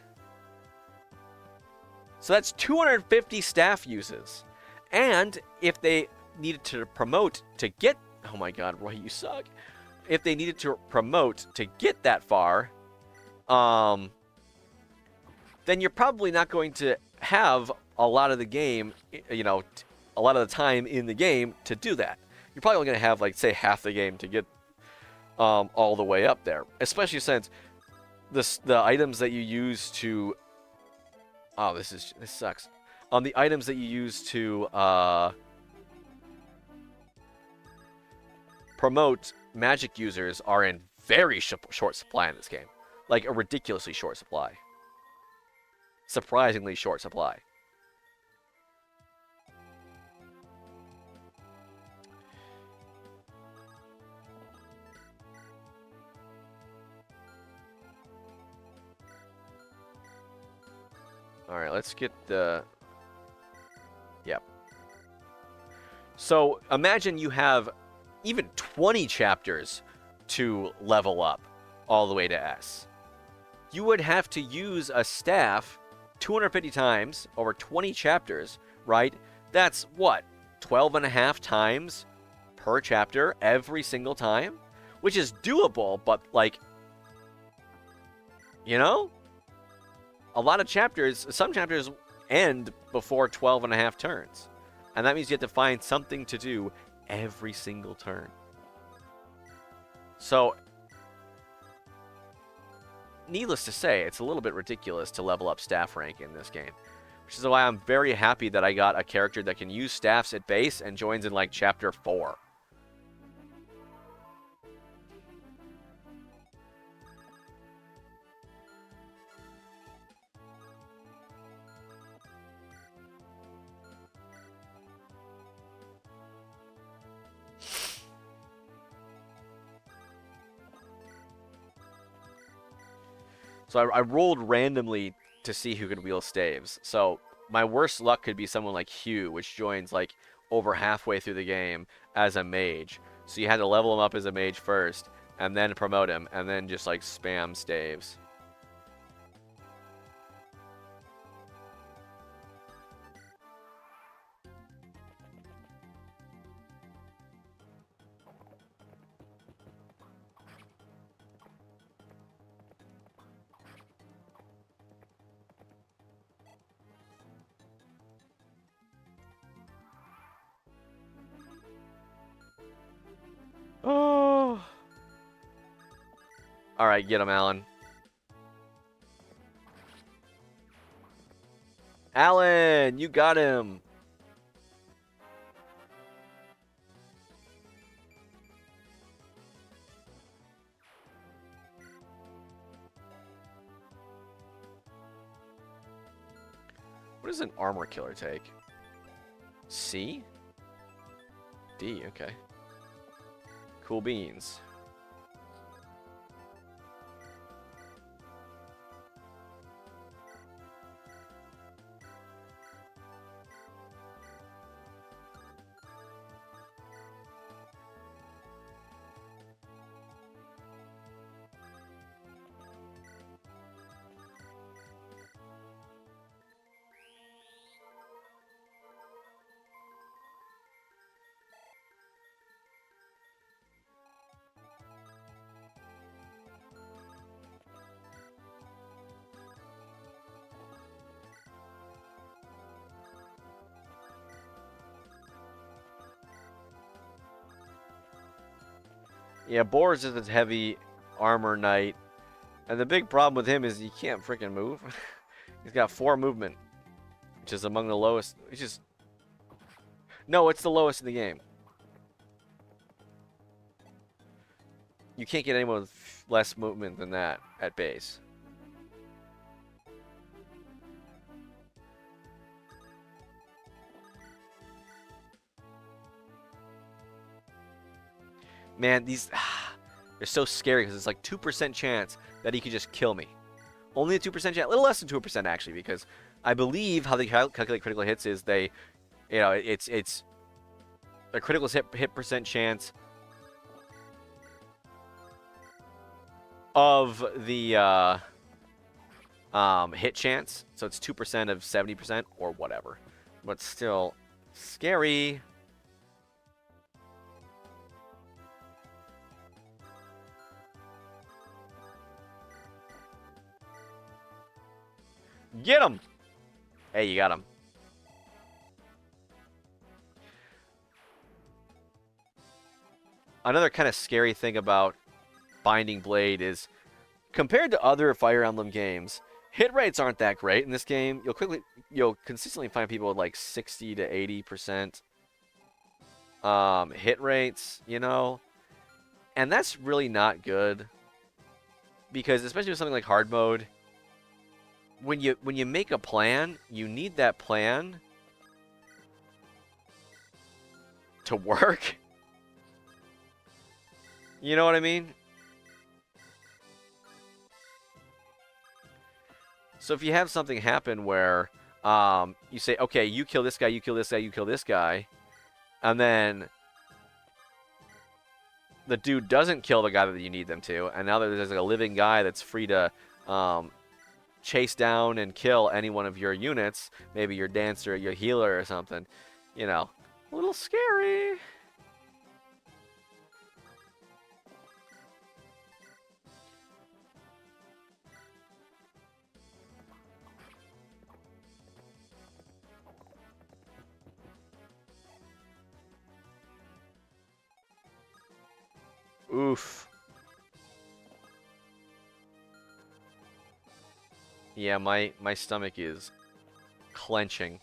So that's 250 staff uses. And if they needed to promote to get... Oh my god, Roy, you suck. If they needed to promote to get that far, then you're probably not going to have a lot of the game, you know, a lot of the time in the game to do that. You're probably only going to have, like, say, half the game to get all the way up there. Especially since the items that you use to... Oh, this sucks. The items that you use to promote magic users are in very short supply in this game. Like, a ridiculously short supply. Surprisingly short supply. Alright, let's get the... Yep. So, imagine you have even 20 chapters to level up all the way to S. You would have to use a staff 250 times over 20 chapters, right? That's what? 12 and a half times per chapter every single time? Which is doable, but like, you know? A lot of chapters, some chapters end before 12 and a half turns. And that means you have to find something to do every single turn. So, needless to say, it's a little bit ridiculous to level up staff rank in this game. Which is why I'm very happy that I got a character that can use staffs at base and joins in like chapter 4. So I rolled randomly to see who could wield staves. So my worst luck could be someone like Hugh, which joins like over halfway through the game as a mage. So you had to level him up as a mage first, and then promote him, and then just like spam staves. Oh. Alright, get him, Alan. Alan, you got him. What does an armor killer take? C? D, okay. Cool beans. Yeah, Boris is a heavy armor knight. And the big problem with him is he can't freaking move. He's got 4 movement, which is among the lowest. Which is... No, it's the lowest in the game. You can't get anyone with less movement than that at base. Man, these... they're so scary because it's like 2% chance that he could just kill me. Only a 2% chance. A little less than 2% actually, because I believe how they calculate critical hits is they... You know, it's a critical hit percent chance of the hit chance. So it's 2% of 70% or whatever. But still scary. Get him! Hey, you got him. Another kind of scary thing about Binding Blade is, compared to other Fire Emblem games, hit rates aren't that great in this game. You'll consistently find people with like 60 to 80% hit rates, you know, and that's really not good, because especially with something like hard mode, when you make a plan, you need that plan to work. You know what I mean? So if you have something happen where you say, okay, you kill this guy, you kill this guy, you kill this guy, and then the dude doesn't kill the guy that you need them to, and now there's like a living guy that's free to chase down and kill any one of your units, maybe your dancer, your healer or something, you know, a little scary. Oof. Yeah, my stomach is clenching.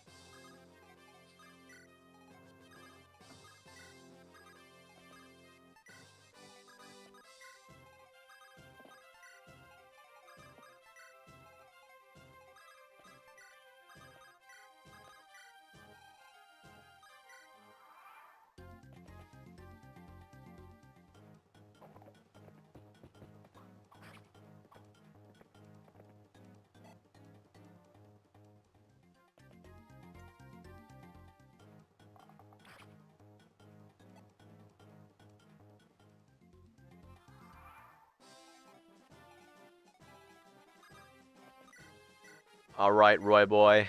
All right, Roy boy.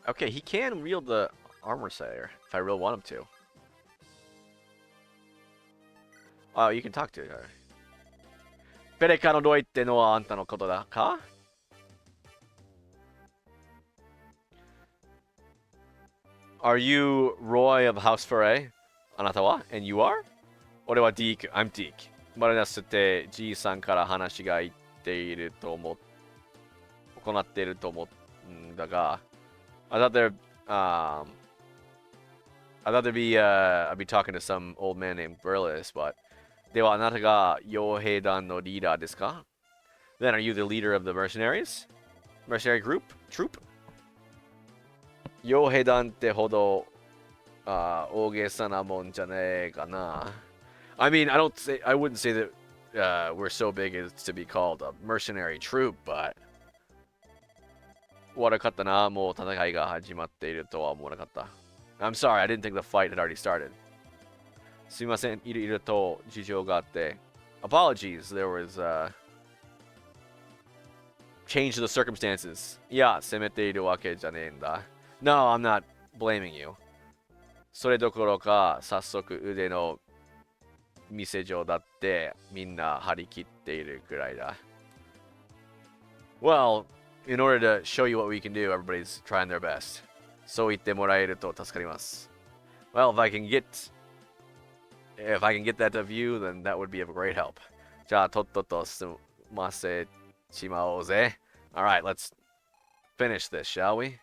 Okay, he can wield the armor sayer if I really want him to. Oh, you can talk to her. ペレカのロイってのはあんたのことだか? Are you Roy of House Foray? あなたは? And you are? 俺は Deke. I'm Deke. マルナスってじいさんから話が言っていると行っていると思うんだが、I thought I'd be talking to some old man named Burles, but ではあなたが傭兵団のリーダーですか? Then are you the leader of the mercenaries? Mercenary group? Troop? 傭兵団ってほど大げさなもんじゃねえかな. I mean, I wouldn't say that we're so big as to be called a mercenary troop, but 悪かったな、もう戦いが始まっているとは思わなかった。I'm sorry, I didn't think the fight had already started. すいません、いろいろと事情があって。Apologies, there was change to the circumstances. いや、責めているわけじゃねえんだ。No, I'm not blaming you. それどころか、早速腕の見せ場だってみんな張り切っているくらいだ。Well, in order to show you what we can do, everybody's trying their best. そう言ってもらえると助かります。Well, if I can get that of you, then that would be of great help. じゃあ、とっとと済ませちまおうぜ。Alright, let's finish this, shall we?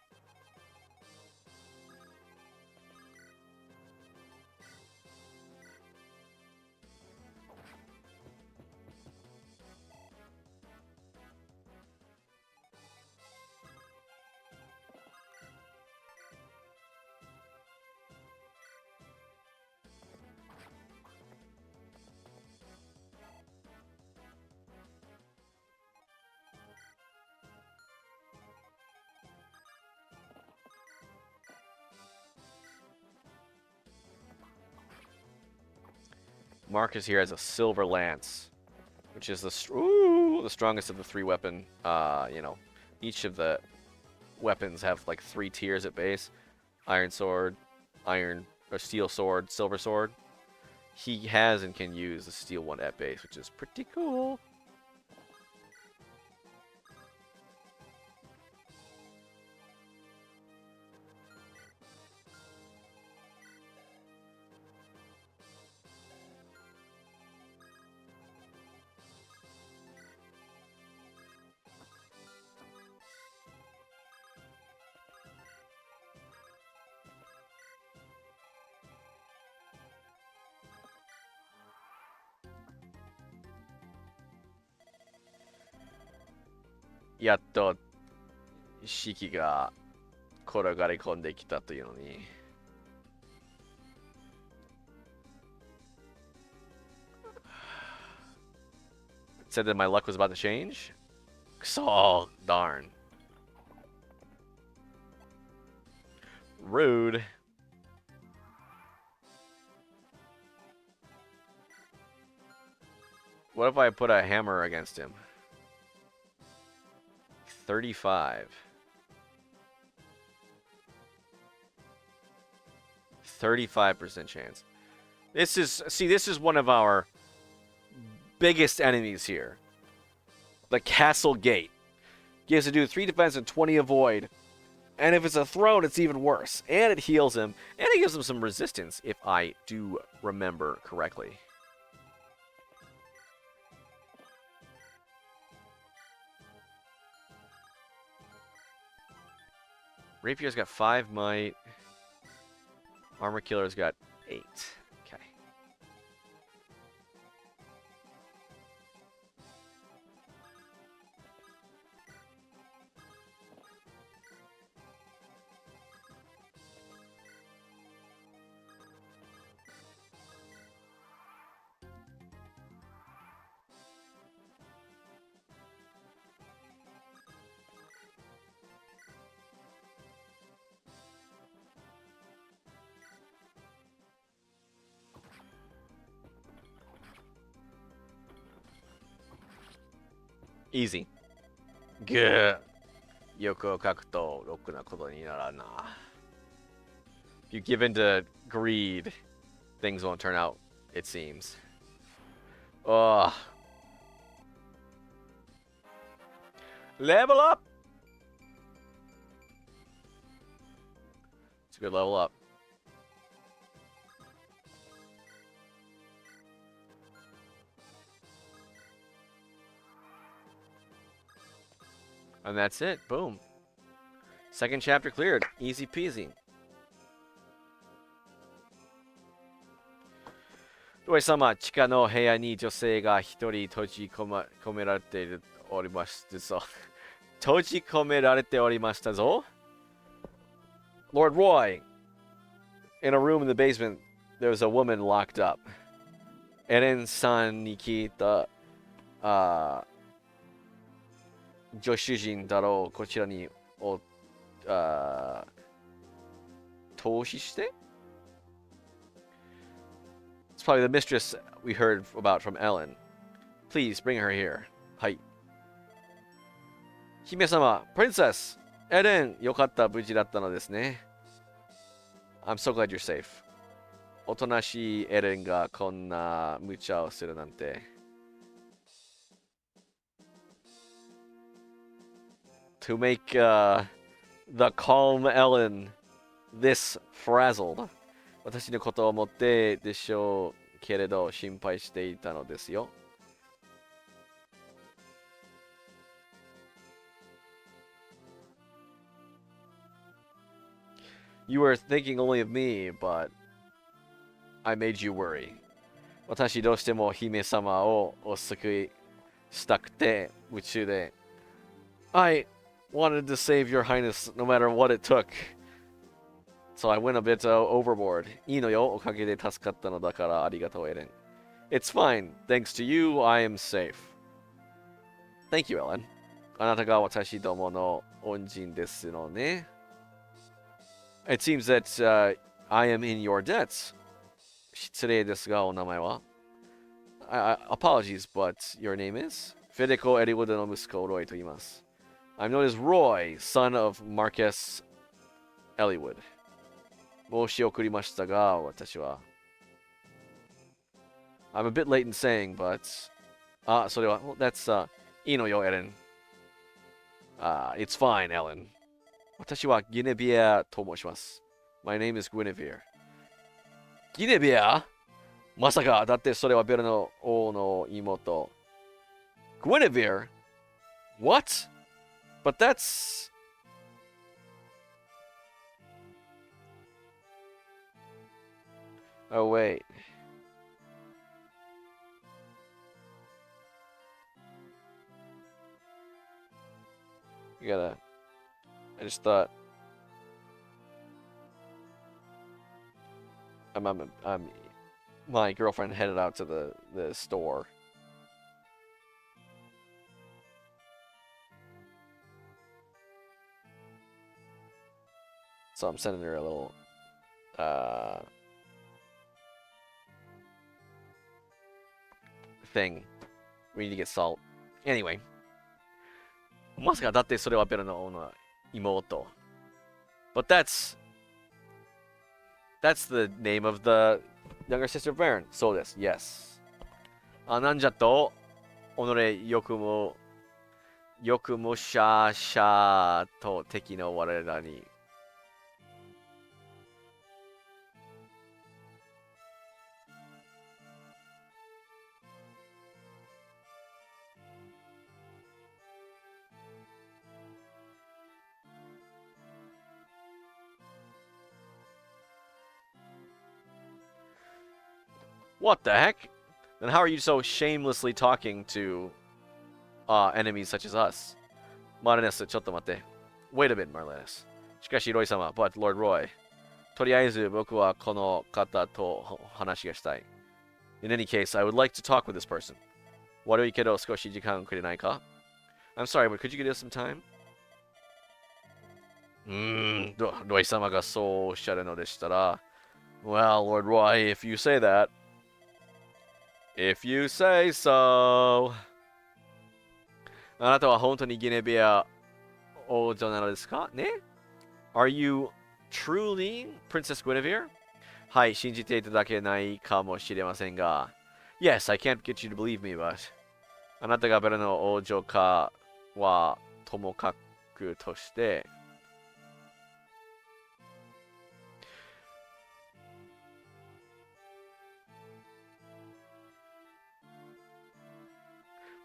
Marcus here has a silver lance, which is the strongest of the three weapon. Each of the weapons have like 3 tiers at base: iron sword, steel sword, silver sword. He has and can use the steel one at base, which is pretty cool. Yatto 四季が転がり込んできたというのに。Said that my luck was about to change? Oh, darn. Rude. What if I put a hammer against him? 35. 35% chance. This is one of our biggest enemies here. The Castle Gate. Gives a dude 3 defense and 20 avoid. And if it's a throne, it's even worse. And it heals him. And it gives him some resistance, if I do remember correctly. Rapier's got 5 might. Armor Killer's got 8. Okay. Easy. Gah. Yokoを書くとろくなことにならな. If you give in to greed, things won't turn out, it seems. Ugh. Level up! It's a good level up. And that's it. Boom. Second chapter cleared. Easy peasy. ロイ様、地下の部屋に女性が一人閉じ込められておりましたぞ。閉じ込められておりましたぞ。Lord Roy, in a room in the basement, there's a woman locked up. エレンさんに聞いた、助手人だろう、こちらに投資して It's probably the mistress we heard about from Ellen. Please bring her here. はい。姫様、Princess! エレン、よかった、無事だったのですね。I'm so glad you're safe. おとなしいエレンがこんな無茶をするなんて。To make the calm Ellen this frazzled. 私のことを思ってでしょうけれど心配していたのですよ。You were thinking only of me, but I made you worry. 私どうしても姫様をお救いしたくて夢中で。I wanted to save your highness no matter what it took. So I went a bit overboard. いいのよ、おかげで助かったのだからありがとう、エレン。It's fine. Thanks to you, I am safe. Thank you, Ellen. あなたが私どもの恩人ですのね。It seems that I am in your debts. 失礼ですが、お名前は？Apologies, but your name is? フェデコ・エリウッドの息子、ロイと言います。I'm known as Roy, son of Marcus Ellywood. 申し送りましたが、私は。I'm a bit late in saying, but... それは、that's, いいのよ、エレン。It's fine, Ellen. 私はギネビアと申します。My name is Guinevere. ギネビア？まさか、だってそれはベルの王の妹。Guinevere? What? But that's... Oh, wait. You gotta... I just thought... My girlfriend headed out to the store. So I'm sending her a little... thing. We need to get salt. Anyway. まさかだってそれはベルの王の妹。But that's the name of the younger sister of Baron. そうです。Yes. なんじゃと、己よくもシャーシャーと敵の我らに。What the heck? Then how are you so shamelessly talking to enemies such as us? Marlenes, ちょっと待って。Wait a bit, Marlenes. しかし、ロイ様、but Lord Roy. とりあえず僕はこの方と話がしたい。In any case, I would like to talk with this person. 悪いけど少し時間くれないか？ I'm sorry, but could you give us some time? ロイ様がそうおっしゃるのでしたら。Well, Lord Roy, if you say that. If you say so. あなたは本当にギネビア王女なのですかね？ Are you truly Princess Guinevere? はい、信じていただけないかもしれませんが。Yes, I can't get you to believe me, but あなたがベルの王女かはともかくとして、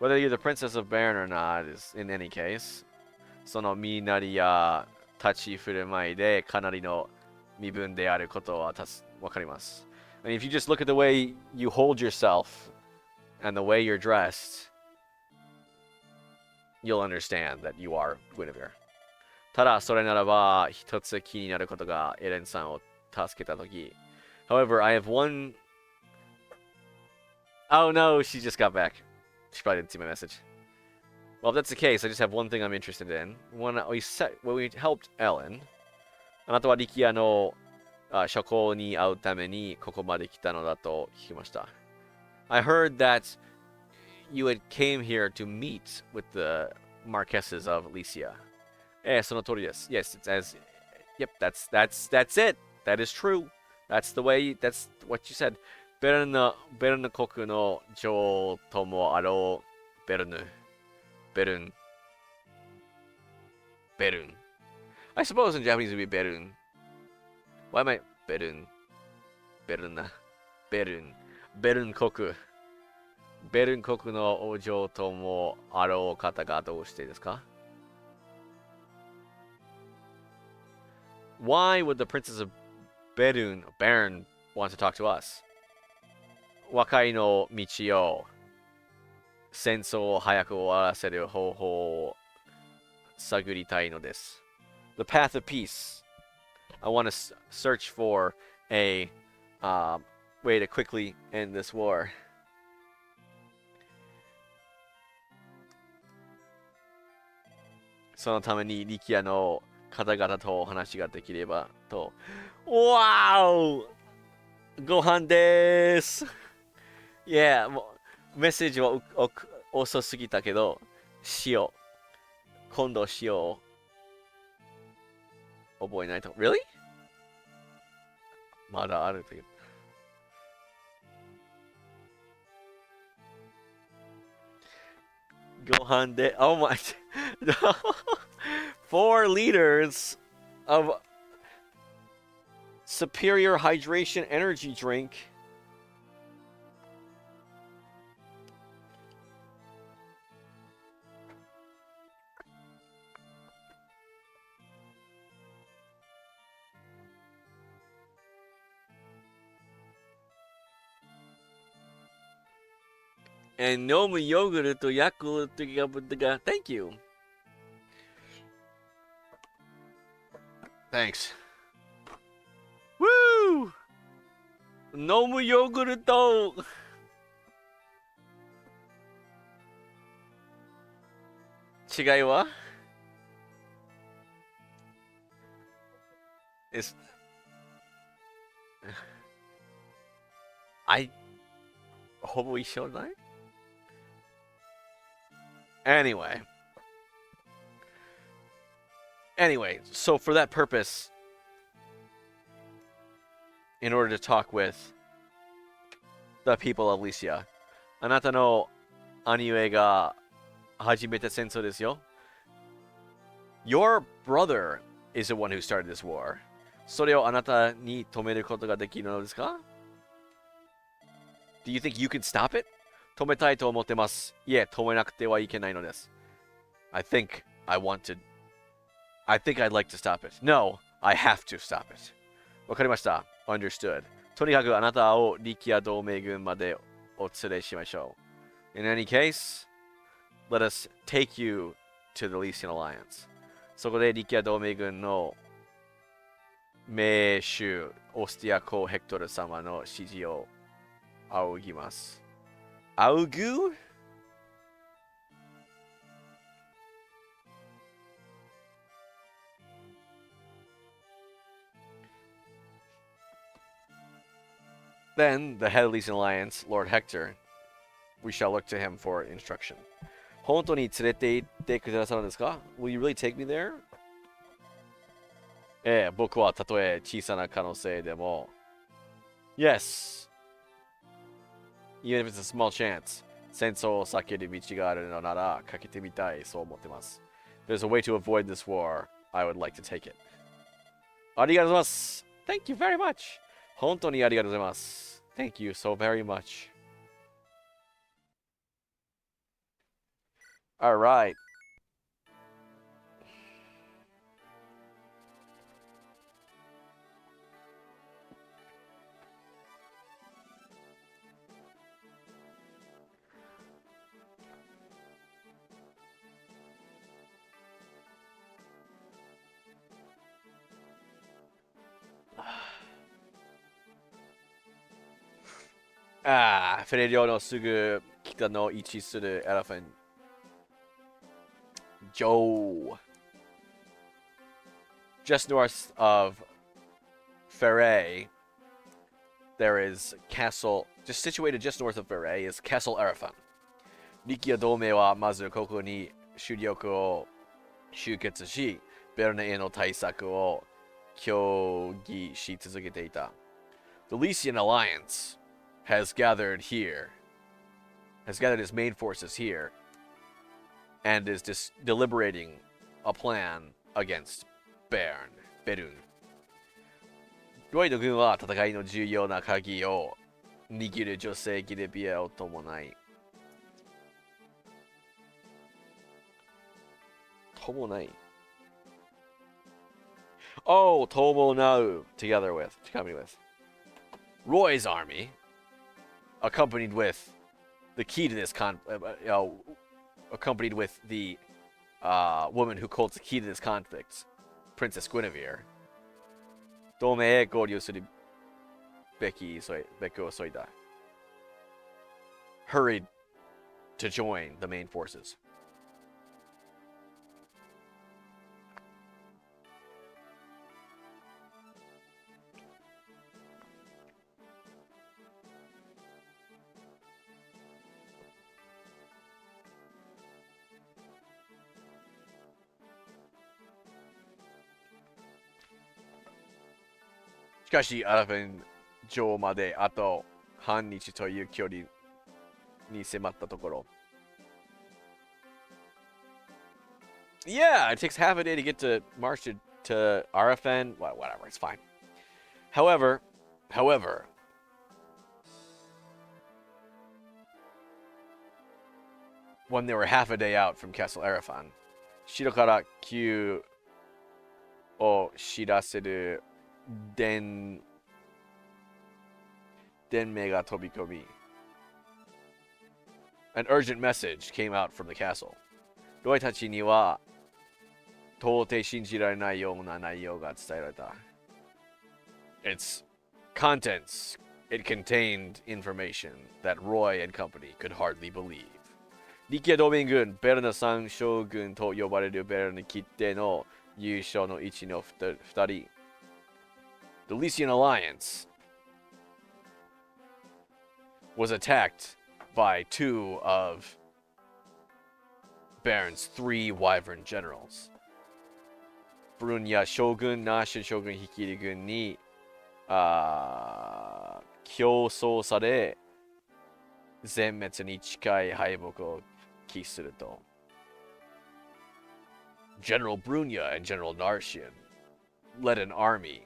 Whether you're the Princess of Baron or not is in any case. その身なりや立ち振る舞いでかなりの身分であることはわかります。I mean, if you just look at the way you hold yourself and the way you're dressed, you'll understand that you are Guinevere. ただ、それならば、一つ気になることが、エレンさんを助けたとき。However, I have one... Oh no, she just got back. She probably didn't see my message. Well, if that's the case, I just have one thing I'm interested in. When we helped Ellen, あなたは力也の諸行に会うためにここまで来たのだと聞きました。I heard that you had came here to meet with the Marquesses of Lycia. その通りです。Yes, it's as... Yep, that's it. That is true. That's the way, that's what you said. ベルヌ国の女王ともあろうベルヌ。ベルン。ベルン。I suppose in Japanese it would be ベルン。Why am I ベルン？ベルナ。ベルン。ベルン国。ベルン国の王女ともあろう方がどうしてですか？ Why would the princess of Baron want to talk to us? 和解の道を戦争を早く終わらせる方法を探りたいのです。The path of peace. I want to search for a way to quickly end this war. そのために力也の方々とお話ができればと。わお！ご飯です。いや、もうメッセージは遅すぎたけど、塩。今度塩を覚えないと。Really? まだあるという。ご飯で、Oh my... 4 liters of superior hydration energy drink. And Nomu yogurt to Yakult. Thank you. Thanks. Woo! Nomu yogurt. 違いは is I ほぼ一緒ない Anyway, so for that purpose, in order to talk with the people of Lycia, あなたの兄上が始めた戦争ですよ。Your brother is the one who started this war. それをあなたに止めることができるのですか Do you think you can stop it? 止めたいと思ってます。いえ、止めなくてはいけないのです。I think I'd like to stop it. No, I have to stop it. わかりました。Understood. とにかくあなたを力也同盟軍までお連れしましょう。In any case, let us take you to the Lycian Alliance. そこで力也同盟軍の名手オスティア公ヘクトル様の指示を仰ぎます。仰ぐ Then, the head of the Lycian Alliance, Lord Hector, we shall look to him for instruction. 本当に連れて行ってくださるんですか Will you really take me there? ええ、僕はたとえ小さな可能性でも Yes. Even if it's a small chance. 戦争を避ける道があるのならかけてみたい、そう思ってます。There's a way to avoid this war. I would like to take it. ありがとうございます。Thank you very much. 本当にありがとうございます。Thank you so very much. Alright. フェレリオのすぐ北の位置するエレファンジョー Just north of Ferre, there is Castle, just situated just north of Ferre is Castle Arafan. 力也同盟はまずここに主力を集結し、ベルネへの対策を協議し続けていた。The Lycian Alliance has gathered its main forces here, and is deliberating a plan against Berun. ロイド軍は戦いの重要な鍵を握る女性ギレビアを伴い、Oh, Tomonau, together with, to accompany with. Roy's army, accompanied with the key to this accompanied with the woman who holds the key to this conflict, Princess Guinevere. 同盟へ合流するべきを急いだ. Hurried to join the main forces. Yeah, it takes half a day to get to march to Arafan. Whatever, it's fine. However, when they were half a day out from Castle Arafan, 城から急を知らせる電名が飛び込み. An urgent message came out from the castle. ロイたちには到底信じられないような内容が伝えられた. Its contents, it contained information that Roy and company could hardly believe. 力也同盟軍、ベルナ三将軍と呼ばれるベルナ切手の優勝の位置の2人. The Lycian Alliance was attacked by two of Baron's 3 Wyvern generals. ブルンや将軍、ナーシュ将軍率いる軍に競争され、全滅に近い敗北を喫すると。General Brunya and General Narshian led an army,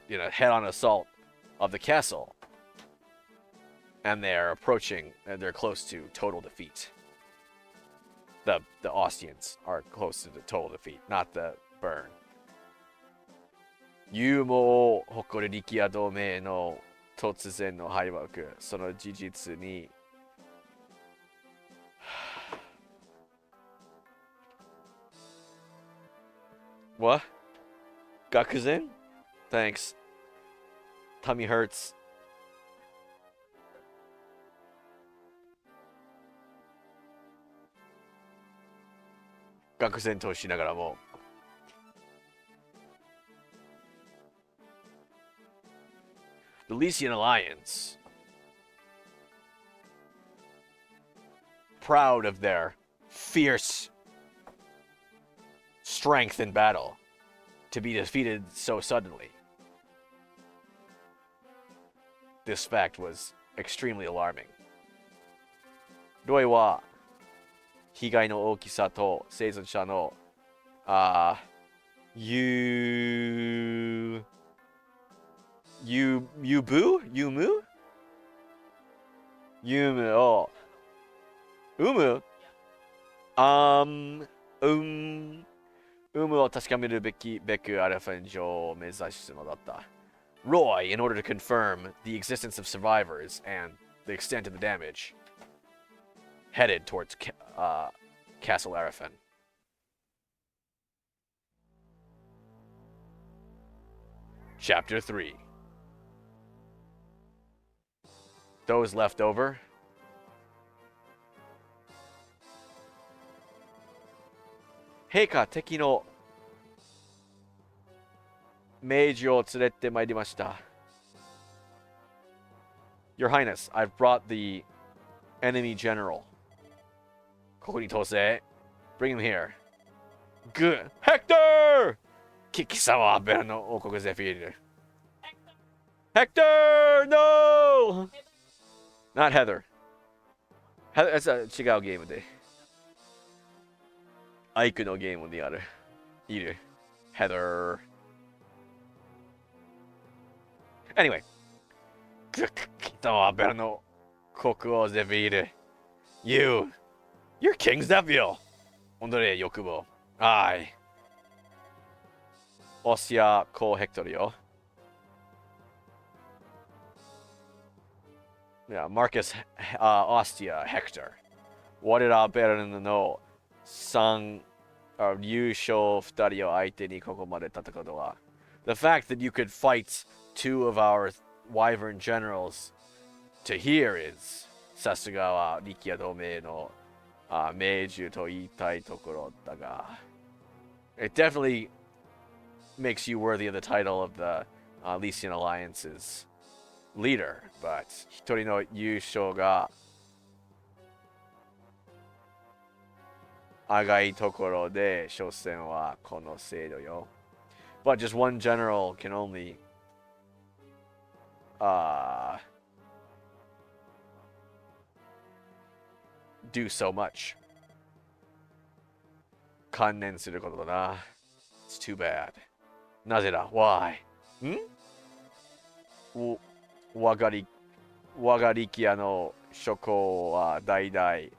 head-on assault of the castle, and they're approaching, and they're close to total defeat. The Ostians are close to the total defeat, not the burn. 勇猛を誇る力也同盟の突然の敗北、その事実にWhat? Gakuzen? Thanks. Tummy hurts. Gakuzen としながらも The Lycian Alliance, proud of their fierce strength in battle, to be defeated so suddenly. This fact was extremely alarming. ロイは被害の大きさと生存者のユムを有無を確かめるべくアルファン城を目指すのだった。Roy, in order to confirm the existence of survivors and the extent of the damage, headed towards Castle Chapter 3. Those left over. Heika, teki no meiji o tsurette mairimashita. Your Highness, I've brought the enemy general. Koko ni tose. Bring him here. Good. Hector! Kikisama wa better no okoku Zephyr. Hector! No! Not Heather. Heather, that's a chigao game de. Aiku no game on the other. Either. Heather. Anyway. You're King's nephew. Ondore yokubo. Aye. Ostia ko Hector yo. Yeah, Marcus Ostia Hector. What did I better than know? San Yusho Futari o aite ni koko made tatakado wa. The fact that you could fight two of our wyvern generals to here is Sasugawa Rikia Dome no Meiju to itai tokoro daga. It definitely makes you worthy of the title of the Lycian Alliance's leader, but Hitori no Yusho ga agai tokoro de shosen wa kono seido yo. But just one general can only do so much. Kannen suru koto da na. It's too bad. Naze da? Why? Wagarikia no shoko wa daidai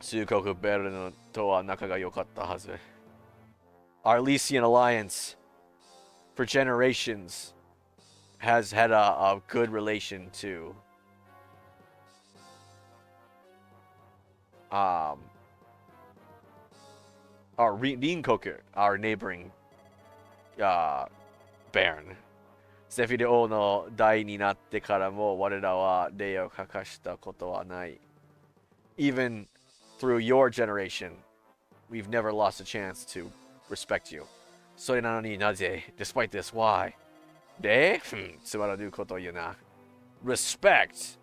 Tsukoku beru to wa naka ga yokatta hazu. Our Lycian alliance for generations has had a good relation to our Rinkoku, our neighboring baron. Zephyr O no dai ni natte kara mo warera wa rei o kakashita koto wa nai. Even through your generation, we've never lost a chance to respect you. Sore na no ni naze, despite this, why? De? Tsumaranu koto iu na. Respect!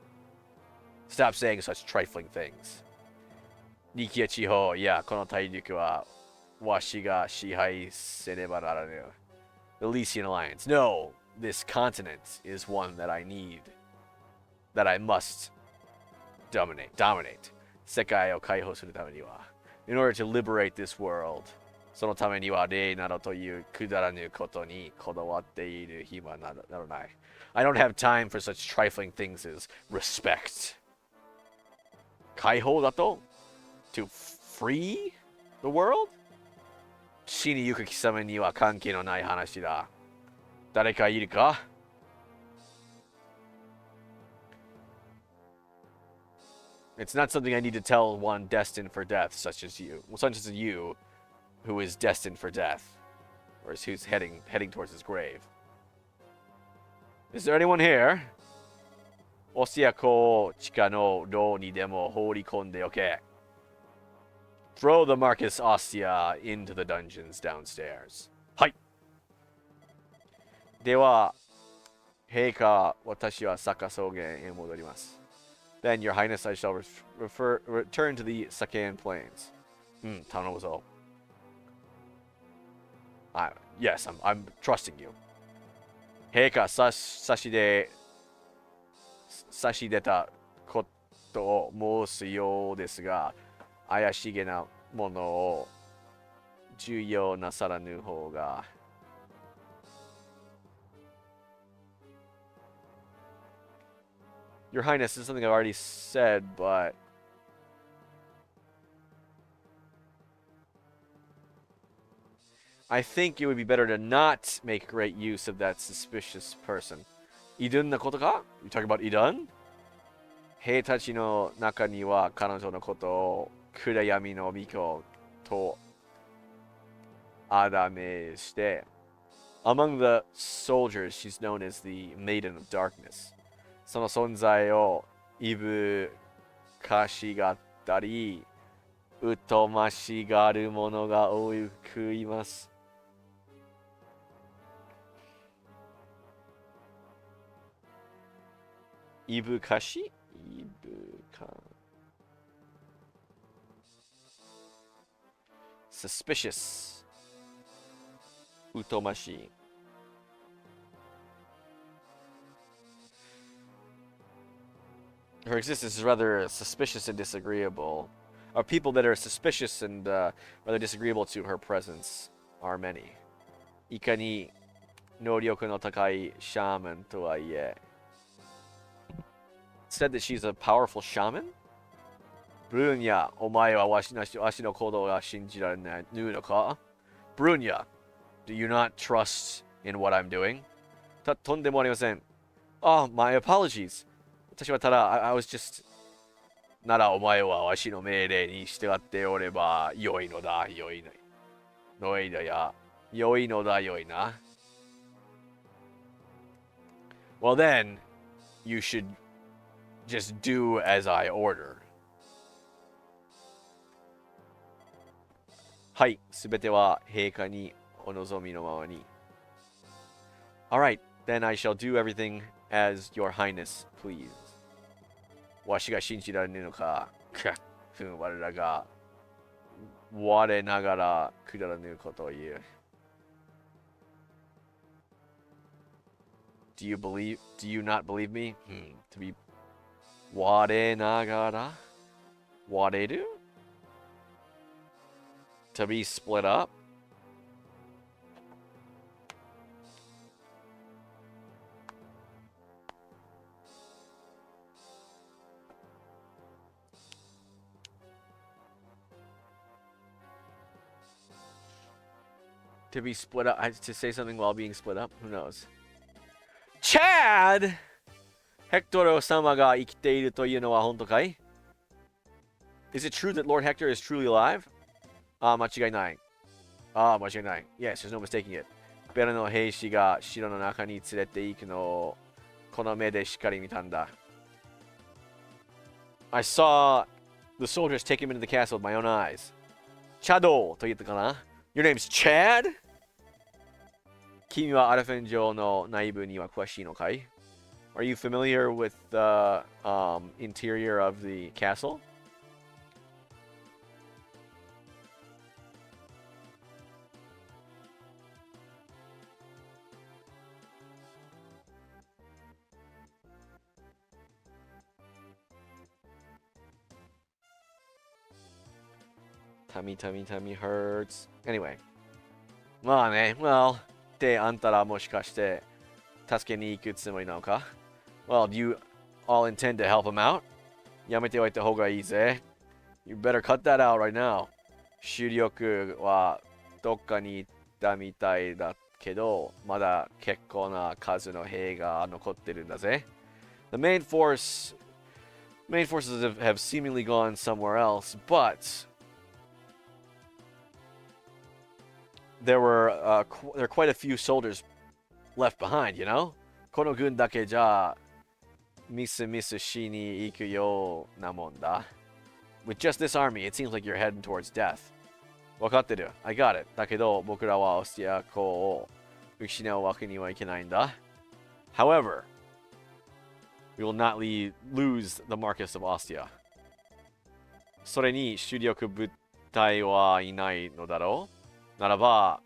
Stop saying such trifling things. Nikia chiho, yeah, kono tairyuku wa washi ga shihai sereba naranu. The Lycian Alliance. No, this continent is one that I need. That I must dominate. Sekai o kaihou suru tame ni wa. In order to liberate this world. そのためには礼などというくだらぬことにこだわっている暇などない。I don't have time for such trifling things as respect. 解放だと To free the world? 死にゆく貴様には関係のない話だ。誰かいるか? It's not something I need to tell one destined for death, such as you. Who is destined for death, or who's heading towards his grave. Is there anyone here? Osia ko chika no ro ni demo horikonde oke. Throw the Marcus Ostia into the dungeons downstairs. Hai. Dewa, heika watashi wa Saka Sogen e modorimasu. Then, Your Highness, I shall return to the Sakaean plains. Tanozo. Yes, I'm trusting you. Heika sashi deta koto o mosu you desu ga, ayashige na mono o juyou nasaranu hou ga. Your Highness, this is something I've already said, but I think it would be better to not make great use of that suspicious person. Idun na koto ka? You talking about Idun? Hei tachi no naka ni wa kanajo no koto o kurayami no miko to adame shite Among the soldiers, she's known as the Maiden of Darkness. その存在をいぶかしがったり、疎ましがる者が多くいます。いぶかしいぶか suspicious 疎ましい Her existence is rather suspicious and disagreeable. Or people that are suspicious and rather disagreeable to her presence are many. いかに能力の高いシャーマンとはいえ said that she's a powerful shaman? ブルーニャ、お前はわしの行動が信じられないのか? Brunya, do you not trust in what I'm doing? とんでもありません。Oh, my apologies. 私はただ、I was just... ならお前はわしの命令に従っておれば良いのだ、良いな。Well then, you should just do as I order. はい、すべては陛下にお望みのままに。Alright, then I shall do everything as your highness please. わしが信じられぬのか、我らが我ながらくだらぬことを言う。Do you not believe me? To be 我ながら我る To be split up? To be split up? To say something while being split up? Who knows? Chad! ヘクトル様が生きているというのは本当かい? Is it true that Lord Hector is truly alive? 間違いない。間違いない。Yes, there's no mistaking it. ベラの兵士が城の中に連れて行くのをこの目でしっかり見たんだ。I saw the soldiers take him into the castle with my own eyes. チャドと言ったかな? Your name's Chad? 君はアルフェン城の内部には詳しいのかい? Are you familiar with the interior of the castle? Tummy hurts. Anyway. まあね、well, で、あんたらもしかして助けに行くつもりなのか? Well, do you all intend to help him out? やめておいた方がいいぜ。You better cut that out right now. 主力はどっかに行ったみたいだけど、まだ結構な数の兵が残ってるんだぜ。The main forces have seemingly gone somewhere else, but there are quite a few soldiers left behind, you know? この軍だけじゃミスしに行くようなもんだ。With just this army, it seems like you're heading towards death. わかってる。I got it. だけど僕らはオスティア港を失うわけにはいけないんだ。However, we will not lose the Marquess of Ostia. それに主力部隊はいないのだろう? ならば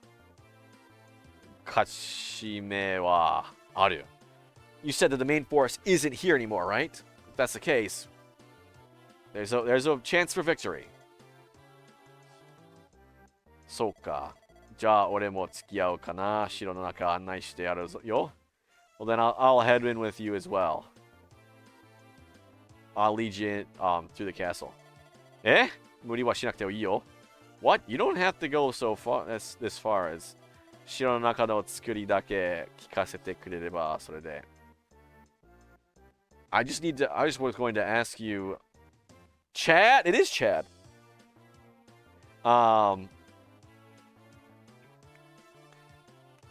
勝ち目はある。You said that the main force isn't here anymore, right? If that's the case, there's a chance for victory. そうか。じゃあ俺も付き合うかな。城の中案内してやるよ。Well then I'll head in with you as well. I'll lead you through the castle. 無理はしなくてもいいよ。What? You don't have to go so far this far as 城の中の作りだけ聞かせてくれればそれで。I just was going to ask you, Chad? It is Chad.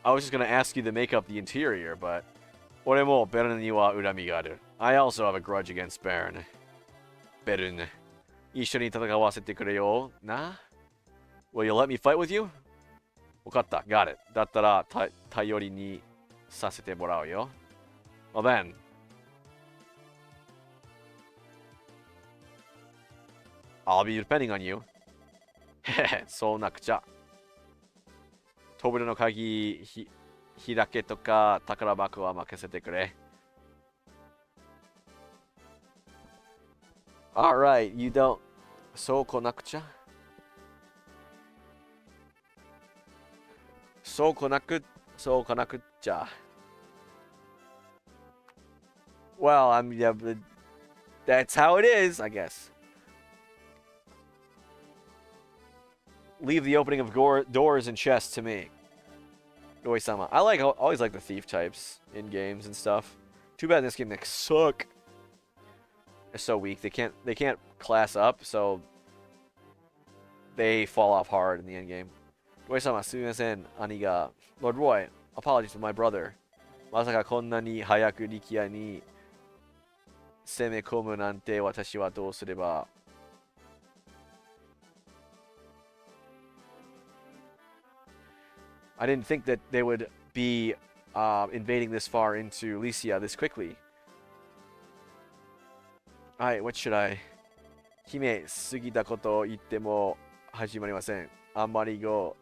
I was just gonna ask you to make up the interior, but... 俺もベルンには恨みがある. I also have a grudge against Baron. ベルン。一緒に戦わせてくれよな? Will you let me fight with you? わかった。Got it. だったら、頼りにさせてもらうよ. Well then. I'll be depending on you. へへ、そうなくちゃ。扉の鍵、開けとか宝箱は任せてくれ。Alright, you don't. そうこなくちゃ。そうこなくちゃ。Well, I mean, yeah, but that's how it is, I guess. Leave the opening of doors and chests to me. Doi-sama. I always like the thief types in games and stuff. Too bad in this game they suck. They're so weak. They can't class up, so they fall off hard in the end game. Doi-sama, sumimasen, ani ga. Lord Roy, apologies to my brother. Masaka konna ni hayaku Rikia ni semekomu nante watashi wa dou sureba. I didn't think that they would be invading this far into Lycia this quickly. Alright, what should I... Hime, sugita koto itte mo hajimarimasen. Anmari go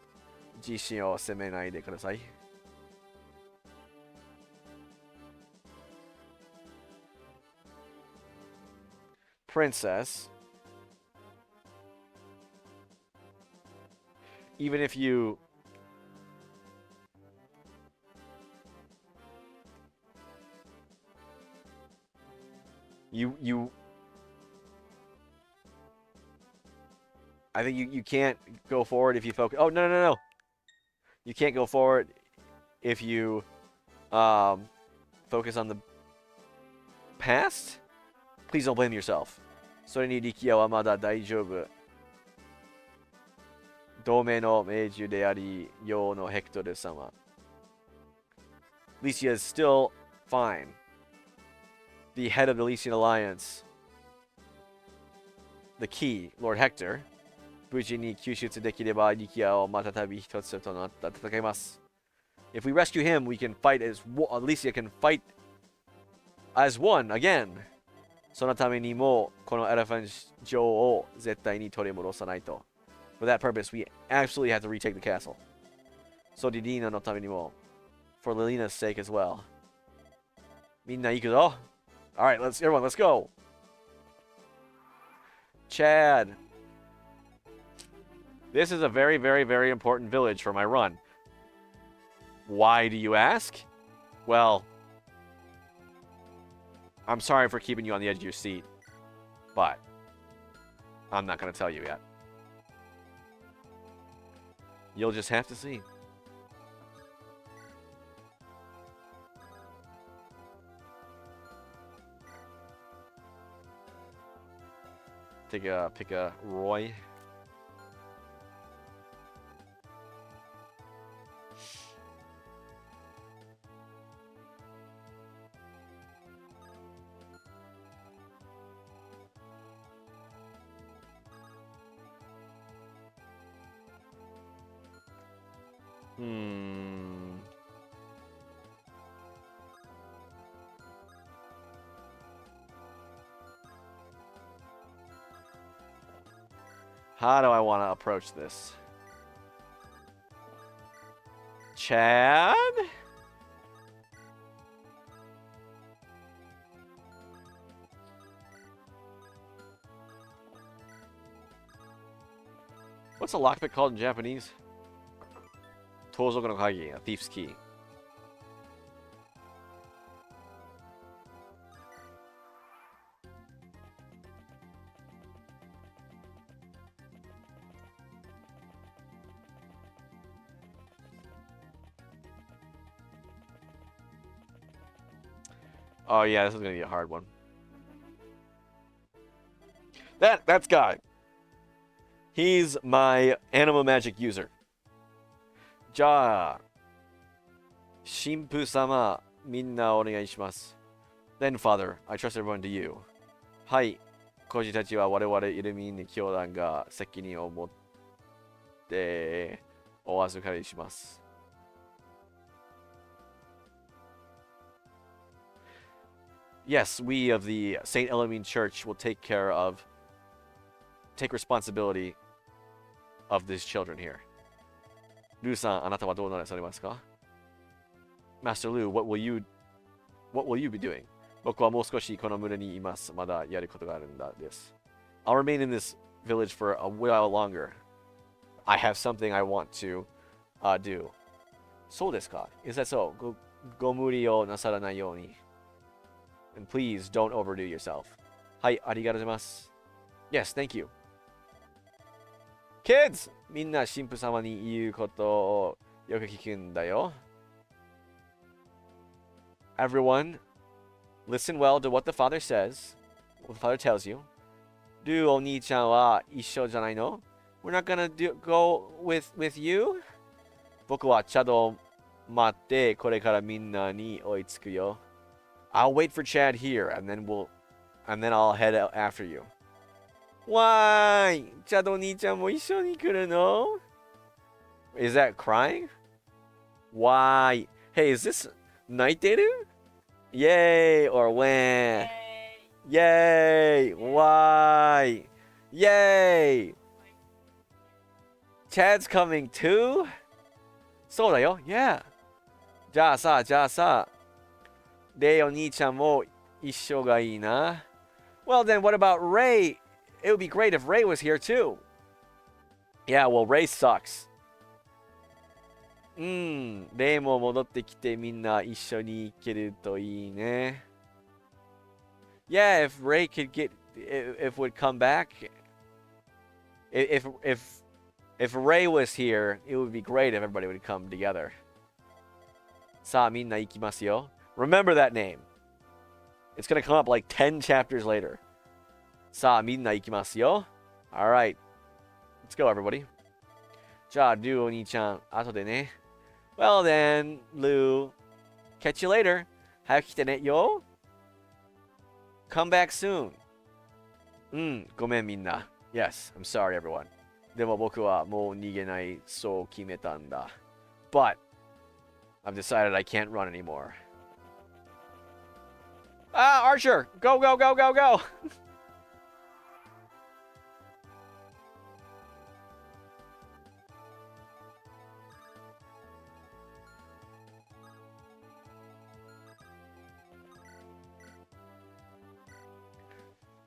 jishin o semenai de kudasai. Princess. Even if you... I think you can't go forward if you focus. Oh, no. You can't go forward if you focus on the past? Please don't blame yourself. それに力也はまだ大丈夫。同盟の盟主であり、ようのヘクトル様。Lycia is still fine. The head of the Lycian Alliance, the key, Lord Hector, 無事に救出できれば力也をまたたび一つとなった戦います。If we rescue him, we can fight as Lycia can fight as one again. そのためにもこのエレファント城を絶対に取り戻さないと。For that purpose, we absolutely have to retake the castle. そうリリーナのためにも for Lilina's sake as well. みんな行くぞ。Alright, everyone, let's go. Chad. This is a very, very, very important village for my run. Why do you ask? Well, I'm sorry for keeping you on the edge of your seat, but I'm not going to tell you yet. You'll just have to see. Pick a Roy. How do I want to approach this? Chad? What's a lockpick called in Japanese? Tozoku no Kagi, a thief's key. Oh yeah, this is gonna be a hard one. That's Guy. He's my animal magic user. Ja. Shimpu-sama, minna onegai shimasu. Then, Father, I trust everyone to you. Hai, koji tachi wa wareware Illumine Kyodan ga sekinin o motte o azukari shimasu. Yes, we of the St. Illumine Church will take responsibility of these children here. Lu-san, anata wa dou nasarimasu ka? Master Lu, what will you be doing? Boku wa mou skoshi kono mure ni imasu. Mada yaru koto ga aru n da desu. I'll remain in this village for a while longer. I have something I want to do. So desu ka? Is that so? Gomuri o nasaranai you ni. And please don't overdo yourself. Hai, arigatou gozaimasu. Yes, thank you. Kids! Minna shimpu-sama ni iu koto o yoku kikun da yo. Everyone, listen well to what the father says. What the father tells you. Do oni-chan wa issho janai no? We're not gonna go with you? Boku wa chado matte korekara minna ni oitsuku yo. I'll wait for Chad here, and then I'll head out after you. Why? Chad oni-chan mo issho ni kuru no? Is that crying? Why? Hey, is this night dating? Yay or wah? Yay! Why? Yay! Chad's coming too? So da yo? Yeah. Ja sa. Rei oni-chan mo issho ga ii na. Well then, what about Rei? It would be great if Rei was here too. Yeah, well, Rei sucks. Rei mo modotte kite minna issho ni ikeru to ii ne. Yeah, if Rei could would come back. If Rei was here, it would be great if everybody would come together. Sa minna ikimasu yo. Remember that name. It's gonna come up like 10 chapters later. Sa minna ikimasu yo. Alright. Let's go, everybody. Ja, Lu oni-chan, ato de ne. Well then, Lu. Catch you later. Hayakite ne yo. Come back soon. Gomen minna. Yes, I'm sorry, everyone. Demo boku wa mou nigenai so kimetan da. But I've decided I can't run anymore. Ah, Archer! Go, go, go, go, go!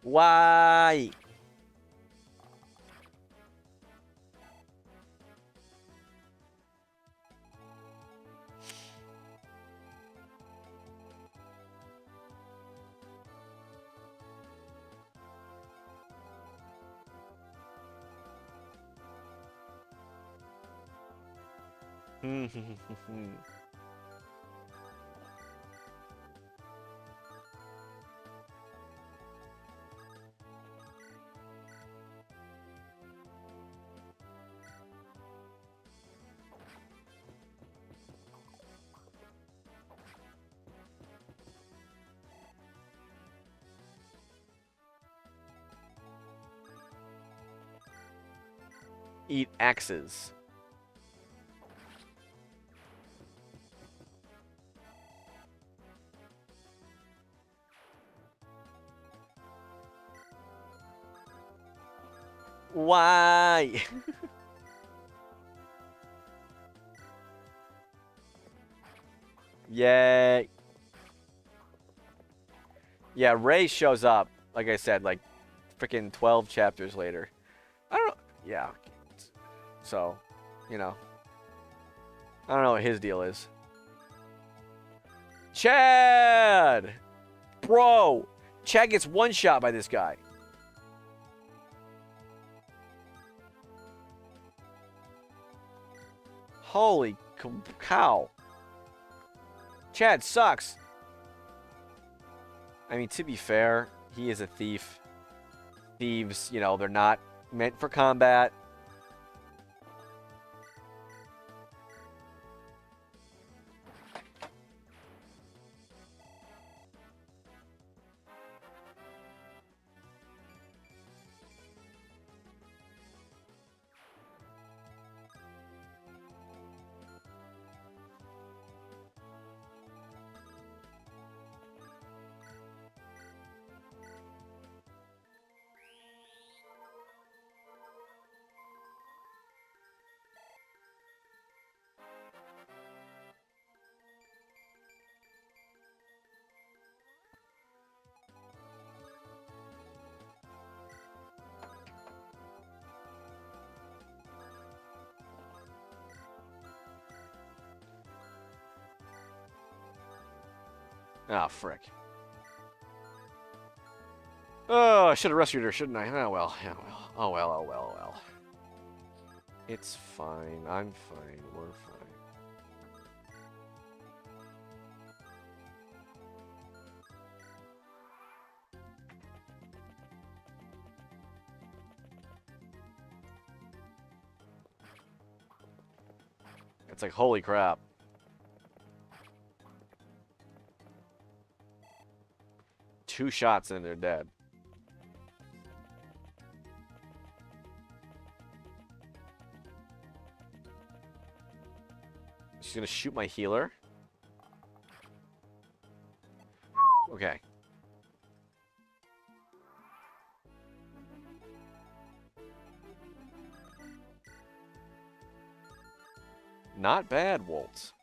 Why? Eat axes. Why? Yay. Yeah, Rei shows up, like I said, like freaking 12 chapters later. I don't know. Yeah. So, you know. I don't know what his deal is. Chad! Bro! Chad gets one shot by this guy. Holy cow. Chad sucks. I mean, to be fair, he is a thief. Thieves, you know, they're not meant for combat. Ah, frick. Oh, I should have rescued her, shouldn't I? Oh, well. Yeah, well. Oh, well, oh, well, oh, well. It's fine. I'm fine. We're fine. It's like, holy crap. Two shots and they're dead. She's gonna shoot my healer. Okay. Not bad, Waltz.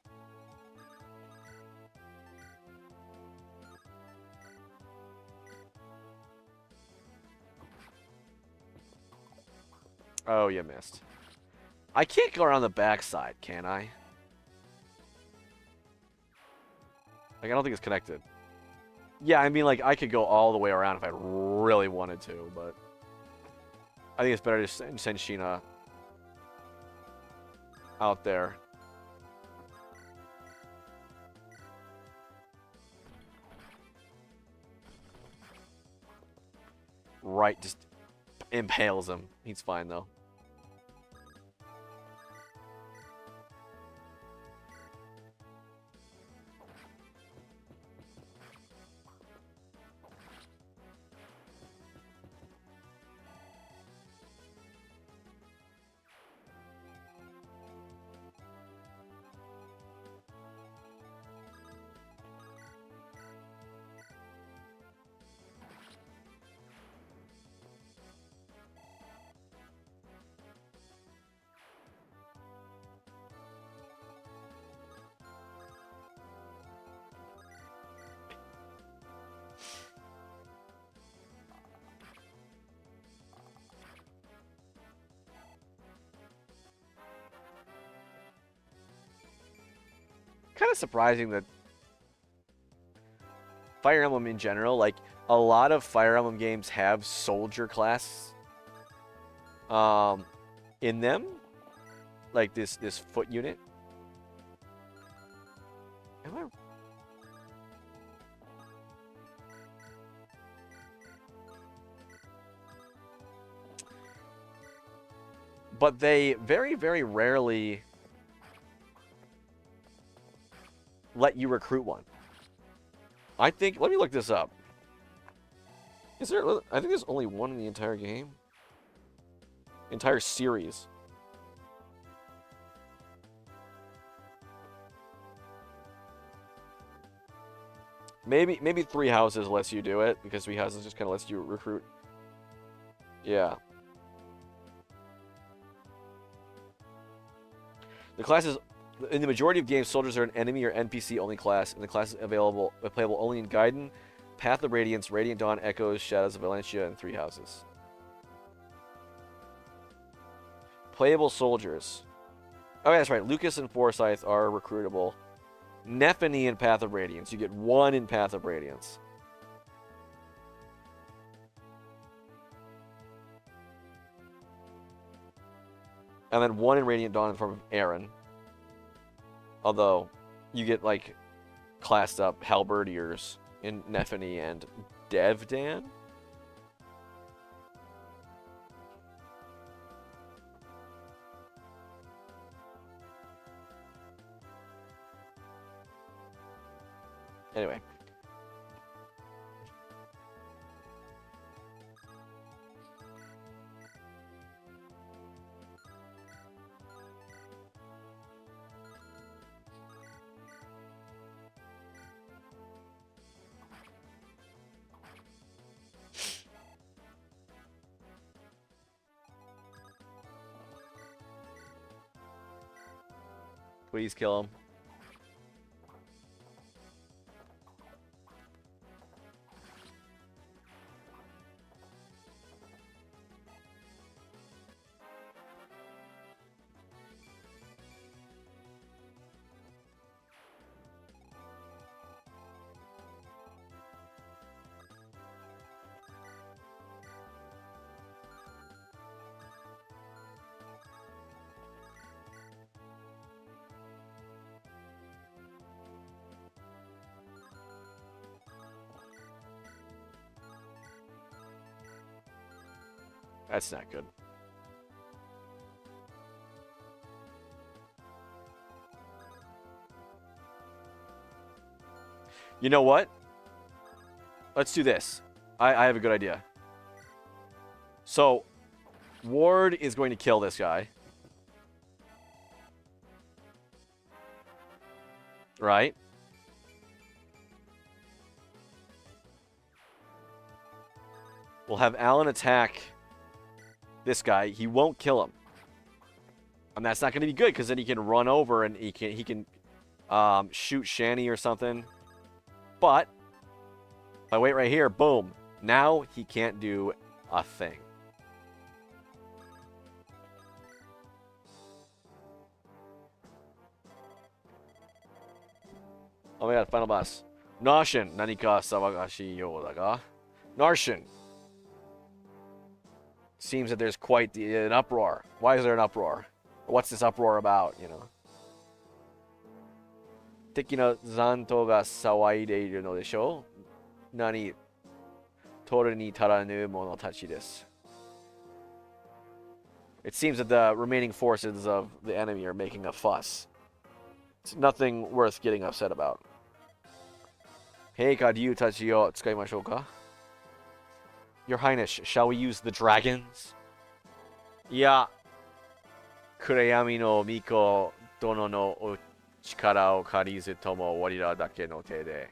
Oh, you missed. I can't go around the backside, can I? Like, I don't think it's connected. Yeah, I mean, like, I could go all the way around if I really wanted to, but... I think it's better to send Sheena out there. Right, just impales him. He's fine, though. Kind of surprising that Fire Emblem in general, like, a lot of Fire Emblem games have soldier class in them. Like this foot unit. Am I... But they very, very rarely let you recruit one. I think, let me look this up. Is there, I think there's only one in the entire game. Entire series. Maybe Three Houses lets you do it, because Three Houses just kind of lets you recruit. Yeah. The classes, in the majority of games, soldiers are an enemy or NPC only class, and the class is playable only in Gaiden, Path of Radiance, Radiant Dawn, Echoes, Shadows of Valencia, and Three Houses. Playable soldiers. Oh, yeah, that's right. Lucas and Forsyth are recruitable. Nephany in Path of Radiance. You get one in Path of Radiance. And then one in Radiant Dawn in form of Aaron. Although, you get, like, classed up halberdiers in Nephany and Devdan. Anyway. Please kill him. That's not good. You know what? Let's do this. I have a good idea. So, Ward is going to kill this guy. Right? We'll have Alan attack this guy. He won't kill him. And that's not going to be good, because then he can run over and he can shoot Shani or something. But, if I wait right here, boom. Now he can't do a thing. Oh my god, final boss. Narshin, nanika sawagashi yo da ga? Narshin. Seems that there's quite an uproar. Why is there an uproar? What's this uproar about, you know? Teki no zanto ga sawaideiru no desho? Nani toru ni taranu mono tachi desu. It seems that the remaining forces of the enemy are making a fuss. It's nothing worth getting upset about. Heika ryu tachi o tsukaimashou ka? Your Highness, shall we use the dragons? Yeah. Kureyami no Miko dono no o chikara o karizu tomo warira dake no te de.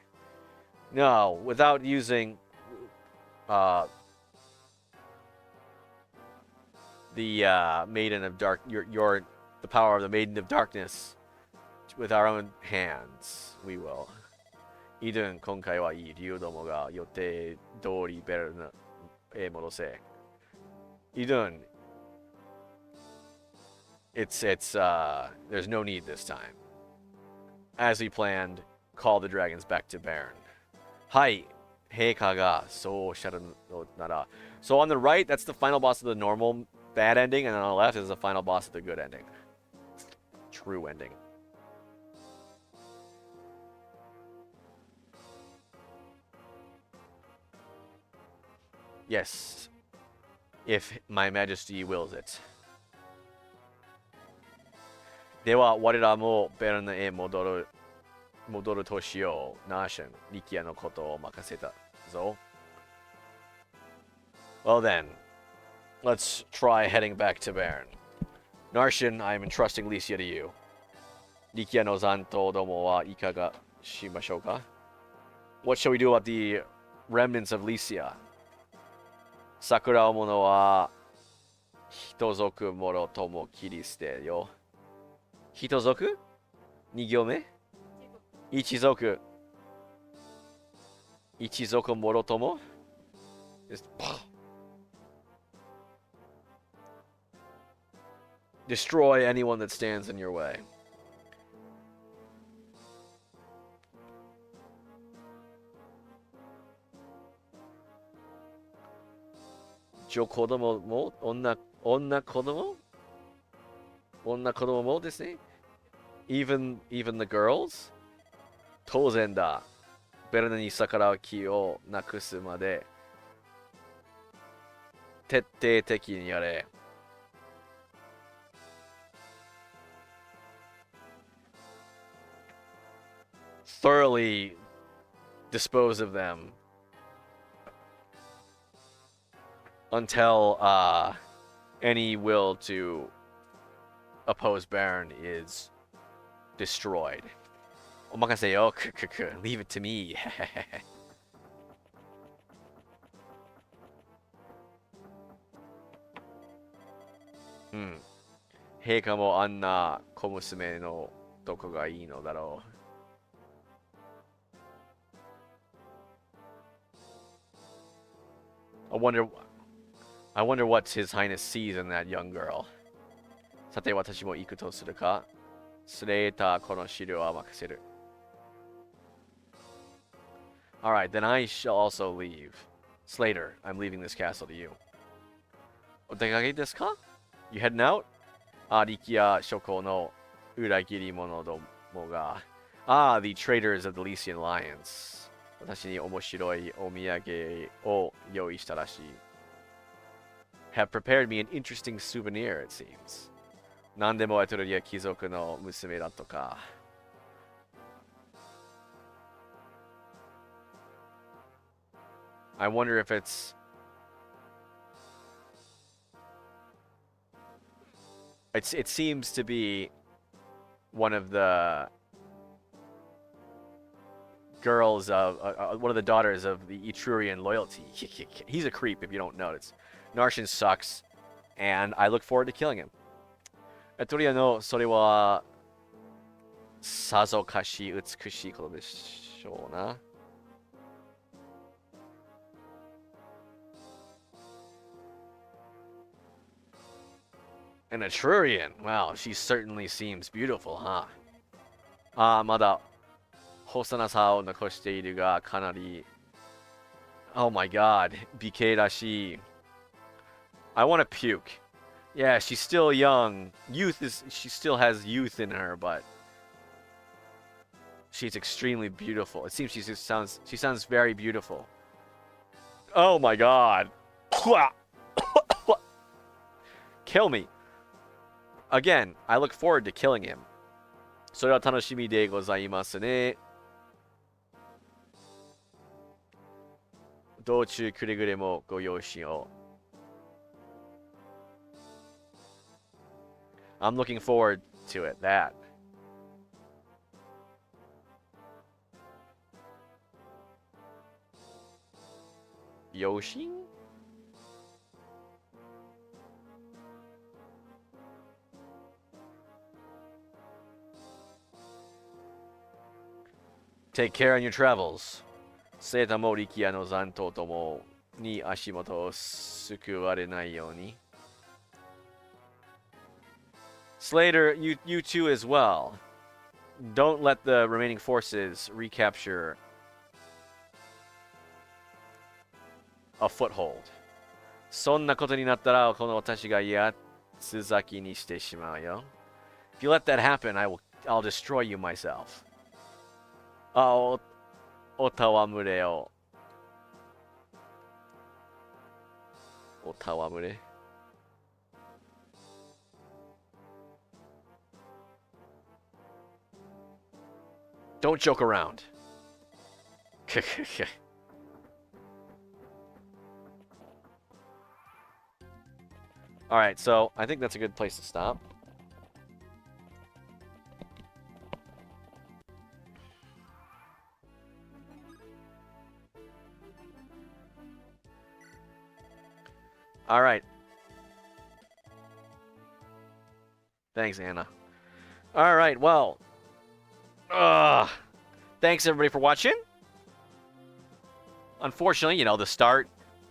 No, without using the Maiden of Dark, the power of the Maiden of Darkness, with our own hands, we will. Idun, konkai wa ii ryu domo ga yote dori beru e modose. Idun, there's no need this time. As we planned, call the dragons back to Baron. Hai, heika ga sou sharu no nara. So on the right, that's the final boss of the normal bad ending, and on the left is the final boss of the good ending. True ending. Yes, if my majesty wills it. では、我らもベルンへ戻るとしよう。ナーション、リキアのことを任せたぞ。Well then, let's try heading back to Baron. Narshin, I am entrusting Licia to you. Likia no zanto domo wa ikaga shimashou ka? What shall we do about the remnants of Licia? Sakura omono wa hitozoku moro tomo kiriste yo. Hitozoku? 2行目 Ichizoku. Ichizoku moro tomo? Just destroy anyone that stands in your way. Jo kodomo mo onna kodomo? Onna kodomo mo desu ne? Even the girls? Touzen da. Beru ni sakara ki o nakusu made. Tettei teki ni yare. Thoroughly dispose of them until any will to oppose Baron is destroyed. Omakase yo, leave it to me. Heika mo anna komusume no doko ga ii no daro. I wonder what His Highness sees in that young girl. Sate, watashi mo iku to suru ka? Sureita kono shiru wa makaseru. Alright, then I shall also leave. Slater, I'm leaving this castle to you. Odekage desu ka? You heading out? Rikia shoko no uragiri mono domo ga. Ah, the traitors of the Lycian Lions. Watashi ni omoshiroi omiyage o yoi shita rashii. have prepared me an interesting souvenir, it seems. 何でもエトリア貴族の娘だとか。I wonder if it's... It seems to be one of the girls of... one of the daughters of the Etrurian loyalty. He's a creep if you don't notice. Narshan sucks, and I look forward to killing him. エトリアのそれはさぞかし美しいことでしょうな。An Etrurian. Wow, she certainly seems beautiful, huh? ああ、まだ細さを残しているが、かなり... Oh my god, 美形らしい。I want to puke. Yeah, she's still young. She still has youth in her, but she's extremely beautiful. It seems she sounds very beautiful. Oh my god. Kill me. Again, I look forward to killing him. それは楽しみでございますね。道中くれぐれもご容赦を。I'm looking forward to it. That. Yoshi? Take care on your travels. セータも力也の残党ともに足元を救われないように。Slater, you too as well. Don't let the remaining forces recapture a foothold. そんなことになったらこの私が八つ咲きにしてしまうよ。If you let that happen, I'll destroy you myself. お戯れを。お戯れ。Don't joke around. Alright, so I think that's a good place to stop. Alright. Thanks, Anna. Alright, well... thanks everybody for watching. Unfortunately, you know, the start,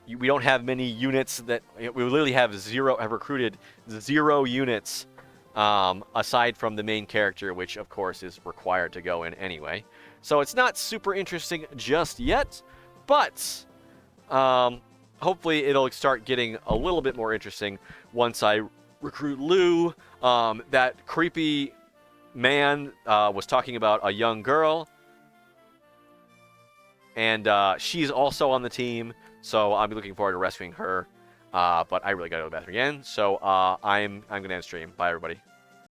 we don't have many units that we literally have recruited 0 units aside from the main character, which of course is required to go in anyway. So it's not super interesting just yet, but hopefully it'll start getting a little bit more interesting once I recruit Lou. That creepy man was talking about a young girl, and she's also on the team, so I'll be looking forward to rescuing her. But I really gotta go to the bathroom again, so I'm gonna end stream. Bye, everybody.